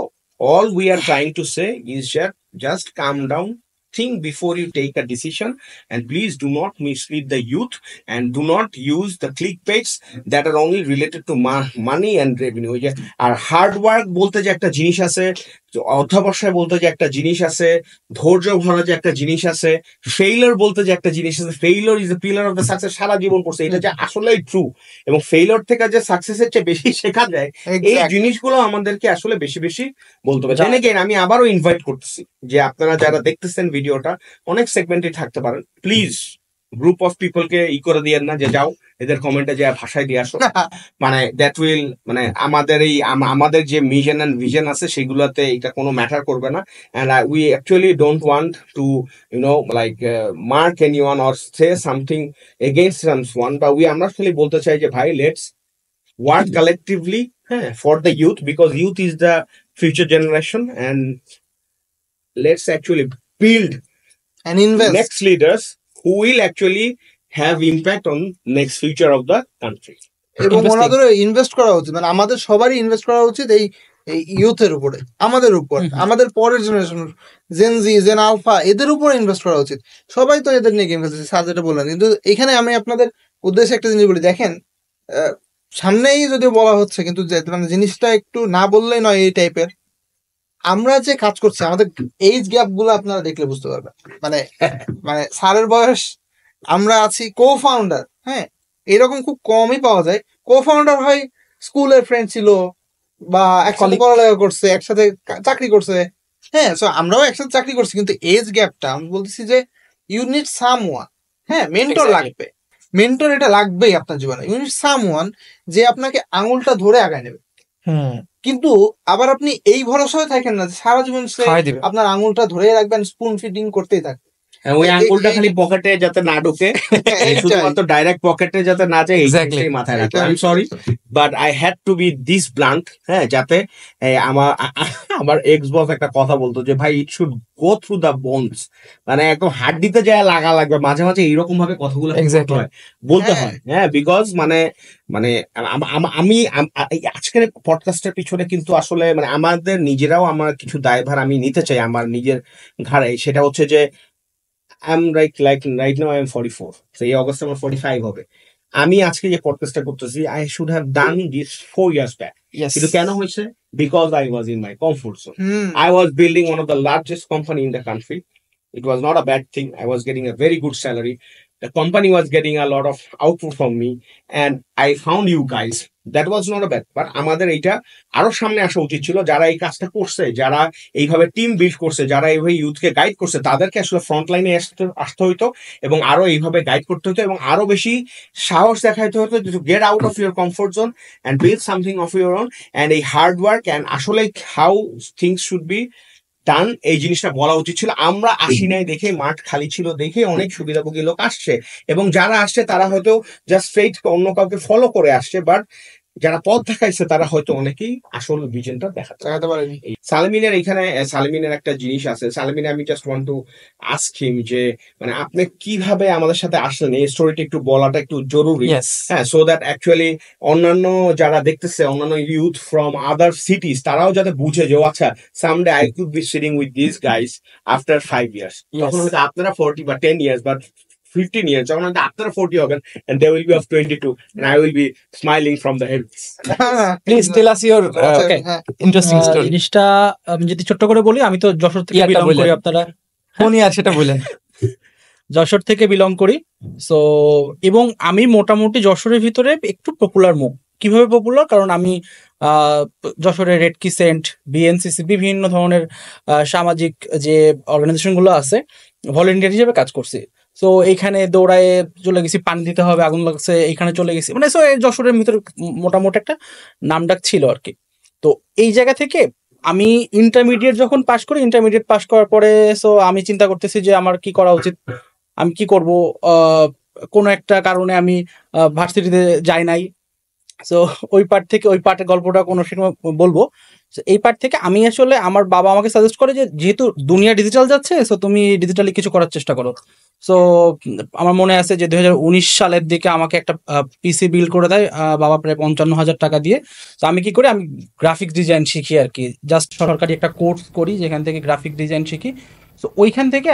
all we are trying to say is that just calm down, think before you take a decision, and please do not mislead the youth and do not use the clickbaits that are only related to money and revenue. আর hard work বলতে যে একটা জিনিস আছে, অধ্যবসায় বলতে যে একটা জিনিস আছে, ধৈর্য ভরা যে একটা জিনিস আছে, ফেইলার বলতে যে একটা জিনিস আছে, failure is the pillar of the success, সারা জীবন করছে এটা যে আসলেই ট্রু। এবং ফেইলার থেকে যে সাকসেসের চেয়ে বেশি শেখা যায়, এই জিনিসগুলো আমাদেরকে আসলে বেশি বেশি বলতে হবে। জানেন কি, আমি আবারও ইনভাইট করতেছি যে আপনারা যারা দেখতেছেন ভিডিওটা, অনেক সেগমেন্টে থাকতে পারেন, প্লিজ গ্রুপ অফ পিপলকে করে দিয়েন না যে যাও এদের কমেন্টে যে ভাষায় দিয়ে আসো। মানে দ্যাট উইল মানে আমাদের যে মিশন এন্ড ভিশন আছে সেগুলোতে এটা কোনো ম্যাটার করবে না। And we actually don't want to like mark anyone or say something against someone, বা আমরা খালি বলতে চাই যে ভাই লেটস ওয়ার্ক কালেকটিভলি, হ্যাঁ, for the youth, because youth is the future generation, and let's actually build and invest next leaders who will actually have impact on next future of the country. এবং ওনাদের invest করা উচিত, মানে আমাদের সবারই invest করা উচিত এই ইউথের উপরে, আমাদের উপর, আমাদের পরের জেনারেশন জেনজি জেন আলফা এদের উপর ইনভেস্ট করা উচিত। সবাই তো এদের নিয়ে গেম খেলতেছে, স্যার যেটা বললেন। কিন্তু এখানে আমি আপনাদের উদ্দেশ্যে একটা জিনিস বলি, দেখেন সামনেই যদিও বলা হচ্ছে, কিন্তু মানে জিনিসটা একটু না বললেই নয় এই টাইপের। আমরা যে কাজ করছি আমাদের এইজ গ্যাপ গুলো আপনারা দেখলে বুঝতে পারবেন। মানে মানে স্যারের বয়স, আমরা আছি কো ফাউন্ডার, হ্যাঁ, এরকম খুব কমই পাওয়া যায়। কো ফাউন্ডার হয় স্কুলের ফ্রেন্ড ছিল বা একসাথে পড়ালেখা করছে, একসাথে চাকরি করছে, হ্যাঁ। সো আমরাও একসাথে চাকরি করছি, কিন্তু এজ গ্যাপটা আমি বলতেছি যে ইউ নিড সামওয়ান, হ্যাঁ, মেন্টর লাগবে। মেন্টর এটা লাগবেই আপনার জীবনে। ইউ নিড সামওয়ান যে আপনাকে আঙুলটা ধরে আগায় নেবে। কিন্তু আবার আপনি এই ভরসায় থাকেন না সারা জীবন আপনার আঙুলটা ধরে রাখবেন, স্পুন ফিডিং করতেই থাকবেন। ওই আঙ্গুলটা খালি পকেটে যাতে না ঢোকে, শুধুমাত্র ডাইরেক্ট পকেটে যাতে না যায়, এই মাথায় রাখো। I am sorry but I had to be this blunt, হ্যাঁ, যাতে আমার এক্স বস একটা কথা বলতো যে ভাই it should go through the bones, মানে একদম হাড্ডিতে যায় লাগা লাগবে। মাঝে মাঝে এইরকম ভাবে কথাগুলো বলতে হয়, হ্যাঁ, বিকজ মানে আমি আজকের পডকাস্টের পিছনে কিন্তু আসলে মানে আমাদের নিজেরাও আমার কিছু দায়ভার আমি নিতে চাই আমার নিজের ঘাড়ে। সেটা হচ্ছে যে I'm like right now I'm 44, so এই অগস্টে আমার 45 হবে। আমি আজকে যে পডকাস্টটা করতেছি I should have done this 4 years back, কিন্তু কেন হয়েছে? Because I was in my comfort zone. I was building one of the largest company in the country. It was not a bad thing. I was getting a very good salary. the company was getting a lot of output from me, and I found you guys. That was not a bad, but আমাদের এইটা আরো সামনে আসা উচিত ছিল। যারা এই কাজটা করছে, যারা এইভাবে টিম বিল্ড করছে, যারা এইভাবে ইউথকে গাইড করছে, তাদেরকে আসলে ফ্রন্ট লাইনে আসতে হইতো এবং আরো এইভাবে গাইড করতে হতো এবং আরো বেশি সাহস দেখাইতে হতো to get out of your comfort zone and build something of your own, and এই হার্ড ওয়ার্ক অ্যান্ড আসলে how things should be done, এই জিনিসটা বলা উচিত ছিল। আমরা আসি নাই দেখে, মাঠ খালি ছিল দেখে অনেক সুবিধাভোগী লোক আসছে, এবং যারা আসছে তারা হয়তো জাস্ট স্ট্রেইট অন্য কাউকে ফলো করে আসছে, বাট যারা পথ দেখাইছে তারা হয়তো অনেকেই আসল ভিশনটা দেখাতে পারেনি। সালমিনের এখানে সালমিনের একটা জিনিস আছে। সালমিনে আমি just want to ask him যে মানে আপনি কিভাবে আমাদের সাথে আসলেন, এই স্টোরিটা একটু বলাটা একটু জরুরি। হ্যাঁ, সো দ্যাট অ্যাকচুয়ালি অন্যান্য যারা দেখতেছে, অন্যান্য ইউথ ফ্রম আদার সিটিজ, তারাও যাতে বুঝে যে আচ্ছা someday I could be sitting with this guys after 5 years। তখন হয়তো আপনারা 40 বা 10 years বা 15 years, যখন আপনারা 40 হবেন and they will be of 22 and I will be smiling from the heavens. Please tell us your interesting story. জিনিসটা আমি যদি ছোট্ট করে বলি, আমি তো যশোর থেকে বিলং করি। আপনারা কোনি আর সেটা বলেন। যশোর থেকে বিলং করি। সো এবং আমি মোটামুটি যশোরের ভিতরে একটু পপুলার মুখ। কিভাবে পপুলার? কারণ আমি যশোরের রেড ক্রিসেন্ট, বিএনসিসি, বিভিন্ন ধরনের সামাজিক যে অর্গানাইজেশনগুলো আছে, ভলেন্টিয়ার হিসেবে কাজ করছি। সো এইখানে দৌড়ায় চলে গেছি, পানি দিতে হবে, আগুন লাগছে, এইখানে চলে গেছি, মানে সো যশোরের ভিতরে মোটামুটি একটা নামডাক ছিল আর কি। তো এই জায়গা থেকে আমি ইন্টারমিডিয়েট যখন পাশ করি, ইন্টারমিডিয়েট পাশ করার পরে সো আমি চিন্তা করতেছি যে আমার কি করা উচিত, আমি কি করব। কোনো একটা কারণে আমি ভার্সিটিতে যাই নাই। সো ওই পার্টের গল্পটা কোনো সময় বলবো। এই পার্ট থেকে আমি আসলে, আমার বাবা আমাকে সাজেস্ট করে যে যেহেতু দুনিয়া ডিজিটাল যাচ্ছে, সো তুমি ডিজিটালি কিছু করার চেষ্টা করো। সো আমার মনে আছে যে 2019 সালের দিকে আমাকে একটা পিসি বিল্ড করে দেয় বাবা, প্রায় 55,000 টাকা দিয়ে। তো আমি কি করি, আমি গ্রাফিক্স ডিজাইন শিখি আর কি, জাস্ট সরকারি একটা কোর্স করি যেখান থেকে গ্রাফিক ডিজাইন শিখি। সো ওইখান থেকে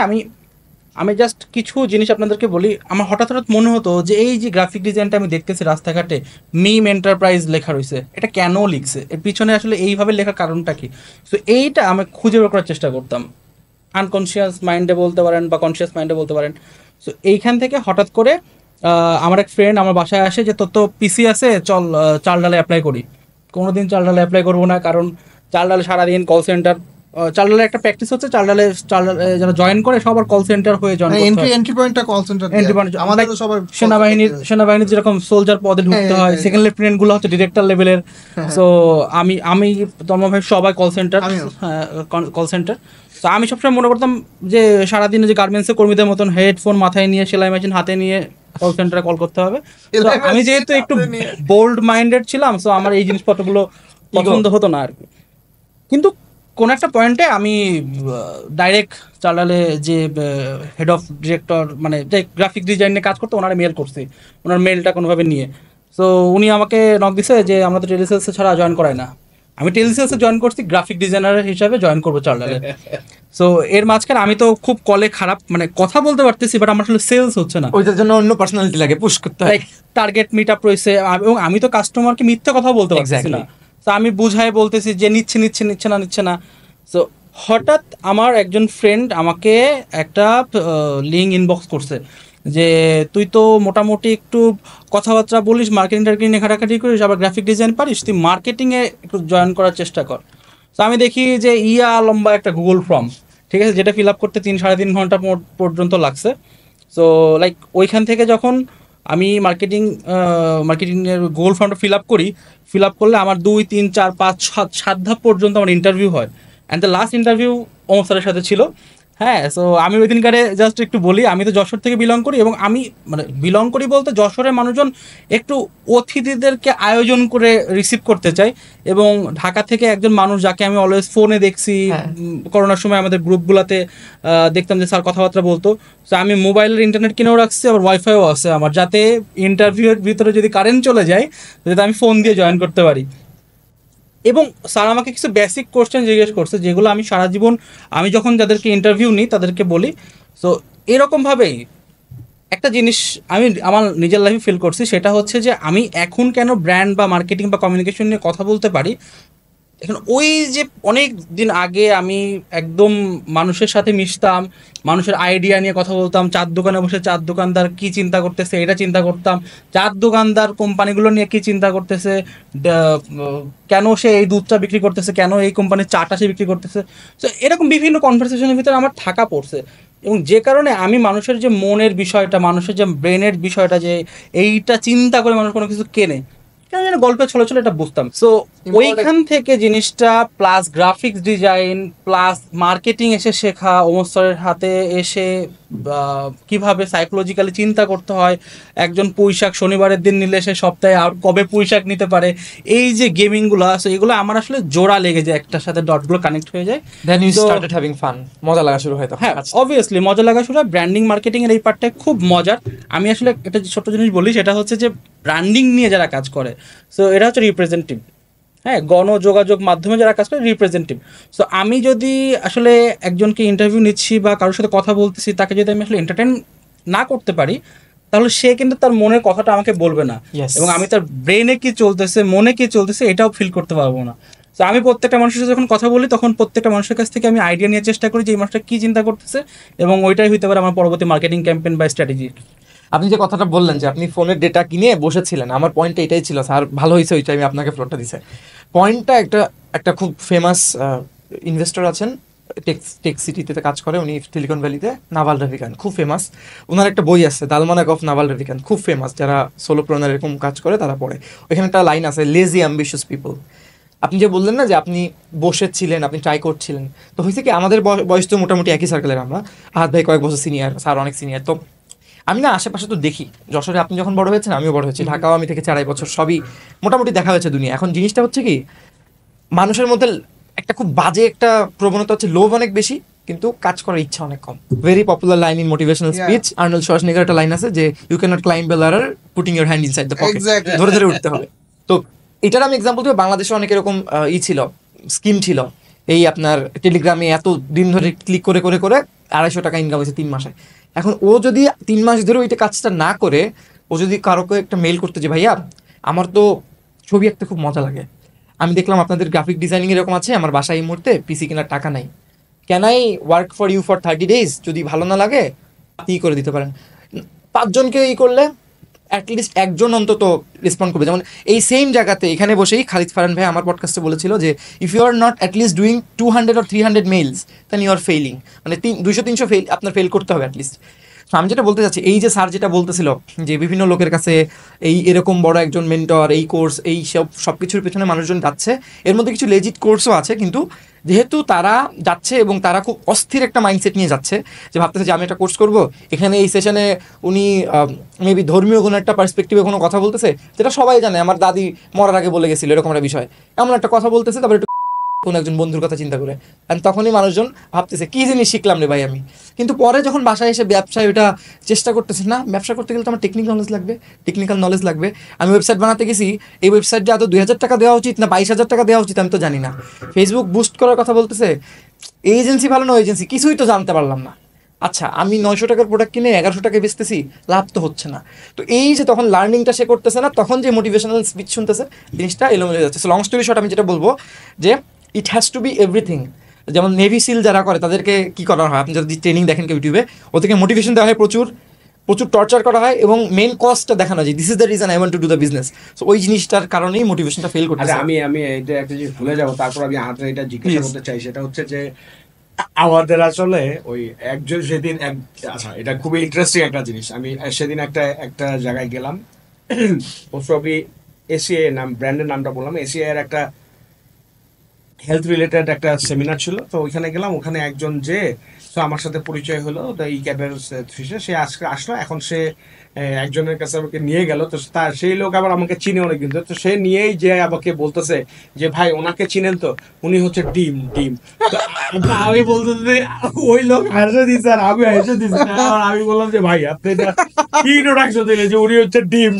আমি জাস্ট কিছু জিনিস আপনাদেরকে বলি। আমার হঠাৎ মনে হতো যে এই যে গ্রাফিক ডিজাইনটা আমি দেখতেছি রাস্তাঘাটে, মিম এন্টারপ্রাইজ লেখা রয়েছে, এটা কেন লিখছে, এর পিছনে আসলে এইভাবে লেখার কারণটা কি। সো এইটা আমি খুঁজে বের করার চেষ্টা করতাম, আনকনসিয়াস মাইন্ডে বলতে পারেন বা কনসিয়াস মাইন্ডে বলতে পারেন। সো এইখান থেকে হঠাৎ করে আমার এক ফ্রেন্ড আমার বাসায় আসে যে তোর তো পিসি আছে, চল চাল ডালে অ্যাপ্লাই করি। কোনোদিন চাল ডালে অ্যাপ্লাই করবো না, কারণ চাল ডালে সারাদিন কল সেন্টার, চাল ডালে একটা প্র্যাকটিস হচ্ছে, চাল ডালে যারা জয়েন করে সবার কল সেন্টার হয়ে জয়েন করতে হয়। এন্ট্রি পয়েন্টটা কল সেন্টার, আমাদের সবার সেনাবাহিনীর যেরকম সোলজার পদে ঢুকতে হয়, সেকেন্ড লেফটেন্যান্ট গুলো হচ্ছে ডিরেক্টর লেভেলের। সো আমি তন্ময় ভাই সবাই কল সেন্টার। তো আমি সবসময় মনে করতাম যে সারাদিনে যে গার্মেন্টসের কর্মীদের মতন হেডফোন মাথায় নিয়ে, সেলাই মেশিন হাতে নিয়ে কল সেন্টারে কল করতে হবে। তো আমি যেহেতু একটু বোল্ড মাইন্ডেড ছিলাম, সো আমার এই জিনিসপত্রগুলো পছন্দ হতো না আর কি। কিন্তু কোন একটা পয়েন্টে আমি ডাইরেক্ট চালালে যে হেড অফ ডিরেক্টর, মানে যে গ্রাফিক ডিজাইন নিয়ে কাজ করতো, ওনারা মেল করছি, ওনার মেলটা কোনোভাবে নিয়ে। সো উনি আমাকে নক দিছে যে আমরা তো টেলিসেলসে ছাড়া জয়েন করাই না। আমি টেলিসেলসে জয়েন করছি, গ্রাফিক ডিজাইনার হিসাবে জয়েন করবো চালালে। সো এর মাঝখানে আমি তো খুব কলে খারাপ, মানে কথা বলতে পারতেছি, বাট আমার আসলে সেলস হচ্ছে না, ওইটার জন্য অন্য পার্সোনালিটি লাগে, পুশ করতে হয়। টার্গেট মিট আপ রয়েছে, এবং আমি তো কাস্টমারকে মিথ্যা কথা বলতে পারছি না। তো আমি বুঝাই বলতেছি যে নিচ্ছে না। সো হঠাৎ আমার একজন ফ্রেন্ড আমাকে একটা লিঙ্ক ইনবক্স করছে যে তুই তো মোটামুটি একটু কথাবার্তা বলিস, মার্কেটিং ঘাটাঘাটি করিস, আবার গ্রাফিক ডিজাইন পারিস, তুই মার্কেটিংয়ে একটু জয়েন করার চেষ্টা কর। তো আমি দেখি যে লম্বা একটা গুগল ফর্ম, ঠিক আছে, যেটা ফিল আপ করতে 3-3.5 ঘন্টা পর্যন্ত লাগছে। সো লাইক ওইখান থেকে যখন আমি মার্কেটিংয়ের গুগল ফর্মটা ফিল আপ করলে আমার 2, 3, 4, 5, 7 ধাপ পর্যন্ত আমার ইন্টারভিউ হয়। And the last interview Omar স্যারের সাথে ছিল। হ্যাঁ, সো আমি ওই দিনকারে জাস্ট একটু বলি, আমি তো যশোর থেকে বিলং করি, এবং আমি মানে বিলং করি বলতে যশোরের মানুষজন একটু অতিথিদেরকে আয়োজন করে রিসিভ করতে চাই। এবং ঢাকা থেকে একজন মানুষ যাকে আমি অলওয়েজ ফোনে দেখছি, করোনার সময় আমাদের গ্রুপগুলোতে দেখতাম যে স্যার কথাবার্তা বলতো। সো আমি মোবাইলের ইন্টারনেট কিনেও রাখছি, আবার ওয়াইফাইও আছে আমার, যাতে ইন্টারভিউয়ের ভিতরে যদি কারেন্ট চলে যায় যাতে আমি ফোন দিয়ে জয়েন করতে পারি। এবং স্যার আমাকে কিছু বেসিক কোশ্চেন জিজ্ঞেস করছে, যেগুলো আমি সারা জীবন আমি যখন যাদেরকে ইন্টারভিউ নিই তাদেরকে বলি। সো এরকমভাবেই একটা জিনিস আমি আমার নিজের লাইফে ফিল করছি, সেটা হচ্ছে যে আমি এখন কেন ব্র্যান্ড বা মার্কেটিং বা কমিউনিকেশন নিয়ে কথা বলতে পারি, এখন ওই যে অনেক দিন আগে আমি একদম মানুষের সাথে মিশতাম, মানুষের আইডিয়া নিয়ে কথা বলতাম, চার দোকানে বসে চার দোকানদার কি চিন্তা করতেছে এটা চিন্তা করতাম, চার দোকানদার কোম্পানিগুলো নিয়ে কি চিন্তা করতেছে, কেন সে এই দুধটা বিক্রি করতেছে, কেন এই কোম্পানির চাটা সে বিক্রি করতেছে। তো এরকম বিভিন্ন কনভারসেশনের ভিতরে আমার থাকা পড়ছে, এবং যে কারণে আমি মানুষের যে মনের বিষয়টা, মানুষের যে ব্রেনের বিষয়টা, যে এইটা চিন্তা করে মানুষ কোনো কিছু কেনে, কেন যেন গল্পে ছোট ছোট এটা বুঝতাম। সো ওইখান থেকে জিনিসটা plus graphics design plus marketing এসে শেখা, ওমর স্যারের হাতে এসে কিভাবে সাইকোলজিক্যালি চিন্তা করতে হয়, একজন পুঁইশাক শনিবারের দিন নিলে সে সপ্তাহে আর কবে পুঁইশাক নিতে পারে, এই যে গেমিংগুলো আছে এগুলো আমার আসলে জোড়া লেগে যায়, একটার সাথে ডটগুলো কানেক্ট হয়ে যায়। Then you started having fun, মজা লাগা শুরু হয় তখন। হ্যাঁ অবভিয়াসলি মজা লাগা শুরু হয়। ব্র্যান্ডিং মার্কেটিং এর এই পার্টটা খুব মজার। আমি আসলে একটা ছোট জিনিস বলি, সেটা হচ্ছে যে ব্র্যান্ডিং নিয়ে যারা কাজ করে, সো এটা হচ্ছে রিপ্রেজেন্টেটিভ, হ্যাঁ, গণযোগাযোগ মাধ্যমে যারা কাজ করে রিপ্রেজেন্টেটিভ। সো আমি যদি আসলে একজনকে ইন্টারভিউ নিচ্ছি বা কারোর সাথে কথা বলতেছি, তাকে যদি আমি আসলে এন্টারটেইন না করতে পারি, তাহলে সে কিন্তু তার মনের কথাটা আমাকে বলবে না, এবং আমি তার ব্রেনে কি চলতেছে, মনে কি চলতেছে এটাও ফিল করতে পারবো না। তো আমি প্রত্যেকটা মানুষের সাথে যখন কথা বলি, তখন প্রত্যেকটা মানুষের কাছ থেকে আমি আইডিয়া নিয়ে চেষ্টা করি যে এই মানুষটা কি চিন্তা করতেছে, এবং ওইটাই হইতে পারে আমার পরবর্তী মার্কেটিং ক্যাম্পেইন বা স্ট্র্যাটেজি। আপনি যে কথাটা বললেন যে আপনি ফোনের ডেটা কিনে বসেছিলেন, আমার পয়েন্টটা এটাই ছিল স্যার, ভালো হয়েছে ওইটা আমি আপনাকে ফ্লোরটা দিছে। পয়েন্টটা একটা খুব ফেমাস ইনভেস্টর আছেন, টেক সিটিতে কাজ করে উনি, সিলিকন ভ্যালিতে, নাভাল রাভিকান, খুব ফেমাস। ওনার একটা বই আছে দ্য আলমানাক অফ নাভাল রাভিকান, খুব ফেমাস, যারা সোলোপ্রেনার এরকম কাজ করে তারা পড়ে। ওইখানে একটা লাইন আছে, লেজি অ্যাম্বিশিয়াস পিপল। আপনি যে বললেন না যে আপনি বসেছিলেন, আপনি ট্রাই করছিলেন, তো হয়েছে কি আমাদের বয়স তো মোটামুটি একই সার্কেলের, আমরা হাত ভাই কয়েক বছর সিনিয়র, স্যার অনেক সিনিয়র। তো আমি না আশেপাশে তো দেখি, যশোরে আপনি যখন বড় হয়েছেন আমিও বড় হয়েছি, ঢাকাও আমি থেকে 4.5 বছর, সবই মোটামুটি দেখা হয়েছে দুনিয়া। এখন জিনিসটা হচ্ছে কি, মানুষের মধ্যে একটা খুব বাজে একটা প্রবণতা হচ্ছে, লোভ অনেক বেশি কিন্তু কাজ করার ইচ্ছা অনেক কম। Very popular line in motivational speech, Arnold Schwarzenegger একটা লাইন আছে যে you can not climb a ladder putting your hand inside the pocket, ধরে ধরে উঠতে হবে। তো এটার আমি এক্সাম্পল দেবো, বাংলাদেশে অনেক এরকম ছিল, স্কিম ছিল, এই আপনার টেলিগ্রামে এত দিন ধরে ক্লিক করে করে করে 250 টাকা ইনকাম হয়েছে 3 মাসে। এখন ও যদি 3 মাস ধরে ওইটা কাজটা না করে, ও যদি কারোকে একটা মেল করতে, যে ভাইয়া আমার তো ছবি আঁকতে খুব মজা লাগে, আমি দেখলাম আপনাদের গ্রাফিক ডিজাইনিং এরকম আছে, আমার বাসায় এই মুহূর্তে পিসি কেনার টাকা নাই, can I work for you for 30 days, যদি ভালো না লাগে আপনি করে দিতে পারেন। 5 জনকে করলে অ্যাটলিস্ট একজন অন্তত রেসপন্ড করবে। যেমন এই সেম জায়গাতে এখানে বসেই খালিদ ফারহান ভাই আমার পডকাস্টে বলেছিল যে if you are not at least doing 200 or 300 mails then you are failing, মানে 200-300 ফেল আপনার ফেল করতে হবে অ্যাটলিস্ট। তো আমি যেটা বলতে চাচ্ছি, এই যে স্যার যেটা বলতেছিল যে বিভিন্ন লোকের কাছে এই এরকম বড় একজন মেন্টর, এই কোর্স, এই সব কিছুর পেছনে মানুষজন যাচ্ছে, এর মধ্যে কিছু লেজিট কোর্সও আছে, কিন্তু যেহেতু তারা যাচ্ছে এবং তারা খুব অস্থির একটা মাইন্ডসেট নিয়ে যাচ্ছে, যে ভাবতেছে যে আমি একটা কোর্স করবো, এখানে এই সেশনে উনি মেবি ধর্মীয় কোনো একটা পার্সপেক্টিভে কোনো কথা বলতেছে, যেটা সবাই জানে, আমার দাদি মরার আগে বলে গেছিল এরকম একটা বিষয়, এমন একটা কথা বলতেছে, তারপরে একটু কোনো একজন বন্ধুর কথা চিন্তা করে, আর তখনই মানুষজন ভাবতেছে কি জিনিস শিখলাম রে ভাই আমি। কিন্তু পরে যখন বাসায় এসে ব্যবসায় ওইটা চেষ্টা করতেছে, না ব্যবসা করতে গেলে তো আমার টেকনিক্যাল নলেজ লাগবে। আমি ওয়েবসাইট বানাতে গেছি, এই ওয়েবসাইটে এত 2000 টাকা দেওয়া উচিত না 22,000 টাকা দেওয়া উচিত আমি তো জানি না। ফেসবুক বুস্ট করার কথা বলতেছে, এজেন্সি ভালো না এজেন্সি কিছুই তো জানতে পারলাম না। আচ্ছা আমি 900 টাকার প্রোডাক্ট কিনে 1100 টাকায় বেচতেছি, লাভ তো হচ্ছে না। তো এই যে তখন লার্নিংটা সে করতেছে না, তখন যে মোটিভেশনাল স্পিচ শুনতেছে, জিনিসটা এলোমেলো হয়ে যাচ্ছে। সো লং স্টোরি শর্ট আমি যেটা বলবো যে it has to be everything. যেমন নেভি সিল যারা করে তাদেরকে কি করা হয়, আপনি যদি ট্রেনিং দেখেন ইউটিউবে, ওদেরকে মোটিভেশন দেওয়া হয়, প্রচুর টর্চার করা হয়, এবং মেইন কজটা দেখানো যায়, this is the reason I want to do the business. So ওই জিনিসটার কারণেই মোটিভেশনটা ফেল করতেছে। আমি এটা একটা জিনিস ভুলে যাবো, তারপর আমি হাতে এটা জিজ্ঞাসা করতে চাই, সেটা হচ্ছে যে আমাদের আসলে ওই একজন সেদিন আচ্ছা এটা খুবই ইন্টারেস্টিং একটা জিনিস। আমি সেদিন একটা জায়গায় গেলাম, প্রসবি এসিআই নাম, ব্র্যান্ডের নামটা বললাম, এসিআই এর একটা হেলথ রিলেটেড একটা সেমিনার ছিল। তো ওইখানে গেলাম, ওখানে একজন যে আমার সাথে পরিচয় হলো, এই ক্যাবের সে আজকে আসলো, এখন সে একজনের কাছে আমাকে নিয়ে গেল। তো সেই লোক আবার আমাকে চিনে অনেকদিন ধরে, তো সে নিয়েই যে আমাকে বলতেছে যে ভাই ওনাকে চিনেন তো, উনি হচ্ছে ডিম। আমি বলতেছি, ওই লোক হেসে দিচ্ছে আর আমি হেসে দিচ্ছি, আমি বললাম যে ভাই আপনি কি ইন্ট্রোডাকশন দিলেন যে উনি হচ্ছে ডিম।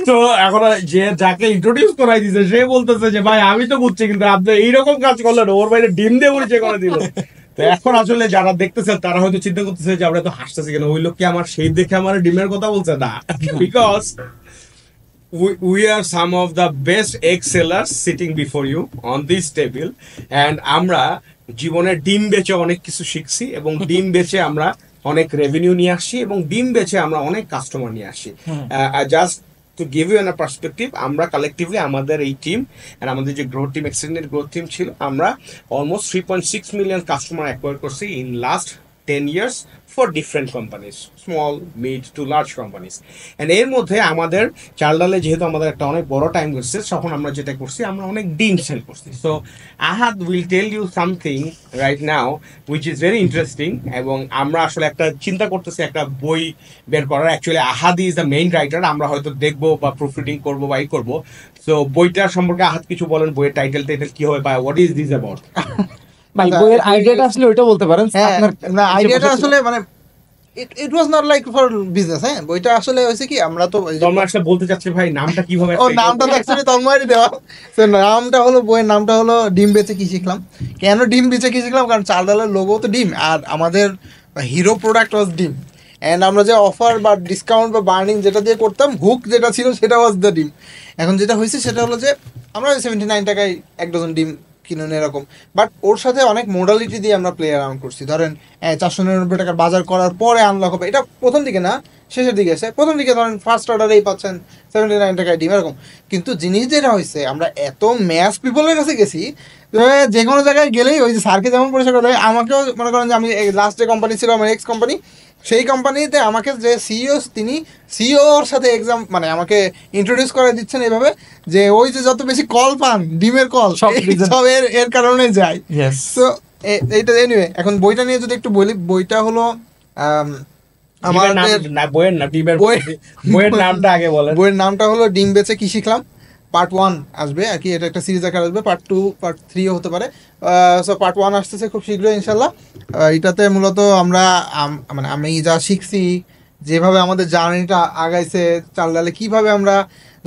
তো এখন যে যাকে ইন্ট্রোডিউস করাই দিচ্ছে সে বলতেছে যে ভাই আমি তো বুঝছি, কিন্তু আপনি এইরকম কাজ করলেন, ওর বাইরে ডিম দিয়ে পরিচয় করে দিল। তো এখন আসলে যারা দেখতেছেন তারা হয়তো চিন্তা করতেছে যে আমরা তো হাসতেছি কেন, ওই লোক কি আমার সেই দেখে আমার ডিমের কথা বলছে না, because we are some of the best egg sellers sitting before you on this table, and আমরা জীবনে ডিম বেচে অনেক কিছু শিখছি এবং ডিম বেচে আমরা অনেক রেভিনিউ নিয়ে আসছি এবং ডিম বেচে আমরা অনেক কাস্টমার নিয়ে আসছি। Just to give U N perspective, আমরা কালেকটিভলি আমাদের এই টিম আর আমাদের যে growth team, extended growth team ছিল, আমরা অলমোস্ট 3.6 মিলিয়ন কাস্টমার অ্যাকোয়ার করছি in last 10 years for different companies, small, mid to large companies. And এর মধ্যে আমাদের চাল ডালে যেহেতু আমাদের একটা অনেক বড় টাইম গেছে, তখন আমরা যেটা করছি, আমরা অনেক ডিম সেল করছি। So Ahad will tell you something right now which is very interesting. এবং আমরা আসলে একটা চিন্তা করতেছি একটা বই বের করার। Actually Ahad is the main writer, আমরা হয়তো দেখবো বা প্রুফ রিডিং করবো বা করবো। সো বইটার সম্পর্কে আহাদ কিছু বলেন, বইয়ের টাইটেল কি হবে বা হোয়াট ইজ দিস অ্যাবাউট? ভাই বইয়ের আইডিয়াটা আসলে ওইটা বলতে পারেন। না, আইডিয়াটা আসলে মানে it was not like for business. হ্যাঁ, বইটা আসলে হয়েছে কি, আমরা তো তন্ময় আসলে বলতে চাচ্ছি ভাই নামটা কিভাবে। ও নামটা তো অ্যাকচুয়ালি তন্ময়েরই দেওয়া। তো নামটা হলো, বইয়ের নামটা হলো ডিম বেচে কি শিখলাম। কেন ডিম বেচে কি শিখলাম? কারণ চাল ডালের লোগো তো ডিম, আর আমাদের হিরো প্রোডাক্ট ওয়াজ ডিম। অ্যান্ড আমরা যে অফার বা ডিসকাউন্ট বা বার্নিং যেটা দিয়ে করতাম, হুক যেটা ছিল সেটা ওয়াজ দ্য ডিম। এখন যেটা হয়েছে সেটা হলো যে আমরা 79 টাকায় 1 ডজন ডিম কিনুন এরকম, বাট ওর সাথে অনেক মোডালিটি দিয়ে আমরা প্লে অ্যারাউন্ড করছি। ধরেন 499 টাকার বাজার করার পরে আনলক হবে, এটা প্রথম দিকে না, শেষের দিকে এসে। প্রথম দিকে ধরেন ফার্স্ট অর্ডারেই পাচ্ছেন 79 টাকায় ডিম এরকম। কিন্তু জিনিস যেটা হয়েছে, আমরা এত ম্যাস পিপলের কাছে গেছি, যে কোনো জায়গায় গেলেই ওই যে স্যারকে যেমন পরিচয় করে দেয়, আমাকেও মনে করেন যে আমি লাস্ট যে কোম্পানি ছিল আমার এক্স কোম্পানি, সেই কোম্পানিতে আমাকে যে সিইও, তিনি সিইওর সাথে এক্সাম মানে আমাকে ইন্ট্রোডিউস করে দিচ্ছেন এইভাবে যে ওই যে যত বেশি কল পান, ডিমের কল সব এর কারণে যায়। সো এইটা এনিওয়ে, এখন বইটা নিয়ে যদি একটু বলি, বইটা হলো আমাদের বইয়ের নামটা হলো ডিম বেচে কি শিখলাম। পার্ট 1 আসবে আর কি, এটা একটা সিরিজ আকার আসবে, পার্ট 2 পার্ট 3ও হতে পারে। সো পার্ট 1 আসতেছে খুব শীঘ্রই ইনশাল্লাহ। এটাতে মূলত আমরা মানে আমি যা শিখছি, যেভাবে আমাদের জার্নিটা আগাইছে চাল ডালে, কীভাবে আমরা,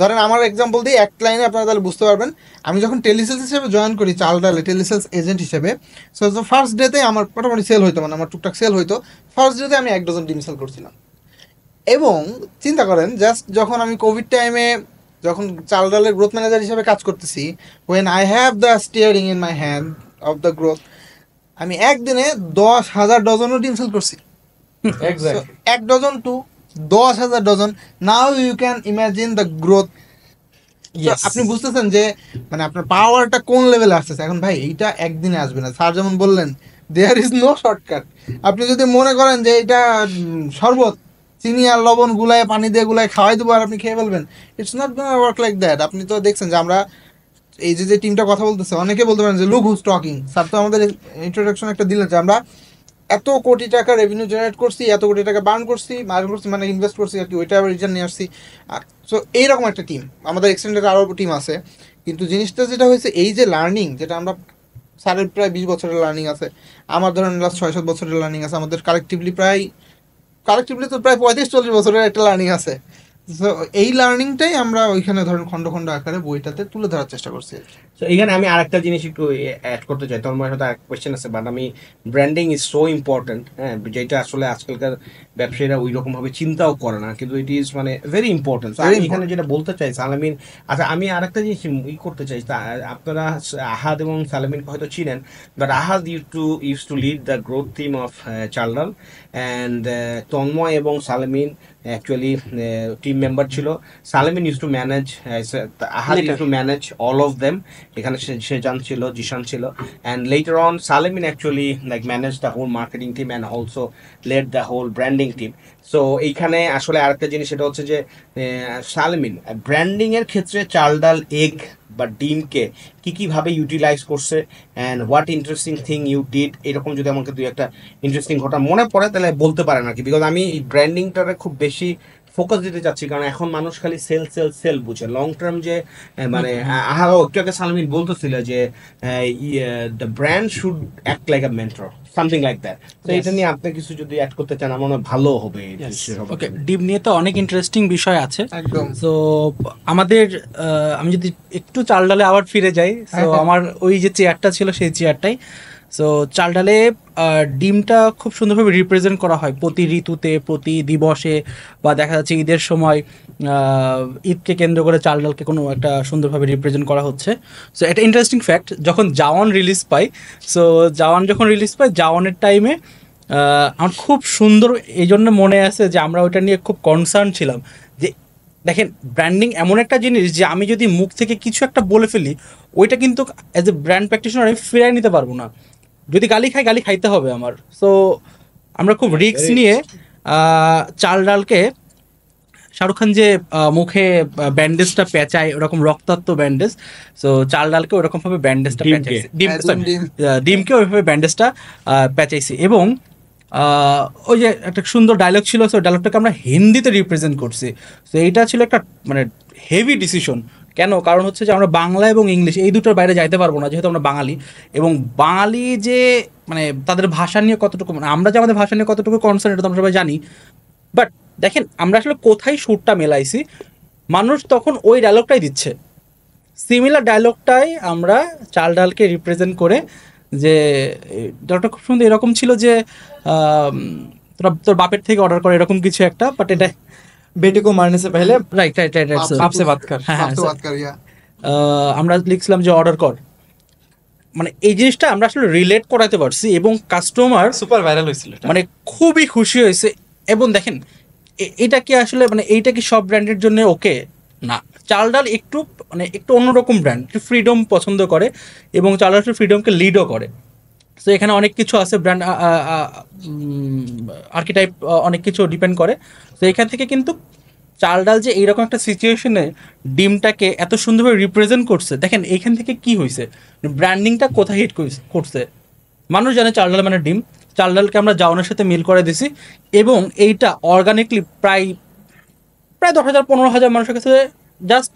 ধরেন আমার এক্সাম্পল দিই এক লাইনে, আপনারা তাহলে বুঝতে পারবেন। আমি যখন টেলিসেলস হিসেবে জয়েন করি চাল ডালে, টেলিসেলস এজেন্ট হিসেবে, সো ফার্স্ট ডেতে আমার মোটামুটি সেল হইতো, মানে আমার টুকটাক সেল হইতো। ফার্স্ট ডেতে আমি 1 ডজন ডিম সেল করছিলাম। এবং চিন্তা করেন, জাস্ট যখন আমি কোভিড টাইমে যখন চাল ডালের গ্রোথ ম্যানেজার হিসেবে কাজ করতেছি, when I have the steering in my hand of the growth, আমি একদিনে 10,000 ডজনও ডিম সেল করছি। 1 dozen to 10,000 dozen. Now you can imagine the growth. আপনি বুঝতেছেন যে মানে আপনার পাওয়ারটা কোন লেভেলে আসতেছে। এখন ভাই এইটা একদিনে আসবে না, স্যার যেমন বললেন, দেয়ার ইজ নো শর্টকাট। আপনি যদি মনে করেন যে এটা শরবত, চিনি আর লবণ গুলায়, পানি দিয়ে গুলায় খাওয়াই দেবো আর আপনি খেয়ে ফেলবেন, it's not gonna work like that. আপনি তো দেখছেন যে আমরা এই যে টিমটা কথা বলতেছে, অনেকে বলতে পারেন যে লুক হুজ টকিং। স্যার তো আমাদের ইন্ট্রোডাকশন একটা দিলেন যে আমরা এত কোটি টাকা রেভিনিউ জেনারেট করছি, এত কোটি টাকা বার্ন করছি, মার্কেট করছি, মানে ইনভেস্ট করছি আর কি, ওইটা আবার রিটার্ন নিয়ে আসছি। সো এইরকম একটা টিম আমাদের এক্সটেন্ডেড আরও টিম আছে। কিন্তু জিনিসটা যেটা হয়েছে, এই যে লার্নিং, যেটা আমরা স্যারের প্রায় 20 বছরের লার্নিং আছে, আমার ধরেন লাস্ট 6-7 বছরের লার্নিং আছে, আমাদের কালেকটিভলি তো প্রায় 35-40 বছরের একটা লার্নিং আছে। সো এই লার্নিংটাই আমরা ওইখানে ধরেন খন্ড খন্ড আকারে বইটাতে তুলে ধরার চেষ্টা করছি। তো এখানে আমি আরেকটা জিনিস একটু অ্যাড করতে চাই। তোমার সাথে আরেক কোয়েশ্চেন আছে, বাট আমি ব্র্যান্ডিং ইজ সো ইম্পর্টেন্ট, হ্যাঁ, যেটা আসলে আজকালকার ব্যবসায়ীরা ওই রকম ভাবে চিন্তাও করে না, কিন্তু ইট ইজ মানে ভেরি ইম্পর্টেন্ট। আমি এখানে যেটা বলতে চাই সালামিন, আচ্ছা আমি আরেকটা জিনিস করতে চাই, আপনারা আহাদ এবং সালামিনকে হয়তো চিনেন, but Ahad use to lead the growth team of চাল ডাল, অ্যান্ড তন্ময় এবং সালামিন অ্যাকচুয়ালি টিম মেম্বার ছিল। Salamin use to manage, Ahad use to manage all of them. এখানে সেজান ছিল, জিশান ছিল, and later on Salamin actually like manage the whole marketing team and also led the whole branding team. So এইখানে আসলে আরেকটা জিনিস, সেটা হচ্ছে যে সালামিন ব্র্যান্ডিং এর ক্ষেত্রে চাল ডাল এগ বা ডিমকে কীভাবে ইউটিলাইজ করছে, and what interesting thing you did, এরকম যদি আমাকে দুই একটা ইন্টারেস্টিং ঘটনা মনে পড়ে তাহলে বলতে পারেন আর কি। বিকজ আমি এই ব্র্যান্ডিংটারে খুব বেশি ফোকাস দিতে চাচ্ছি, কারণ এখন মানুষ খালি সেল বুঝে, লং টার্ম যে মানে একটু আগে সালামিন বলতেছিল যে the brand should act like a mentor, something like that. তো এটা নিয়ে আপনি কিছু যদি অ্যাড করতে চান আমার মনে হয় ভালো হবে। ওকে, ডিম নিয়ে তো অনেক ইন্টারেস্টিং বিষয় আছে একদম। সো আমাদের আমি যদি একটু চাল ডালে আবার ফিরে যাই, সো আমার ওই যে চেয়ারটা ছিল সেই চেয়ারটাই। সো চাল ডালে ডিমটা খুব সুন্দরভাবে রিপ্রেজেন্ট করা হয় প্রতি ঋতুতে, প্রতি দিবসে, বা দেখা যাচ্ছে ঈদের সময় ঈদকে কেন্দ্র করে চাল ডালকে কোনো একটা সুন্দরভাবে রিপ্রেজেন্ট করা হচ্ছে। সো এটা ইন্টারেস্টিং ফ্যাক্ট, যখন জাওয়ান রিলিজ পাই, সো জাওয়ান যখন রিলিজ পাই, জাওয়ানের টাইমে আমার খুব সুন্দর এই জন্য মনে আছে যে আমরা ওইটা নিয়ে খুব কনসার্ন ছিলাম যে দেখেন ব্র্যান্ডিং এমন একটা জিনিস যে আমি যদি মুখ থেকে কিছু একটা বলে ফেলি, ওইটা কিন্তু অ্যাজ এ ব্র্যান্ড প্র্যাকটিশনার আমি ফিরাই নিতে পারবো না। যদি গালি খাই, গালি খাইতে হবে আমার। সো আমরা খুব রিস্ক নিয়ে চাল ডালকে, শাহরুখ খান যে মুখে ব্যান্ডেজটা পেঁচায় ওরকম রক্তাক্ত ব্যান্ডেজ, সো চাল ডালকে ওরকম ভাবে ব্যান্ডেজটা পেঁচাইছে, ডিমকে ওইভাবে ব্যান্ডেজটা পেঁচাইছি। এবং ওই যে একটা সুন্দর ডায়লগ ছিল, সো ডায়লগটাকে আমরা হিন্দিতে রিপ্রেজেন্ট করছি। সো এইটা ছিল একটা মানে হেভি ডিসিশন। কেন? কারণ হচ্ছে যে আমরা বাংলা এবং ইংলিশ এই দুটোর বাইরে যাইতে পারবো না, যেহেতু আমরা বাঙালি। এবং বাঙালি যে মানে তাদের ভাষা নিয়ে কতটুকু, মানে আমরা যে আমাদের ভাষা নিয়ে কতটুকু কনসার্ন, এটা তো আমরা সবাই জানি। বাট দেখেন আমরা আসলে কোথায় সুরটা মেলাইছি, মানুষ তখন ওই ডায়লগটাই দিচ্ছে, সিমিলার ডায়লগটাই আমরা চাল ডালকে রিপ্রেজেন্ট করে, যে ডায়লগটা খুব সুন্দর এরকম ছিল যে তোরা তোর বাপের থেকে অর্ডার করে, এরকম কিছু একটা। বাট এটা বেটি কো মারনে সে পহলে right right right right আপসে Baat কর। হ্যাঁ, আমরা লিখছিলাম যে অর্ডার কর, মানে এই জিনিসটা আমরা আসলে রিলেট করাতে পারছি এবং কাস্টমার সুপার ভাইরাল হয়েছিল, মানে খুবই খুশি হয়েছে। এবং দেখেন এটা কি আসলে মানে এইটা কি সব ব্র্যান্ডের জন্য ওকে না, চাল ডাল একটু মানে একটু অন্যরকম ব্র্যান্ড, একটু ফ্রিডম পছন্দ করে এবং চাল ডাল ফ্রিডমকে লিডও করে। সো এখানে অনেক কিছু আছে, ব্র্যান্ড আর্কিটাইপ অনেক কিছু ডিপেন্ড করে। তো এখান থেকে কিন্তু চাল ডাল যে এইরকম একটা সিচুয়েশনে ডিমটাকে এত সুন্দরভাবে রিপ্রেজেন্ট করছে, দেখেন এইখান থেকে কি হয়েছে, ব্র্যান্ডিংটা কোথায় হিট করছে। মানুষ জানে চাল ডাল মানে ডিম, চাল ডালকে আমরা জাওয়ানের সাথে মিল করে দিছি এবং এইটা অর্গানিকলি প্রায় 10,000-15,000 মানুষের কাছে জাস্ট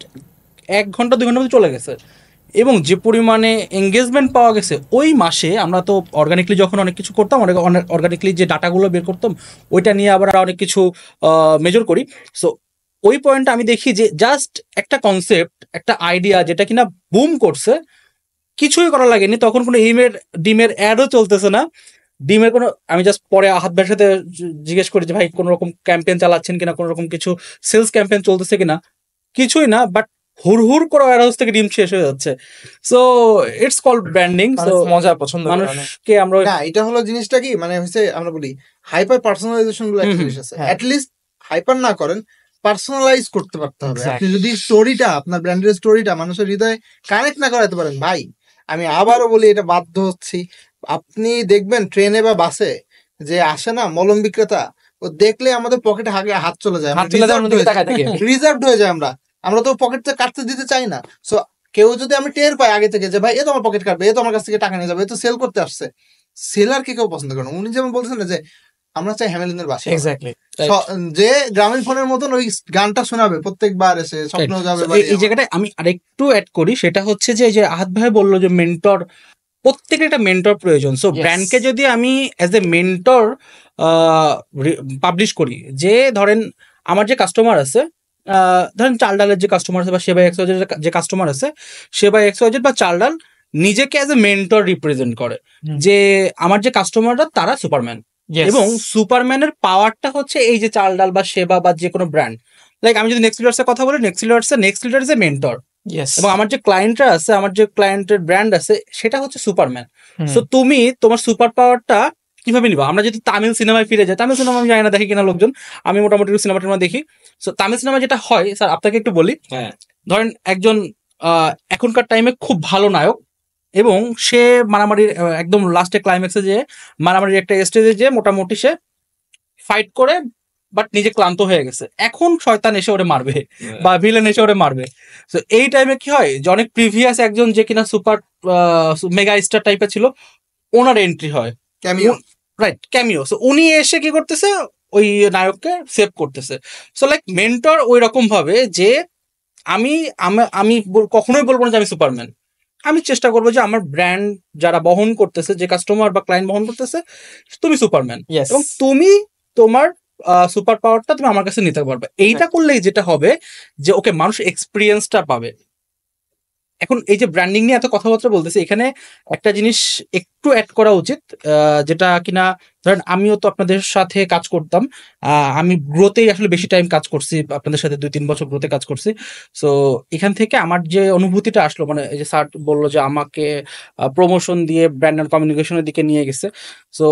1 ঘন্টা 2 ঘন্টার মধ্যে চলে গেছে। এবং যে পরিমাণে এঙ্গেজমেন্ট পাওয়া গেছে ওই মাসে, আমরা তো অর্গানিকলি যখন অনেক কিছু করতাম, অনেক অর্গানিকলি যে ডাটাগুলো বের করতাম ওইটা নিয়ে আবার অনেক কিছু মেজর করি। সো ওই পয়েন্টটা আমি দেখি যে জাস্ট একটা কনসেপ্ট, একটা আইডিয়া যেটা কিনা বুম করছে, কিছুই করা লাগেনি, তখন কোনো ডিমের অ্যাডও চলতেছে না, ডিমের কোনো, আমি জাস্ট পরে আহাত ভাইয়ের সাথে জিজ্ঞেস করি যে ভাই কোনো রকম ক্যাম্পেইন চালাচ্ছেন কিনা, কোনো রকম কিছু সেলস ক্যাম্পেইন চলতেছে কিনা, কিছুই না, বাট হুড় করে ওয়্যারহাউস থেকে ডিম শেষ হয়ে যাচ্ছে। So it's called branding. So মজা পছন্দ মানুষকে আমরা না, এটা হলো জিনিসটা কি মানে হচ্ছে আমরা বলি হাইপার পার্সোনালাইজেশন গুলো একটা জিনিস আছে, অ্যাট লিস্ট হাইপার না করেন, পার্সোনালাইজ করতে পারতে হবে। আপনি যদি স্টোরিটা, আপনার ব্র্যান্ডের স্টোরিটা মানুষের হৃদয়ে কানেক্ট না করাতে পারেন, ভাই আমি আবারও বলি এটা বাধ্য হচ্ছি, আপনি দেখবেন ট্রেনে বা বাসে যে আসে না মলম বিক্রেতা, ও দেখলে আমাদের পকেটে হাত চলে যায়, রিজার্ভড হয়ে যায়, আমরা তো পকেটে কাটতে দিতে চাই না। সো কেউ যদি আমি টের পাই আগে থেকে যে ভাই এ তো আমার পকেট কাটবে, এ তো আমার কাছ থেকে টাকা নিয়ে যাবে, এ তো সেল করতে আসছে, সেলার কে কেউ পছন্দ করে না। উনি যেমন বলছেন না যে আমরা চাই হ্যামেলিনের বাসা, এক্স্যাক্টলি, যে গ্রামীণ ফোনের মতন ওই গানটা শোনাবে প্রত্যেকবার এসে, স্বপ্ন যাবে। এই জায়গাটায় আমি আরেকটু অ্যাড করি, সেটা হচ্ছে যে আহাত ভাই বললো যে মেন্টর, প্রত্যেকের একটা মেন্টর প্রয়োজন। সো ব্র্যান্ডকে যদি আমি অ্যাজ এ মেন্টর পাবলিশ করি, যে ধরেন আমার যে কাস্টমার আছে, ধরেন চাল ডালের যে কাস্টমার আছে বা সেবা এক্সওয়াইজেড যে কাস্টমার আছে, সেবা এক্সওয়াইজেড বা চাল ডাল নিজেকে অ্যাজ এ মেন্টর রিপ্রেজেন্ট করে, যে আমার যে কাস্টমাররা তারা সুপারম্যান, এবং সুপারম্যানের পাওয়ারটা হচ্ছে এই যে চাল ডাল বা সেবা বা যে কোনো ব্র্যান্ড। লাইক আমি যদি নেক্সট লিডার্সের কথা বলি, next leader is a mentor, এবং আমার যে ক্লায়েন্টরা আছে, আমার যে ক্লায়েন্টের ব্র্যান্ড আছে, সেটা হচ্ছে সুপারম্যান। সো তুমি তোমার সুপার পাওয়ারটা কিভাবে নিবা? আমরা যদি তামিল সিনেমায় ফিরে যাই, তামিল সিনেমা আমি জানি না দেখি কিনা লোকজন, আমি মোটামুটি সিনেমা দেখি। সো তামিল সিনেমা যেটা হয়, স্যার আপনাকে একটু বলি, ধরেন একজন এখনকার টাইমে খুব ভালো নায়ক, এবং সে মারামারির একদম লাস্টে ক্লাইম্যাক্সে যে মারামারির একটা স্টেজে যে মোটামুটি সে ফাইট করে, বাট নিজে ক্লান্ত হয়ে গেছে, এখন শয়তান এসে ওরে মারবে বা ভিলেন এসে ওরে মারবে। তো এই টাইমে কি হয়, যে অনেক প্রিভিয়াস একজন যে কিনা সুপার মেগা স্টার টাইপের ছিল, ওনার এন্ট্রি হয়, রাইট, ক্যামিও। সো উনি এসে কি করতেছে, ওই নায়ককে সেভ করতেছে। সো লাইক মেন্টর ওই রকম ভাবে যে আমি কখনোই বলবো না যে আমি সুপারম্যান, আমি চেষ্টা করবো যে আমার ব্র্যান্ড যারা বহন করতেছে, যে কাস্টমার বা ক্লায়েন্ট বহন করতেছে, তুমি সুপারম্যান, এবং তুমি তোমার সুপার পাওয়ারটা তুমি আমার কাছে নিতে পারবে। এইটা করলেই যেটা হবে যে ওকে মানুষ এক্সপিরিয়েন্সটা পাবে, এখন এই যে ব্র্যান্ডিং নিয়ে এত কথাবার্তা বলতেছে, এখানে একটা জিনিস একটু অ্যাড করা উচিত, যেটা কিনা ধরেন আমিও তো আপনাদের সাথে কাজ করতাম, আমি গ্রোতেই আসলে বেশি টাইম কাজ করছি, আপনাদের সাথে 2-3 বছর গ্রোতে কাজ করছি। সো এখান থেকে আমার যে অনুভূতিটা আসলো, মানে এই যে স্যার বললো যে আমাকে প্রমোশন দিয়ে ব্র্যান্ড অ্যান্ড কমিউনিকেশনের দিকে নিয়ে গেছে, সো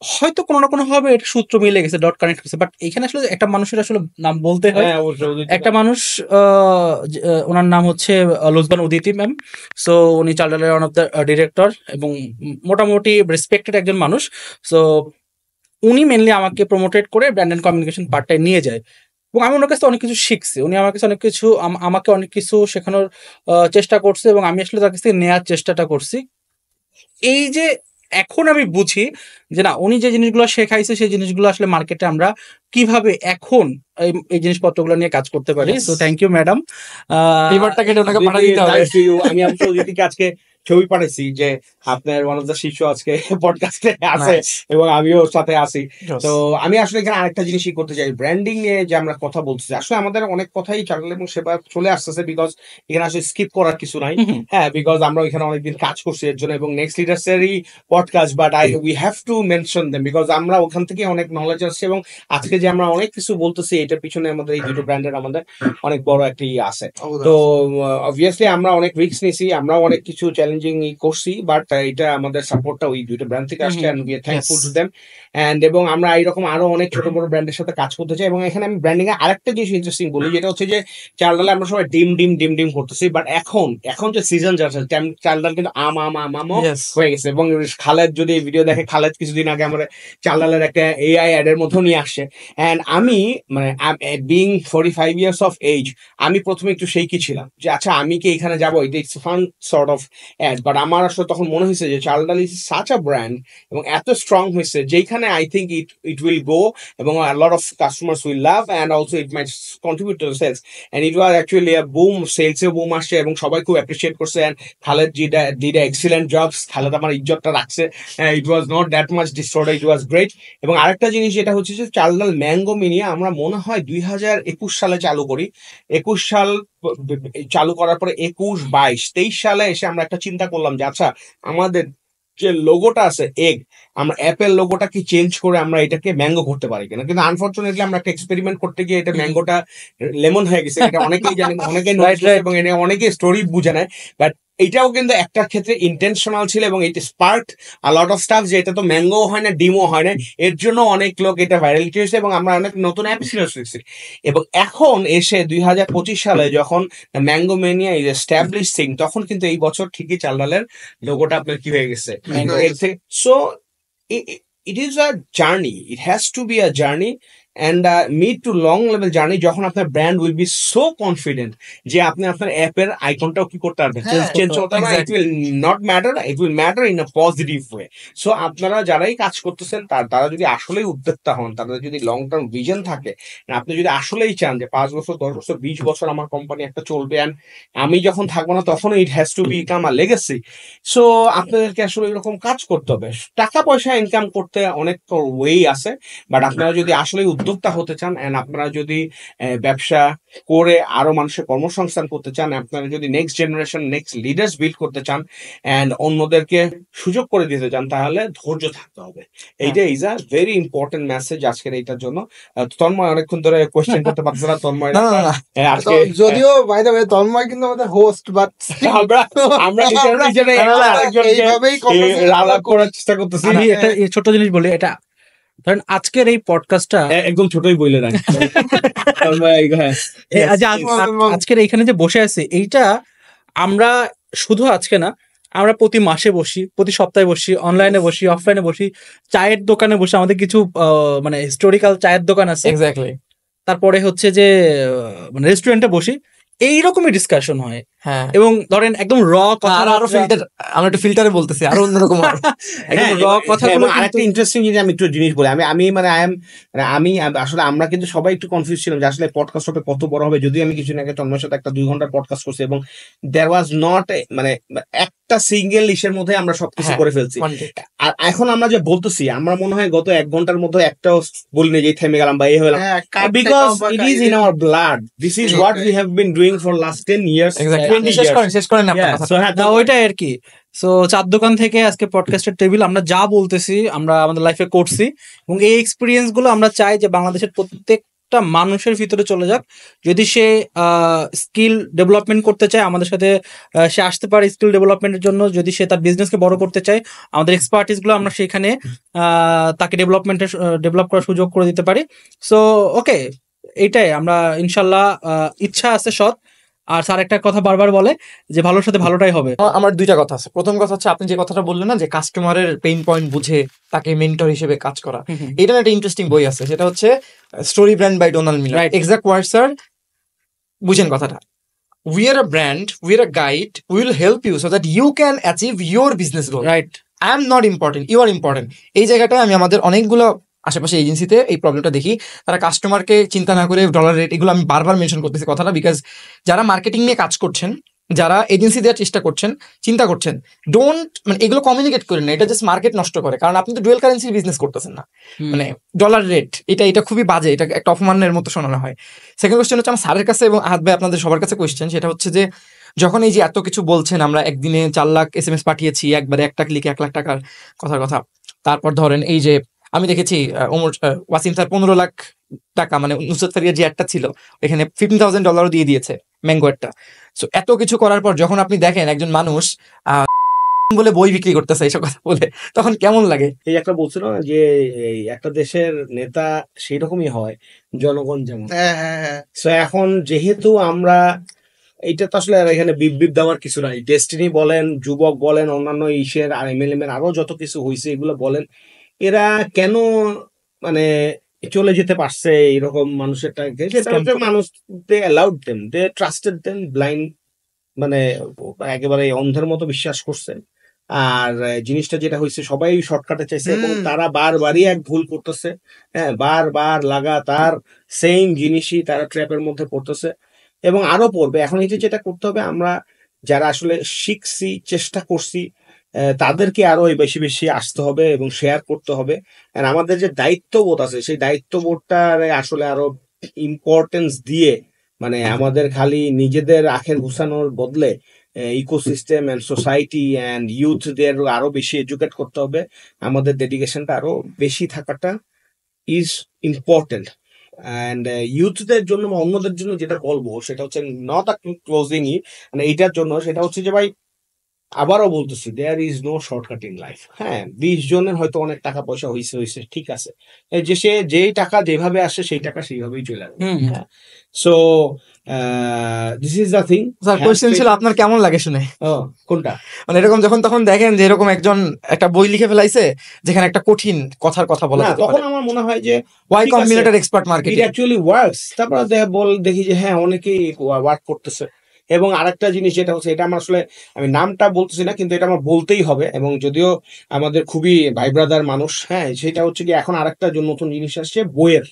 হয়তো কোনো না কোনো ভাবে এটা সূত্র মিলে গেছে, ডট কানেক্ট করছে। বাট এখানে আসলে একটা মানুষের আসলে নাম বলতে হয়। একটা মানুষ, ওনার নাম হচ্ছে লুজবান উদিতি ম্যাম। সো উনি চালডালের ওয়ান অফ দ্য ডিরেক্টর এবং মোটামুটি রেসপেক্টেড একজন মানুষ। সো উনি মেনলি আমাকে প্রমোটেড করে ব্র্যান্ড অ্যান্ড কমিউনিকেশন পার্টটায় নিয়ে যায়, এবং আমি ওনার কাছে অনেক কিছু শিখছি। উনি আমার কাছে অনেক কিছু, আমাকে অনেক কিছু শেখানোর চেষ্টা করছে, এবং আমি আসলে তার কাছ থেকে নেওয়ার চেষ্টাটা করছি। এই যে এখন আমি বুঝি যে না, উনি যে জিনিসগুলো শেখাইছে সেই জিনিসগুলো আসলে মার্কেটে আমরা কিভাবে এখন এই জিনিসপত্রগুলো নিয়ে কাজ করতে পারি। So thank you madam. এবারটা কেটে ওনাকে পাঠিয়ে দিতে হবে। আমি অদিতিকে আজকে ছবি পাঠাইছি যে আপনার ওয়ান অফ দ্য শিষ্য আজকে পডকাস্টে আছে এবং আমিও ওর সাথে আছি। তো আমি আসলে এখানে আরেকটা জিনিসই করতে চাই, ব্র্যান্ডিং নিয়ে যে আমরা কথা বলতেছি, আসলে আমাদের অনেক কথাই চাকরি এবং সেবা চলে আসতেছে, বিকজ এখানে আসলে স্কিপ করার কিছু নাই। হ্যাঁ, বিকজ আমরা ওইখানে অনেকদিন কাজ করছি এর জন্য, এবং নেক্সট লিডার্সেরই podcast, but we have to mention them because আমরা ওখান থেকে অনেক নলেজ আসছে, এবং আজকে যে আমরা অনেক কিছু বলতেছি এটার পিছনে আমাদের এই দুটো ব্র্যান্ডের আমাদের অনেক বড় একটা আছে। তো অবভিয়াসলি আমরা অনেক রিস্ক নিয়েছি, আমরাও অনেক কিছু চ্যালেঞ্জিং করছি, বাট এটা আমাদের সাপোর্টটা ওই দুটো ব্র্যান্ড থেকে আসছে, and we are thankful to them. And এবং আমরা এইরকম আরো অনেক ছোট বড় ব্র্যান্ডের সাথে কাজ করতে চাই। এবং এখানে আমি ব্র্যান্ডিং এ আরেকটা জিনিস ইন্টারেস্টিং বলি, যেটা হচ্ছে যে চাল ডালে আমরা সবাই ডিম ডিম ডিম ডিম করতেছি, বাট এখন যে সিজন যাচ্ছে চাল ডাল কিন্তু আমও হয়ে গেছে। এবং খালেদ যদি ভিডিও দেখে, খালেদ কিছুদিন আগে আমরা চাল ডালের একটা এআই অ্যাড এর মধ্যে নিয়ে আসছে। এন্ড আমি মানে বিং 45 ইয়ার্স অফ এজ, আমি প্রথমে একটু সেই কি ছিলাম যে আচ্ছা আমি কি এখানে যাবো, এটা it's fun sort of ad, but আমার আসলে তখন মনে হয়েছে যে চাল ডাল ইজ সাচ আ ব্র্যান্ড এবং এত স্ট্রং হয়েছে যেখানে I think it will go, এবং a lot of customers will love, and also it might contribute to the sales, and it was actually a boom, sales A boom আসছে এবং সবাই খুব appreciate করছে। and Khaled did a excellent jobs, Khaled আমার ইজ্জতটা রাখছে, it was not that much distorted, it was great। এবং আরেকটা জিনিস যেটা হচ্ছে যে চাল ডাল ম্যাঙ্গো মিনিয়া আমরা মনে হয় 2021 সালে চালু করি, 21 সাল চালু করার পরে 21, 22, 23 সালে এসে আমরা একটা চিন্তা করলাম যে আচ্ছা আমাদের যে লোগোটা আছে এগ, আমরা অ্যাপেল লোগোটা কি চেঞ্জ করে আমরা এটাকে ম্যাঙ্গো করতে পারি কিনা। কিন্তু আনফরচুনেটলি আমরা একটা এক্সপেরিমেন্ট করতে গিয়ে এটা ম্যাঙ্গোটা লেমন হয়ে গেছে, এটা অনেকেই জানে, অনেকেই এবং এটা অনেকে স্টোরি বুঝে নেয়, বাট এটাও কিন্তু একটা ক্ষেত্রে ইন্টেনশনাল ছিল, এবং এটা spark a lot of staff যে এটা তো ম্যাঙ্গো হয় না, ডিমও হয় না, এর জন্য অনেক লোক এটা ভাইরালিটি হয়েছে এবং আমরা অনেক নতুন অ্যাপ শিখছি। এবং এখন এসে 2025 সালে যখন mango mania is establish thing, তখন কিন্তু এই বছর ঠিকই চাল ডালের লোগোটা আপনার কি হয়ে গেছে। So it is a journey, it has to be a journey, and mid to long level journey, যখন আপনার brand will be so confident যে আপনি আপনার অ্যাপের আইকনটাও কি করতে পারবেন, চেঞ্জ করতে পারবেন, it will not matter, it will matter in a positive way. So আপনারা যারাই কাজ করতেছেন তারা যদি আসলেই উদ্যোক্তা হন, তাদের যদি লং টার্ম ভিশন থাকে, আপনি যদি আসলেই চান যে 5 বছর 10 বছর 20 বছর আমার কোম্পানি একটা চলবে, অ্যান্ড আমি যখন থাকবো না তখন ইট has to become a legacy, so আপনাদেরকে আসলে এরকম কাজ করতে হবে। টাকা পয়সা ইনকাম করতে অনেক ওয়ে আছে, বাট আপনারা যদি আসলে উদ্যোক্তা হতে চান, এন্ড আপনারা যদি ব্যবসা করে আরো মানুষের কর্মসংস্থান করতে চান, আপনারা যদি next generation next leaders build করতে চান, এন্ড অন্যদেরকে সুযোগ করে দিতে চান, তাহলে ধৈর্য থাকতে হবে। এইটা is a very important message আজকের এইটার জন্য। তন্ময় অনেকক্ষণ ধরে কোয়েশ্চেন করতে পারছে না, তন্ময় আজকে যদিও বাই দ্য ওয়ে তন্ময় কিন্তু আমাদের হোস্ট, বাট আমরা এইভাবেই আলাপ করার চেষ্টা করতেছি। আমি একটা ছোট জিনিস বলি, এটা ধরেন আজকের এই পডকাস্টটা একদম ছোটই বলে রাখি, আজকের এইখানে যে বসে আছে এইটা আমরা শুধু আজকে না, আমরা প্রতি মাসে বসি, প্রতি সপ্তাহে বসি, অনলাইনে বসি, অফলাইনে বসি, চায়ের দোকানে বসে, আমাদের কিছু মানে হিস্টোরিক্যাল চায়ের দোকান আছে, এক্স্যাক্টলি, তারপরে হচ্ছে যে মানে রেস্টুরেন্টে বসি, এইরকমই ডিসকাশন হয়। হ্যাঁ, এবং ধরেন একদম র কথা, আরো ফিল্টার, আমরা একটু ফিল্টারে বলতেছি, আরো অন্যরকম একদম র কথাগুলো। আরেকটা ইন্টারেস্টিং জিনিস আমি একটু জিনিস বলি, আমি আসলে আমরা কিন্তু সবাই একটু কনফিউজ ছিলাম যে আসলে পডকাস্ট হবে কত বড় হবে। যদি আমি কিছুদিন আগে তন্ময়ের সাথে একটা 2 ঘন্টার পডকাস্ট করছি, এবং দেয়ার ওয়াজ নট মানে একটা সিঙ্গেল ইসের মধ্যে আমরা সবকিছু করে ফেলছি। আর এখন আমরা যে বলতেছি, আমরা মনে হয় গত 1 ঘন্টার মধ্যে একটাও বলিনি যে থেমে গেলাম বা এই হলাম, because it is in our blood. This is what we have been doing for last 10 years। শেষ করেন ওইটাই আর কি। সো চার দোকান থেকে আজকে পডকাস্টের টেবিল আমরা যা বলতেছি আমরা আমাদের লাইফে করছি, এবং এই এক্সপিরিয়েন্স গুলো আমরা চাই যে বাংলাদেশের প্রত্যেকটা মানুষের ভিতরে চলে যাক। যদি সে স্কিল ডেভেলপমেন্ট করতে চায় আমাদের সাথে সে আসতে পারে স্কিল ডেভেলপমেন্টের জন্য। যদি সে তার বিজনেসকে বড় করতে চায় আমাদের এক্সপার্টিস গুলো আমরা সেখানে তাকে ডেভেলপ করার সুযোগ করে দিতে পারি। সো ওকে, এইটাই আমরা ইনশাল্লাহ, ইচ্ছা আছে সৎ। আর স্যার একটা কথা বারবার বলে যে ভালোর সাথে ভালোটাই হবে। আমার 2টা কথা আছে। প্রথম কথা হচ্ছে আপনি যে কথাটা বললেন না যে কাস্টমারের পেইন পয়েন্ট বুঝে তাকে মেন্টর হিসেবে কাজ করা, এটা একটা ইন্টারেস্টিং বই আছে, সেটা হচ্ছে story brand by Donald Miller. Exact word sir, বুঝেন কথাটা। We are a brand, we are a guide, we will help you so that you can achieve your business goal. Right. I am not important, you are important. এই জায়গাটায় আমি আমাদের অনেকগুলো আশেপাশে এজেন্সিতে এই প্রবলেমটা দেখি। তারা কাস্টমারকে চিন্তা না করে ডলার রেট, এগুলো আমি বারবার মেনশন করতেছি কথাটা, বিকজ যারা মার্কেটিং নিয়ে কাজ করছেন, যারা এজেন্সি দেওয়ার চেষ্টা করছেন, চিন্তা করছেন, মানে এগুলো কমিউনিকেট করেন না, এটা জাস্ট মার্কেট নষ্ট করে। কারণ আপনি তো ডুয়েল কারেন্সির বিজনেস করতেছেন না, মানে ডলার রেট, এটা খুবই বাজে, এটা একটা অপমানের মতো শোনানো হয়। সেকেন্ড কোয়েশ্চেন হচ্ছে আমার স্যারের কাছে এবং আহাদ ভাই আপনাদের সবার কাছে কোয়েশ্চেন, সেটা হচ্ছে যে যখন এই যে এত কিছু বলছেন, আমরা একদিনে 4 লাখ SMS পাঠিয়েছি, একবারে একটা ক্লিকে 1 লাখ টাকার কথার কথা, তারপর ধরেন এই যে আমি দেখেছি ওয়াসিম স্যার 15 লাখ টাকা, মানে নুসরাত ফারিয়ার যে একটা ছিল এখানে $15,000 দিয়ে দিয়েছে ম্যাঙ্গো একটা। সো এত কিছু করার পর যখন আপনি দেখেন একজন মানুষ বলে বই বিক্রি করতেছে এইসব কথা বলে, তখন কেমন লাগে? এই একটা বলছিল না যে একটা দেশের নেতা সেই রকমই হয় জনগণ যেমন। সো এখন যেহেতু আমরা, এইটা তো আসলে এখানে বিপ দেওয়ার কিছু নাই, ডেস্টিনি বলেন, যুবক বলেন, অন্যান্য ইসের আর MLM এর আরো যত কিছু হয়েছে এগুলো বলেন, এরা কেন মানে চলে যেতে পারছে এরকম মানুষের টাকে, সেটা হচ্ছে মানুষ দে অ্যালাউড দেম, দে ট্রাস্টেড দেম ব্লাইন্ড, মানে একেবারে অন্ধের মতো বিশ্বাস করছে। আর জিনিসটা যেটা হয়েছে সবাই শর্টকাটে চাইছে এবং তারা বারবারই এক ভুল করতেছে। হ্যাঁ, বারবার লাগাতার সেম জিনিসই তারা ট্র্যাপের মধ্যে পড়তেছে এবং আরো পড়বে। এখন এই যেটা করতে হবে, আমরা যারা আসলে শিখছি, চেষ্টা করছি, তাদেরকে আরো বেশি বেশি আসতে হবে এবং শেয়ার করতে হবে। আর আমাদের যে দায়িত্ববোধ আছে সেই দায়িত্ববোধটা আসলে আরো ইম্পর্টেন্স দিয়ে, মানে আমাদের খালি নিজেদের আখের ঘুষানোর বদলে ইকোসিস্টেম অ্যান্ড সোসাইটি অ্যান্ড ইউথদের আরো বেশি এডুকেট করতে হবে। আমাদের ডেডিকেশনটা আরো বেশি থাকাটা ইজ ইম্পর্টেন্ট। অ্যান্ড ইউথদের জন্য বা অন্যদের জন্য যেটা বলবো সেটা হচ্ছে নট আ ক্লোজিংই, মানে এইটার জন্য সেটা হচ্ছে যে ভাই, আবারও বলতেছি, there is no shortcut in life. হ্যাঁ, 20 জনের হয়তো অনেক টাকা পয়সা হয়েছে, ঠিক আছে, যে সে যেই টাকা যেভাবে আসে সেই টাকা সেইভাবেই চলে আসবে। So this is the thing. Sir question ছিল আপনার কেমন লাগে শুনে? কোনটা? মানে এরকম যখন তখন দেখেন যে এরকম একজন একটা বই লিখে ফেলাইছে যেখানে একটা কঠিন কথার কথা বলা যেতে পারে, তখন আমার মনে হয় যে Y Combinator expert marketing it actually works. তারপর দেখি যে হ্যাঁ, অনেকেই ওয়ার্ক করতেছে। এবং আরেকটা জিনিস যেটা হচ্ছে, এটা আমার আসলে আমি নামটা বলতেছি না, কিন্তু এটা আমার বলতেই হবে, এবং যদিও আমাদের খুবই ভাই ব্রাদার মানুষ, হ্যাঁ, সেটা হচ্ছে কি এখন আরেকটা নতুন জিনিস আসছে বইয়ের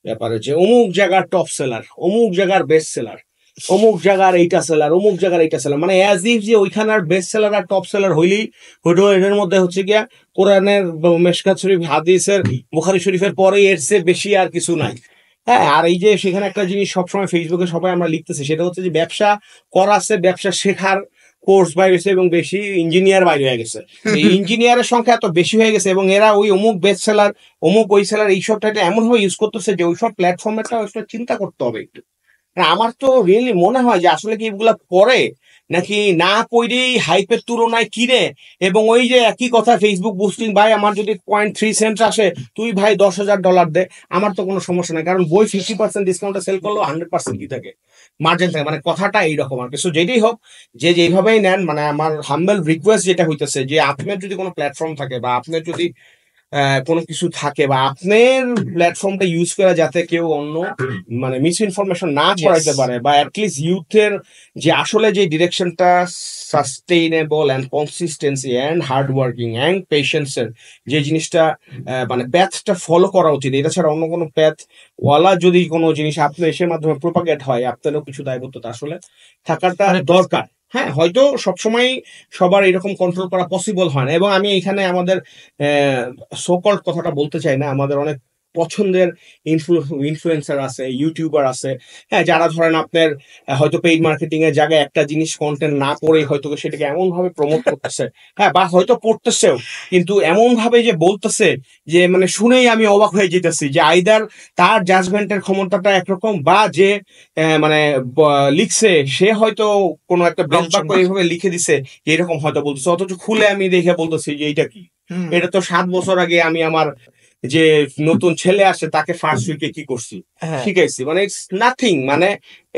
ব্যাপারে, যে অমুক জায়গার টপ সেলার, অমুক জায়গার বেস্ট সেলার, অমুক জায়গার এইটা সেলার, অমুক জায়গার এইটা সেলার, মানে অ্যাজ ইফ যে ওইখানের বেস্ট সেলার আর টপ সেলার হইলেই হইতো এর মধ্যে হচ্ছে গিয়া কোরআনের, মেশকাত শরীফ, হাদিসের, বুখারী শরীফের পরে এর চেয়ে বেশি আর কিছু নাই। হ্যাঁ, আর এই যে সেখানে একটা জিনিস সবসময় ফেসবুকে সবাই আমরা লিখতেছি, সেটা হচ্ছে যে ব্যবসা করাছে, ব্যবসা শেখার কোর্স বাইরে হয়েছে এবং বেশি ইঞ্জিনিয়ার বাইরে হয়ে গেছে। এই ইঞ্জিনিয়ারের সংখ্যা এত বেশি হয়ে গেছে এবং এরা ওই অমুক বেস্ট সেলার, অমুক ওই সেলার, এইসবটা এমন ভাবে ইউজ করতেছে যে ওইসব প্ল্যাটফর্মেরটা চিন্তা করতে হবে একটু। আমার তো রিয়েলি মনে হয় যে আসলে কি এগুলা পড়ে নাকি না পড়েই হাইপের তুলনায় কিনে, এবং ওই যে একই কথা ফেসবুক বুস্টিং, ভাই আমার যদি 0.3 সেন্ট আসে, তুই ভাই $10,000 দে, আমার তো কোনো সমস্যা নাই, কারণ বই 50% ডিসকাউন্টে সেল করলেও 100% কি থাকে, মার্জিন থাকে, মানে কথাটা এইরকম আর কি। সো যেটাই হোক, যে যেভাবেই নেন, মানে আমার হাম্বল রিকোয়েস্ট যেটা হইতেছে যে আপনার যদি কোনো প্ল্যাটফর্ম থাকে বা আপনার যদি কোনো কিছু থাকে বা আপনার প্ল্যাটফর্মটা ইউজ করে যাতে কেউ অন্য মানে মিস ইনফরমেশন না ছড়াইতে পারে, বা অ্যাটলিস্ট ইউথের যে আসলে যে ডিরেকশনটা sustainable and consistency and hard working and পেশেন্সের যে জিনিসটা, মানে প্যাথটা ফলো করা উচিত, এটা ছাড়া অন্য কোনো প্যাথ ওয়ালা যদি কোনো জিনিস আপনার এসের মাধ্যমে প্রোপাগেট হয়, আপনারও কিছু দায়বদ্ধতা আসলে থাকাটা দরকার। হ্যাঁ, হয়তো সবসময় সবার এরকম কন্ট্রোল করা পসিবল হয় না, এবং আমি এখানে আমাদের সোকল্ড কথাটা বলতে চাই না, আমাদের অনেক পছন্দের ইনফ্লুয়েন্সার আছে, ইউটিউবার আছে, হ্যাঁ, যারা ধরেন আপনার হয়তো পেইড মার্কেটিং এর জায়গায় একটা জিনিস কন্টেন্ট না করে হয়তো সেটাকে এমন ভাবে প্রমোট করতেছে, হ্যাঁ, বা হয়তো করতেছেও, কিন্তু এমন ভাবে যে বলতেছে যে মানে শুনেই আমি অবাক হয়ে যেতেছি যে আইদার তার জাজমেন্টের ক্ষমতাটা একরকম, বা যে মানে লিখছে সে হয়তো কোনো একটা ব্যাপার এইভাবে লিখে দিছে যে এরকম হয়তো বলতেছে, অথচ খুলে আমি দেখে বলতেছি যে এইটা কি, এটা তো 7 বছর আগে আমি আমার যে নতুন ছেলে আসে তাকে ফার্স্ট উইকে কি করছি, শিখাইছি, মানে ইটস নাথিং, মানে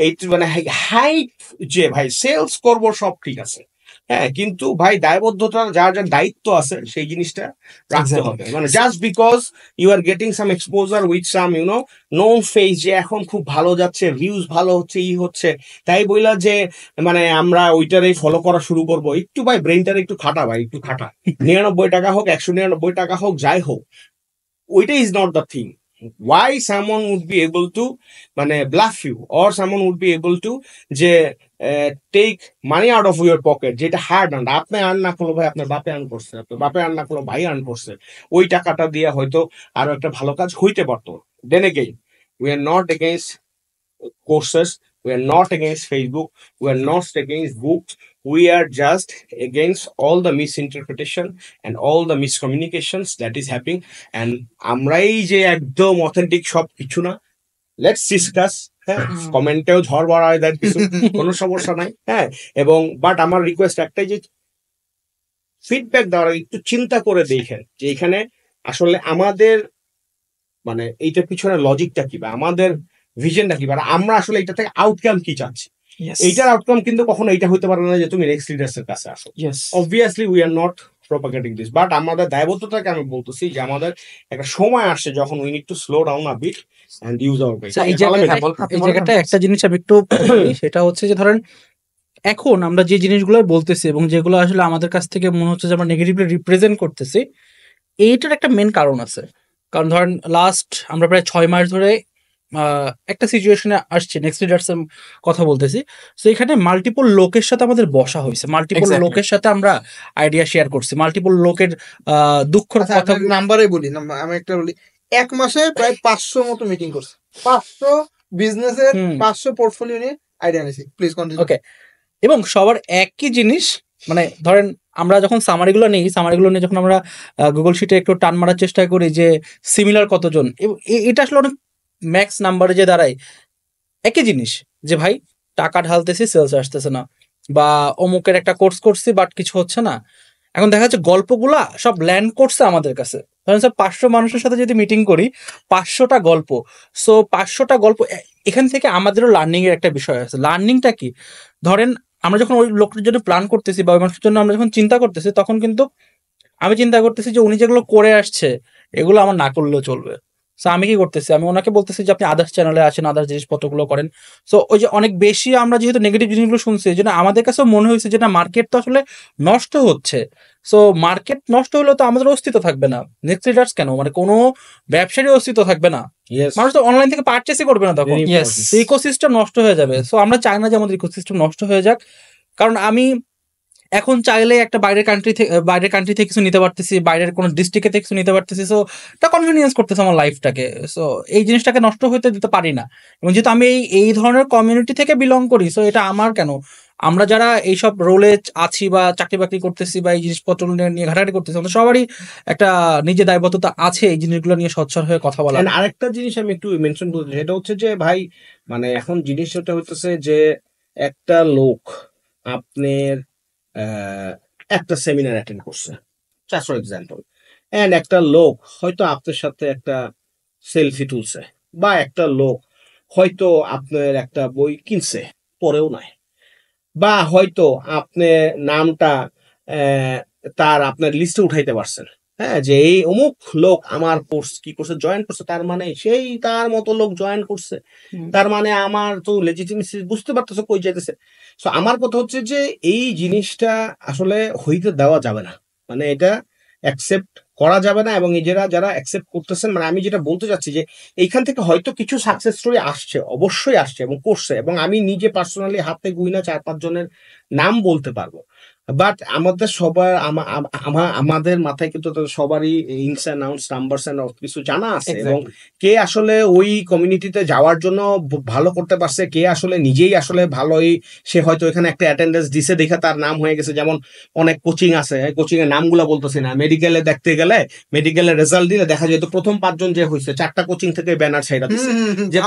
এই মানে হাইপ যে ভাই সেলস করব সব ঠিক আছে, হ্যাঁ, কিন্তু ভাই দায়বদ্ধতা, যার যার দায়িত্ব আছে সেই জিনিসটা রাখতে হবে, মানে just because you are getting some exposure with some known face, যে এখন খুব ভালো যাচ্ছে, ভিউজ ভালো হচ্ছে, হচ্ছে, তাই বইলা যে মানে আমরা ওইটারই ফলো করা শুরু করবো, একটু ভাই ব্রেনটারে একটু খাটা, ভাই একটু খাটা, 99 টাকা হোক, 199 টাকা হোক, যাই হোক, ওইটা is not the thing. Why someone would be able to মানে bluff you, or someone would be able to যে take money out of your pocket, যেটা হার্ড আর্ন, আপনি আর্ন না করলো ভাই, আপনার বাপে আর্ন করছে, আপনার বাপে আর্ন না করলো ভাই আর্ন করছে, ওই টাকাটা দিয়ে হয়তো আরো একটা ভালো কাজ হইতে পারতো. Then again, we are not against courses, we are not against Facebook, we are not against books, we are just against all the misinterpretation and all the miscommunications that is happening. And আমরাই যে একদম authentic সব কিছু না, let's discuss, হ্যাঁ, কমেন্টেও ঝড় বাড়ায় দেন কিছু, কোনো সমস্যা নাই, হ্যাঁ, এবং বাট আমার রিকোয়েস্ট একটাই যে ফিডব্যাক দেওয়ার একটু চিন্তা করে দেখেন যে এখানে আসলে আমাদের মানে এইটার পিছনে লজিকটা কি, বা আমাদের ভিশনটা কি, মানে আমরা আসলে এটা থেকে আউটকাম কি চাচ্ছি. এইটার আউটকাম কিন্তু কখনো এইটা হতে পারে না যে তুমি নেক্সট লিডার্স এর কাছে আসো. Obviously we are not propagating this, but আমাদের দায়বদ্ধতাকে আমি বলতেছি যে আমাদের একটা সময় আসছে যখন we need to slow down a bit and use our brain. এই জায়গাটা একটা জিনিস আমি একটু সেটা হচ্ছে যে ধরেন এখন আমরা যে জিনিসগুলো বলতেছি এবং যেগুলো আসলে আমাদের কাছ থেকে মনে হচ্ছে যে আমরা নেগেটিভলি রিপ্রেজেন্ট করতেছি, এইটার একটা মেন কারণ আছে. কারণ ধরেন লাস্ট আমরা প্রায় 6 মাস ধরে একটা সিচুয়েশনে আসছে, নেক্সট লিডার্স কথা বলতেছি, তো এখানে মাল্টিপল লোকের সাথে আমাদের বসা হয়েছে, মাল্টিপল লোকের সাথে আমরা আইডিয়া শেয়ার করছি, মাল্টিপল লোকের দুঃখের কথা নাম্বারে বলি, আমি একটা বলি, 1 মাসে প্রায় 500 মতো মিটিং করছে, 500 বিজনেসের 500 পোর্টফোলিও নিয়ে আইডিয়া নিয়েছি. Please continue. ওকে, এবং সবার একই জিনিস, মানে ধরেন আমরা যখন সামারিগুলো নিই, সামারিগুলো নিয়ে যখন আমরা গুগল শিটে একটু টান মারার চেষ্টা করি যে সিমিলার কতজন, এটা আসলে অনেক ম্যাক্স নাম্বারে যে দাঁড়ায় একই জিনিস, যে ভাই টাকা ঢালতেছি, সেলস আসতেছে না, বা অমুকের একটা কোর্স করছি বাট কিছু হচ্ছে না. এখন দেখা যাচ্ছে গল্পগুলা সব ল্যান্ড করছে আমাদের কাছে. ধরেন স্যার 500 মানুষের সাথে যদি মিটিং করি, 500টা গল্প, সো 500টা গল্প, এখান থেকে আমাদেরও লার্নিং এর একটা বিষয় আছে. লার্নিংটা কি, ধরেন আমরা যখন ওই লোকটার জন্য প্ল্যান করতেছি বা ওই মানুষের জন্য আমরা যখন চিন্তা করতেছি, তখন কিন্তু আমি চিন্তা করতেছি যে উনি যেগুলো করে আসছে এগুলো আমার না করলেও চলবে. সো আমি কি করতেছি, আমি ওনাকে বলতেছি যে আপনি আদার্স চ্যানেলে আসেন, আদার্স জিনিসপত্রগুলো করেন. সো ওই যে অনেক বেশি আমরা যেহেতু নেগেটিভ জিনিসগুলো শুনছি, এই জন্য আমাদের কাছেও মনে হয়েছে যে না, মার্কেট তো আসলে নষ্ট হচ্ছে. সো মার্কেট নষ্ট হলে তো আমাদের অস্তিত্ব থাকবে না, নেক্সট লিডার্স কেন, মানে কোনো ব্যবসারই অস্তিত্ব থাকবে না, মানুষ তো অনলাইন থেকে পারচেসই করবে না, তখন ইকোসিস্টেম নষ্ট হয়ে যাবে. সো আমরা চাই না যে আমাদের ইকোসিস্টেম নষ্ট হয়ে যাক. কারণ আমি এখন চাইলে একটা বাইরের কান্ট্রি থেকে কিছু নিতে পারতেছি, বাইরের কোনো ডিস্ট্রিক্টে থেকে কিছু নিতে পারতেছি, সো এটা কনভিনিয়েন্স করতেছে আমার লাইফটাকে. সো এই জিনিসটাকে নষ্ট হতে দিতে পারি না. এবং যেহেতু আমি এই ধরনের কমিউনিটি থেকে বিলং করি, সো এটা আমার কেন, আমরা যারা এইসব রোলে আছি বা চাকরি বাকরি করতেছি বা এই জিনিসপত্র নিয়ে ঘাটাঘাটি করতেছি, আমাদের সবারই একটা নিজের দায়বদ্ধতা আছে এই জিনিসগুলো নিয়ে সচ্ছল হয়ে কথা বলা. আরেকটা জিনিস আমি একটু মেনশন করতে, সেটা হচ্ছে যে ভাই মানে এখন জিনিসটা হইতেছে যে একটা লোক আপনার একটা সেমিনার অ্যাটেন্ড করছে, জাস্ট ফর এক্সাম্পল, এন্ড একটা লোক হয়তো আপনার সাথে একটা সেলফি তুলছে, বা একটা লোক হয়তো আপনার একটা বই কিনছে, পড়েও নাই, বা হয়তো আপনার নামটা তার আপনার লিস্টে উঠাইতে পারছেন, হ্যাঁ, যে এই অমুক লোক আমার কোর্স কি করছে, জয়েন করছে, তার মানে সেই তার মতো লোক জয়েন করছে, তার মানে আমার তো লেজিটিমেসি বুঝতে পারতেছে কই যাইতেছে. সো আমার কথা হচ্ছে যে এই জিনিসটা আসলে হইতে দেওয়া যাবে না, মানে এটা অ্যাকসেপ্ট করা যাবে না, এবং নিজেরা যারা অ্যাকসেপ্ট করতেছেন, মানে আমি যেটা বলতে চাচ্ছি যে এইখান থেকে হয়তো কিছু সাকসেস স্টোরি আসছে, অবশ্যই আসছে এবং করছে, এবং আমি নিজে পার্সোনালি হাতে গুইনা 4-5 জনের নাম বলতে পারবো। বাট আমাদের সবার আমাদের মাথায় কিন্তু সবারই ইনস অ্যান্ড আউটস, নাম্বারস অ্যান্ড কিছু জানা আছে, এবং কে আসলে ওই কমিউনিটিতে যাওয়ার জন্য ভালো করতে পারছে, কে আসলে নিজেই আসলে ভালোই, সে হয়তো এখানে একটা অ্যাটেন্ডেন্স দিছে দেখে তার নাম হয়ে গেছে। যেমন অনেক কোচিং আছে, কোচিং এর নামগুলো বলতেছি না, মেডিকেলে দেখতে গেলে মেডিকেলের রেজাল্ট দিলে দেখা যায় তো প্রথম 5 জন যে হয়েছে 4টা কোচিং থেকে ব্যানার ছাইড়া দিছে, যে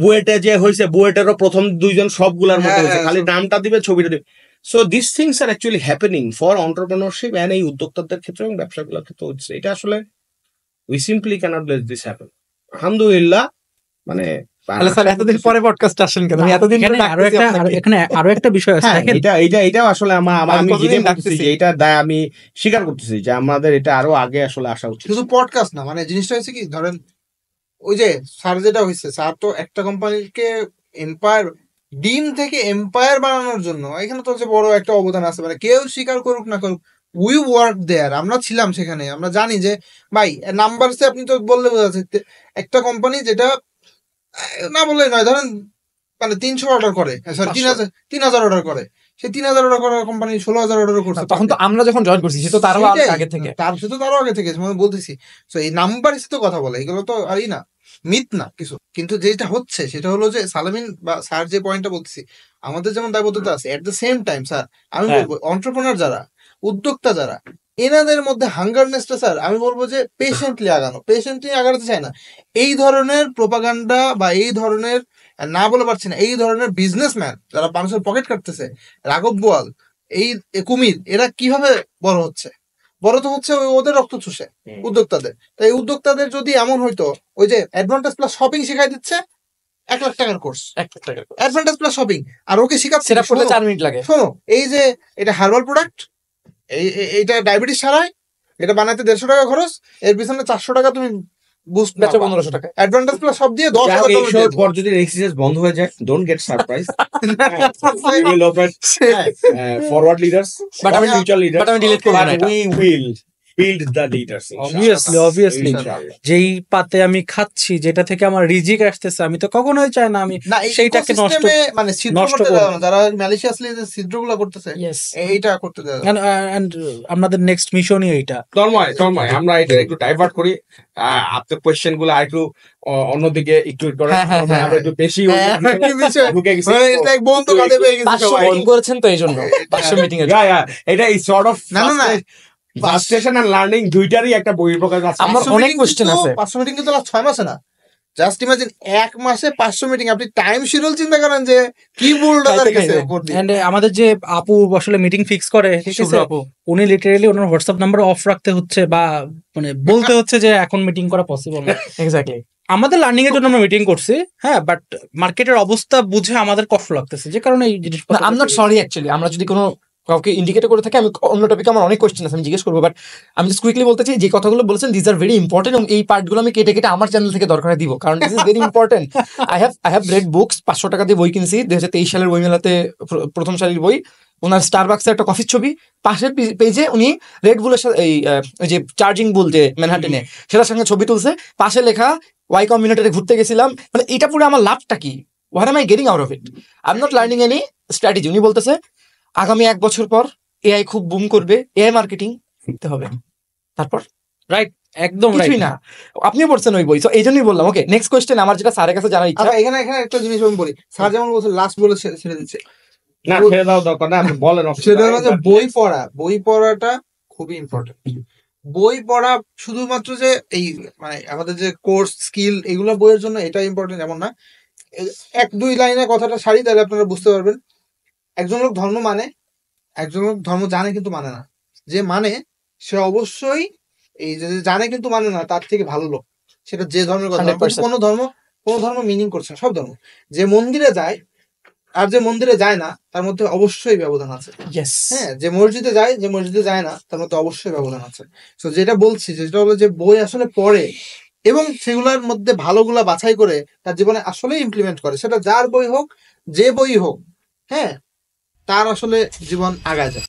বুয়েটে যে হয়েছে বুয়েটেরও প্রথম 2 জন সবগুলার মধ্যে হয়েছে, খালি নামটা দিবে ছবিটা দিবে। So these things are actually happening for entrepreneurship and এই উদ্যোক্তাদের ক্ষেত্রে এবং ব্যবসাগুলোর ক্ষেত্রে হচ্ছে। এটা আসলে we simply cannot let this happen. আলহামদুলিল্লাহ, মানে এতদিন পরে পডকাস্ট আসেন কেন? আমি এতদিন এখানে আরো একটা বিষয় আছে, এইটাও আসলে আমি যেটা বলতেছি যে এটা আমি স্বীকার করতেছি যে আমাদের এটা আরো আগে আসলে আসা উচিত। শুধু পডকাস্ট না, মানে জিনিসটা হচ্ছে কি, ধরেন ওই যে স্যার যেটা হয়েছে, স্যার তো একটা কোম্পানিকে এম্পায়ার, ডিম থেকে এম্পায়ার বানানোর জন্য এখানে তো হচ্ছে বড় একটা অবদান আছে। মানে কেউ স্বীকার করুক না করুক, উই ওয়ার্ক দেয়ার, আমরা ছিলাম সেখানে, আমরা জানি যে ভাই নাম্বারসে আপনি তো বললে বোঝা যাচ্ছে একটা কোম্পানি যেটা না বললে নয়, ধরেন মানে 300 অর্ডার করে, সরি 3000 অর্ডার করে, সেই 3000 অর্ডার করার কোম্পানি 16,000 অর্ডার করছে। তখন তো আমরা যখন জয়েন করছি সে তো তারও আগে থেকে, তারও আগে থেকে বলতেছি। তো এই নাম্বার তো কথা বলে, এগুলো তো আরই না, মিথ না কিছু। কিন্তু যেটা হচ্ছে সেটা হলো যে সালামিন বা স্যার যে পয়েন্টটা বলতেছি, আমাদের যেমন দায়বদ্ধতা আছে, এট দ্য সেম টাইম স্যার আমি বলবো এন্টারপ্রেনার যারা, উদ্যোক্তা যারা, এনাদের মধ্যে হাঙ্গারনেসটা স্যার আমি বলবো যে পেশেন্টলি আগাতে চায় না। এই ধরনের প্রোপাগান্ডা বা এই ধরনের, না বলে পারছি না, এই ধরনের বিজনেসম্যান যারা মানুষের পকেট কাটতেছে, রাঘব বোয়াল, এই কুমির, এরা কিভাবে বড় হচ্ছে? বড় তো হচ্ছে ওদের রক্ত চুষে, উদ্যোক্তাদের। তাই উদ্যোক্তাদের যদি এমন হইতো, ওই যে অ্যাডভান্টেজ প্লাস শপিং শিখাই দিচ্ছে, 1 লাখ টাকার কোর্স, অ্যাডভান্টেজ প্লাস শপিং, আর ওকে শিখাচ্ছে সেটা করতে 4 মিনিট লাগে। শোনো, এই যে এটা হার্বাল প্রোডাক্ট, এইটা ডায়াবেটিস সারায়, এটা বানাতে 150 টাকা খরচ, এর পিছনে 400 টাকা তুমি বুস্ট, 1500 টাকা অ্যাডভান্টেজ প্লাস সব দিয়ে 10,000 পর যদি এক্সারসাইজ বন্ধ হয়ে যায়, don't get surprise, we will operate forward leaders, but future leaders, but আমি ডিলিট করব না, we will build the leaders, obviously যেই পাতে আমি খাচ্ছি, যেটা থেকে আমার রিজিক আসতেছে, আমি তো কখনোই চাই না আমি সেইটাকে মানে নষ্ট করব, যারা ম্যালিশিয়াসলি যে ছিদ্রগুলো করতেছে এইটা করতে দেয়। এন্ড আমাদের নেক্সট মিশনই এইটা। তন্ময় আমরা এটা একটু ডাইভার্ট করি, আপনার কোশ্চেন গুলো আরেকটু অন্যদিকে একটু করে, আমরা একটু বেশি ঢুকে গেছি, এটা এক বন্ধু কাঁদে পেয়ে গেছে, 500 ফোন করেছেন তো এইজন্য 500 মিটিং এর। এটা এই সর্ট অফ না ফ্রাস্ট্রেশন এন্ড লার্নিং দুইটারই একটা বহিঃপ্রকাশ আছে। আমার অনেক কোশ্চেন আছে। 500 মিটিং কিন্তু 6 মাসে না, জাস্ট ইমাজিন 1 মাসে 500 মিটিং। আপনি টাইম শিডিউল চিন্তা করেন যে কি বোল্ডার গেছে। এন্ড আমাদের যে আপু আসলে মিটিং ফিক্স করে, উনি literally owner WhatsApp number of রাখতে হচ্ছে, বা মানে বলতে হচ্ছে যে এখন মিটিং করা পসিবল না। এক্স্যাক্টলি আমাদের লার্নিং এর জন্য আমরা মিটিং করছি, হ্যাঁ, বাট মার্কেটের অবস্থা বুঝে আমাদের কষ্ট লাগতেছে, যে কারণে এই জিনিসটা। I am not sorry actually, আমরা যদি কোনো কাউকে ইন্ডিকেট করে থাকি, আমি অন্য টপিকে আমার অনেক কোয়েশ্চেন আছে, আমি জিজ্ঞেস করবো, বাট আমি জাস্ট কুইকলি বলতে চাই যে কথাগুলো বলেছেন দিস আর ভেরি ইম্পর্টেন্ট, এবং এই পার্টগুলো আমি কেটে কেটে আমার চ্যানেল থেকে দরকার দিব, কারণ this is very important. I have read books, 500 টাকা দিয়ে বই কিনছি, 2023 সালের বইমেলাতে প্রথম সারির বই, ওনার স্টারবাক্সের একটা কফির ছবি, পাশের পেজে উনি রেড বুলের সাথে এই যে চার্জিং বুল যে ম্যানহাটনে, সেটার সঙ্গে ছবি তুলছে, পাশে লেখা ওয়াই কমিউনিটিতে ঘুরতে গেছিলাম। মানে এটা পুরো আমার লাভটা কি, what M I getting out of it? I am not learning any strategy. উনি বলতেছে আগামী 1 বছর পর এআই খুব বুম করবে, এআই মার্কেটিং শিখতে হবে, তারপর রাইট, একদম কিছুই না। আপনিও পড়ছেন ওই বই, তো এই জন্যই বললাম। ওকে, নেক্সট কোয়েশ্চেন আমার যেটা স্যারের কাছে জানার ইচ্ছা। এখানে একটা জিনিস আমি বলি, স্যার যেমন বলছে লাস্ট বলে ছেড়ে দিচ্ছে, না ছেড়ে দাও দরকার না, আপনি বলেন। সেটা হলো যে বই পড়াটা খুবই ইম্পর্টেন্ট। বই পড়া শুধুমাত্র যে এই মানে আমাদের যে কোর্স স্কিল এগুলো বইয়ের জন্য এটা ইম্পর্টেন্ট এমন না। 1-2 লাইনে কথাটা সারি, তাহলে আপনারা বুঝতে পারবেন। একজন লোক ধর্ম মানে, একজন লোক ধর্ম জানে কিন্তু মানে না। যে মানে সে অবশ্যই, এই যে জানে কিন্তু মানে না, তার থেকে ভালো লোক, সেটা যে ধর্মের কথা। কোনো ধর্ম মিনিং করছে না, সব ধর্ম। যে মন্দিরে যায় আর যে মন্দিরে যায় না, তার মধ্যে অবশ্যই ব্যবধান আছে। হ্যাঁ, যে মসজিদে যায় না, তার মধ্যে অবশ্যই ব্যবধান আছে। তো যেটা বলছি, যেটা হলো যে বই আসলে পড়ে এবং সেগুলোর মধ্যে ভালোগুলা বাছাই করে তার জীবনে আসলে ইমপ্লিমেন্ট করে, সেটা যার বই হোক, যে বই হোক, হ্যাঁ, তার আসলে জীবন আগায় যায়।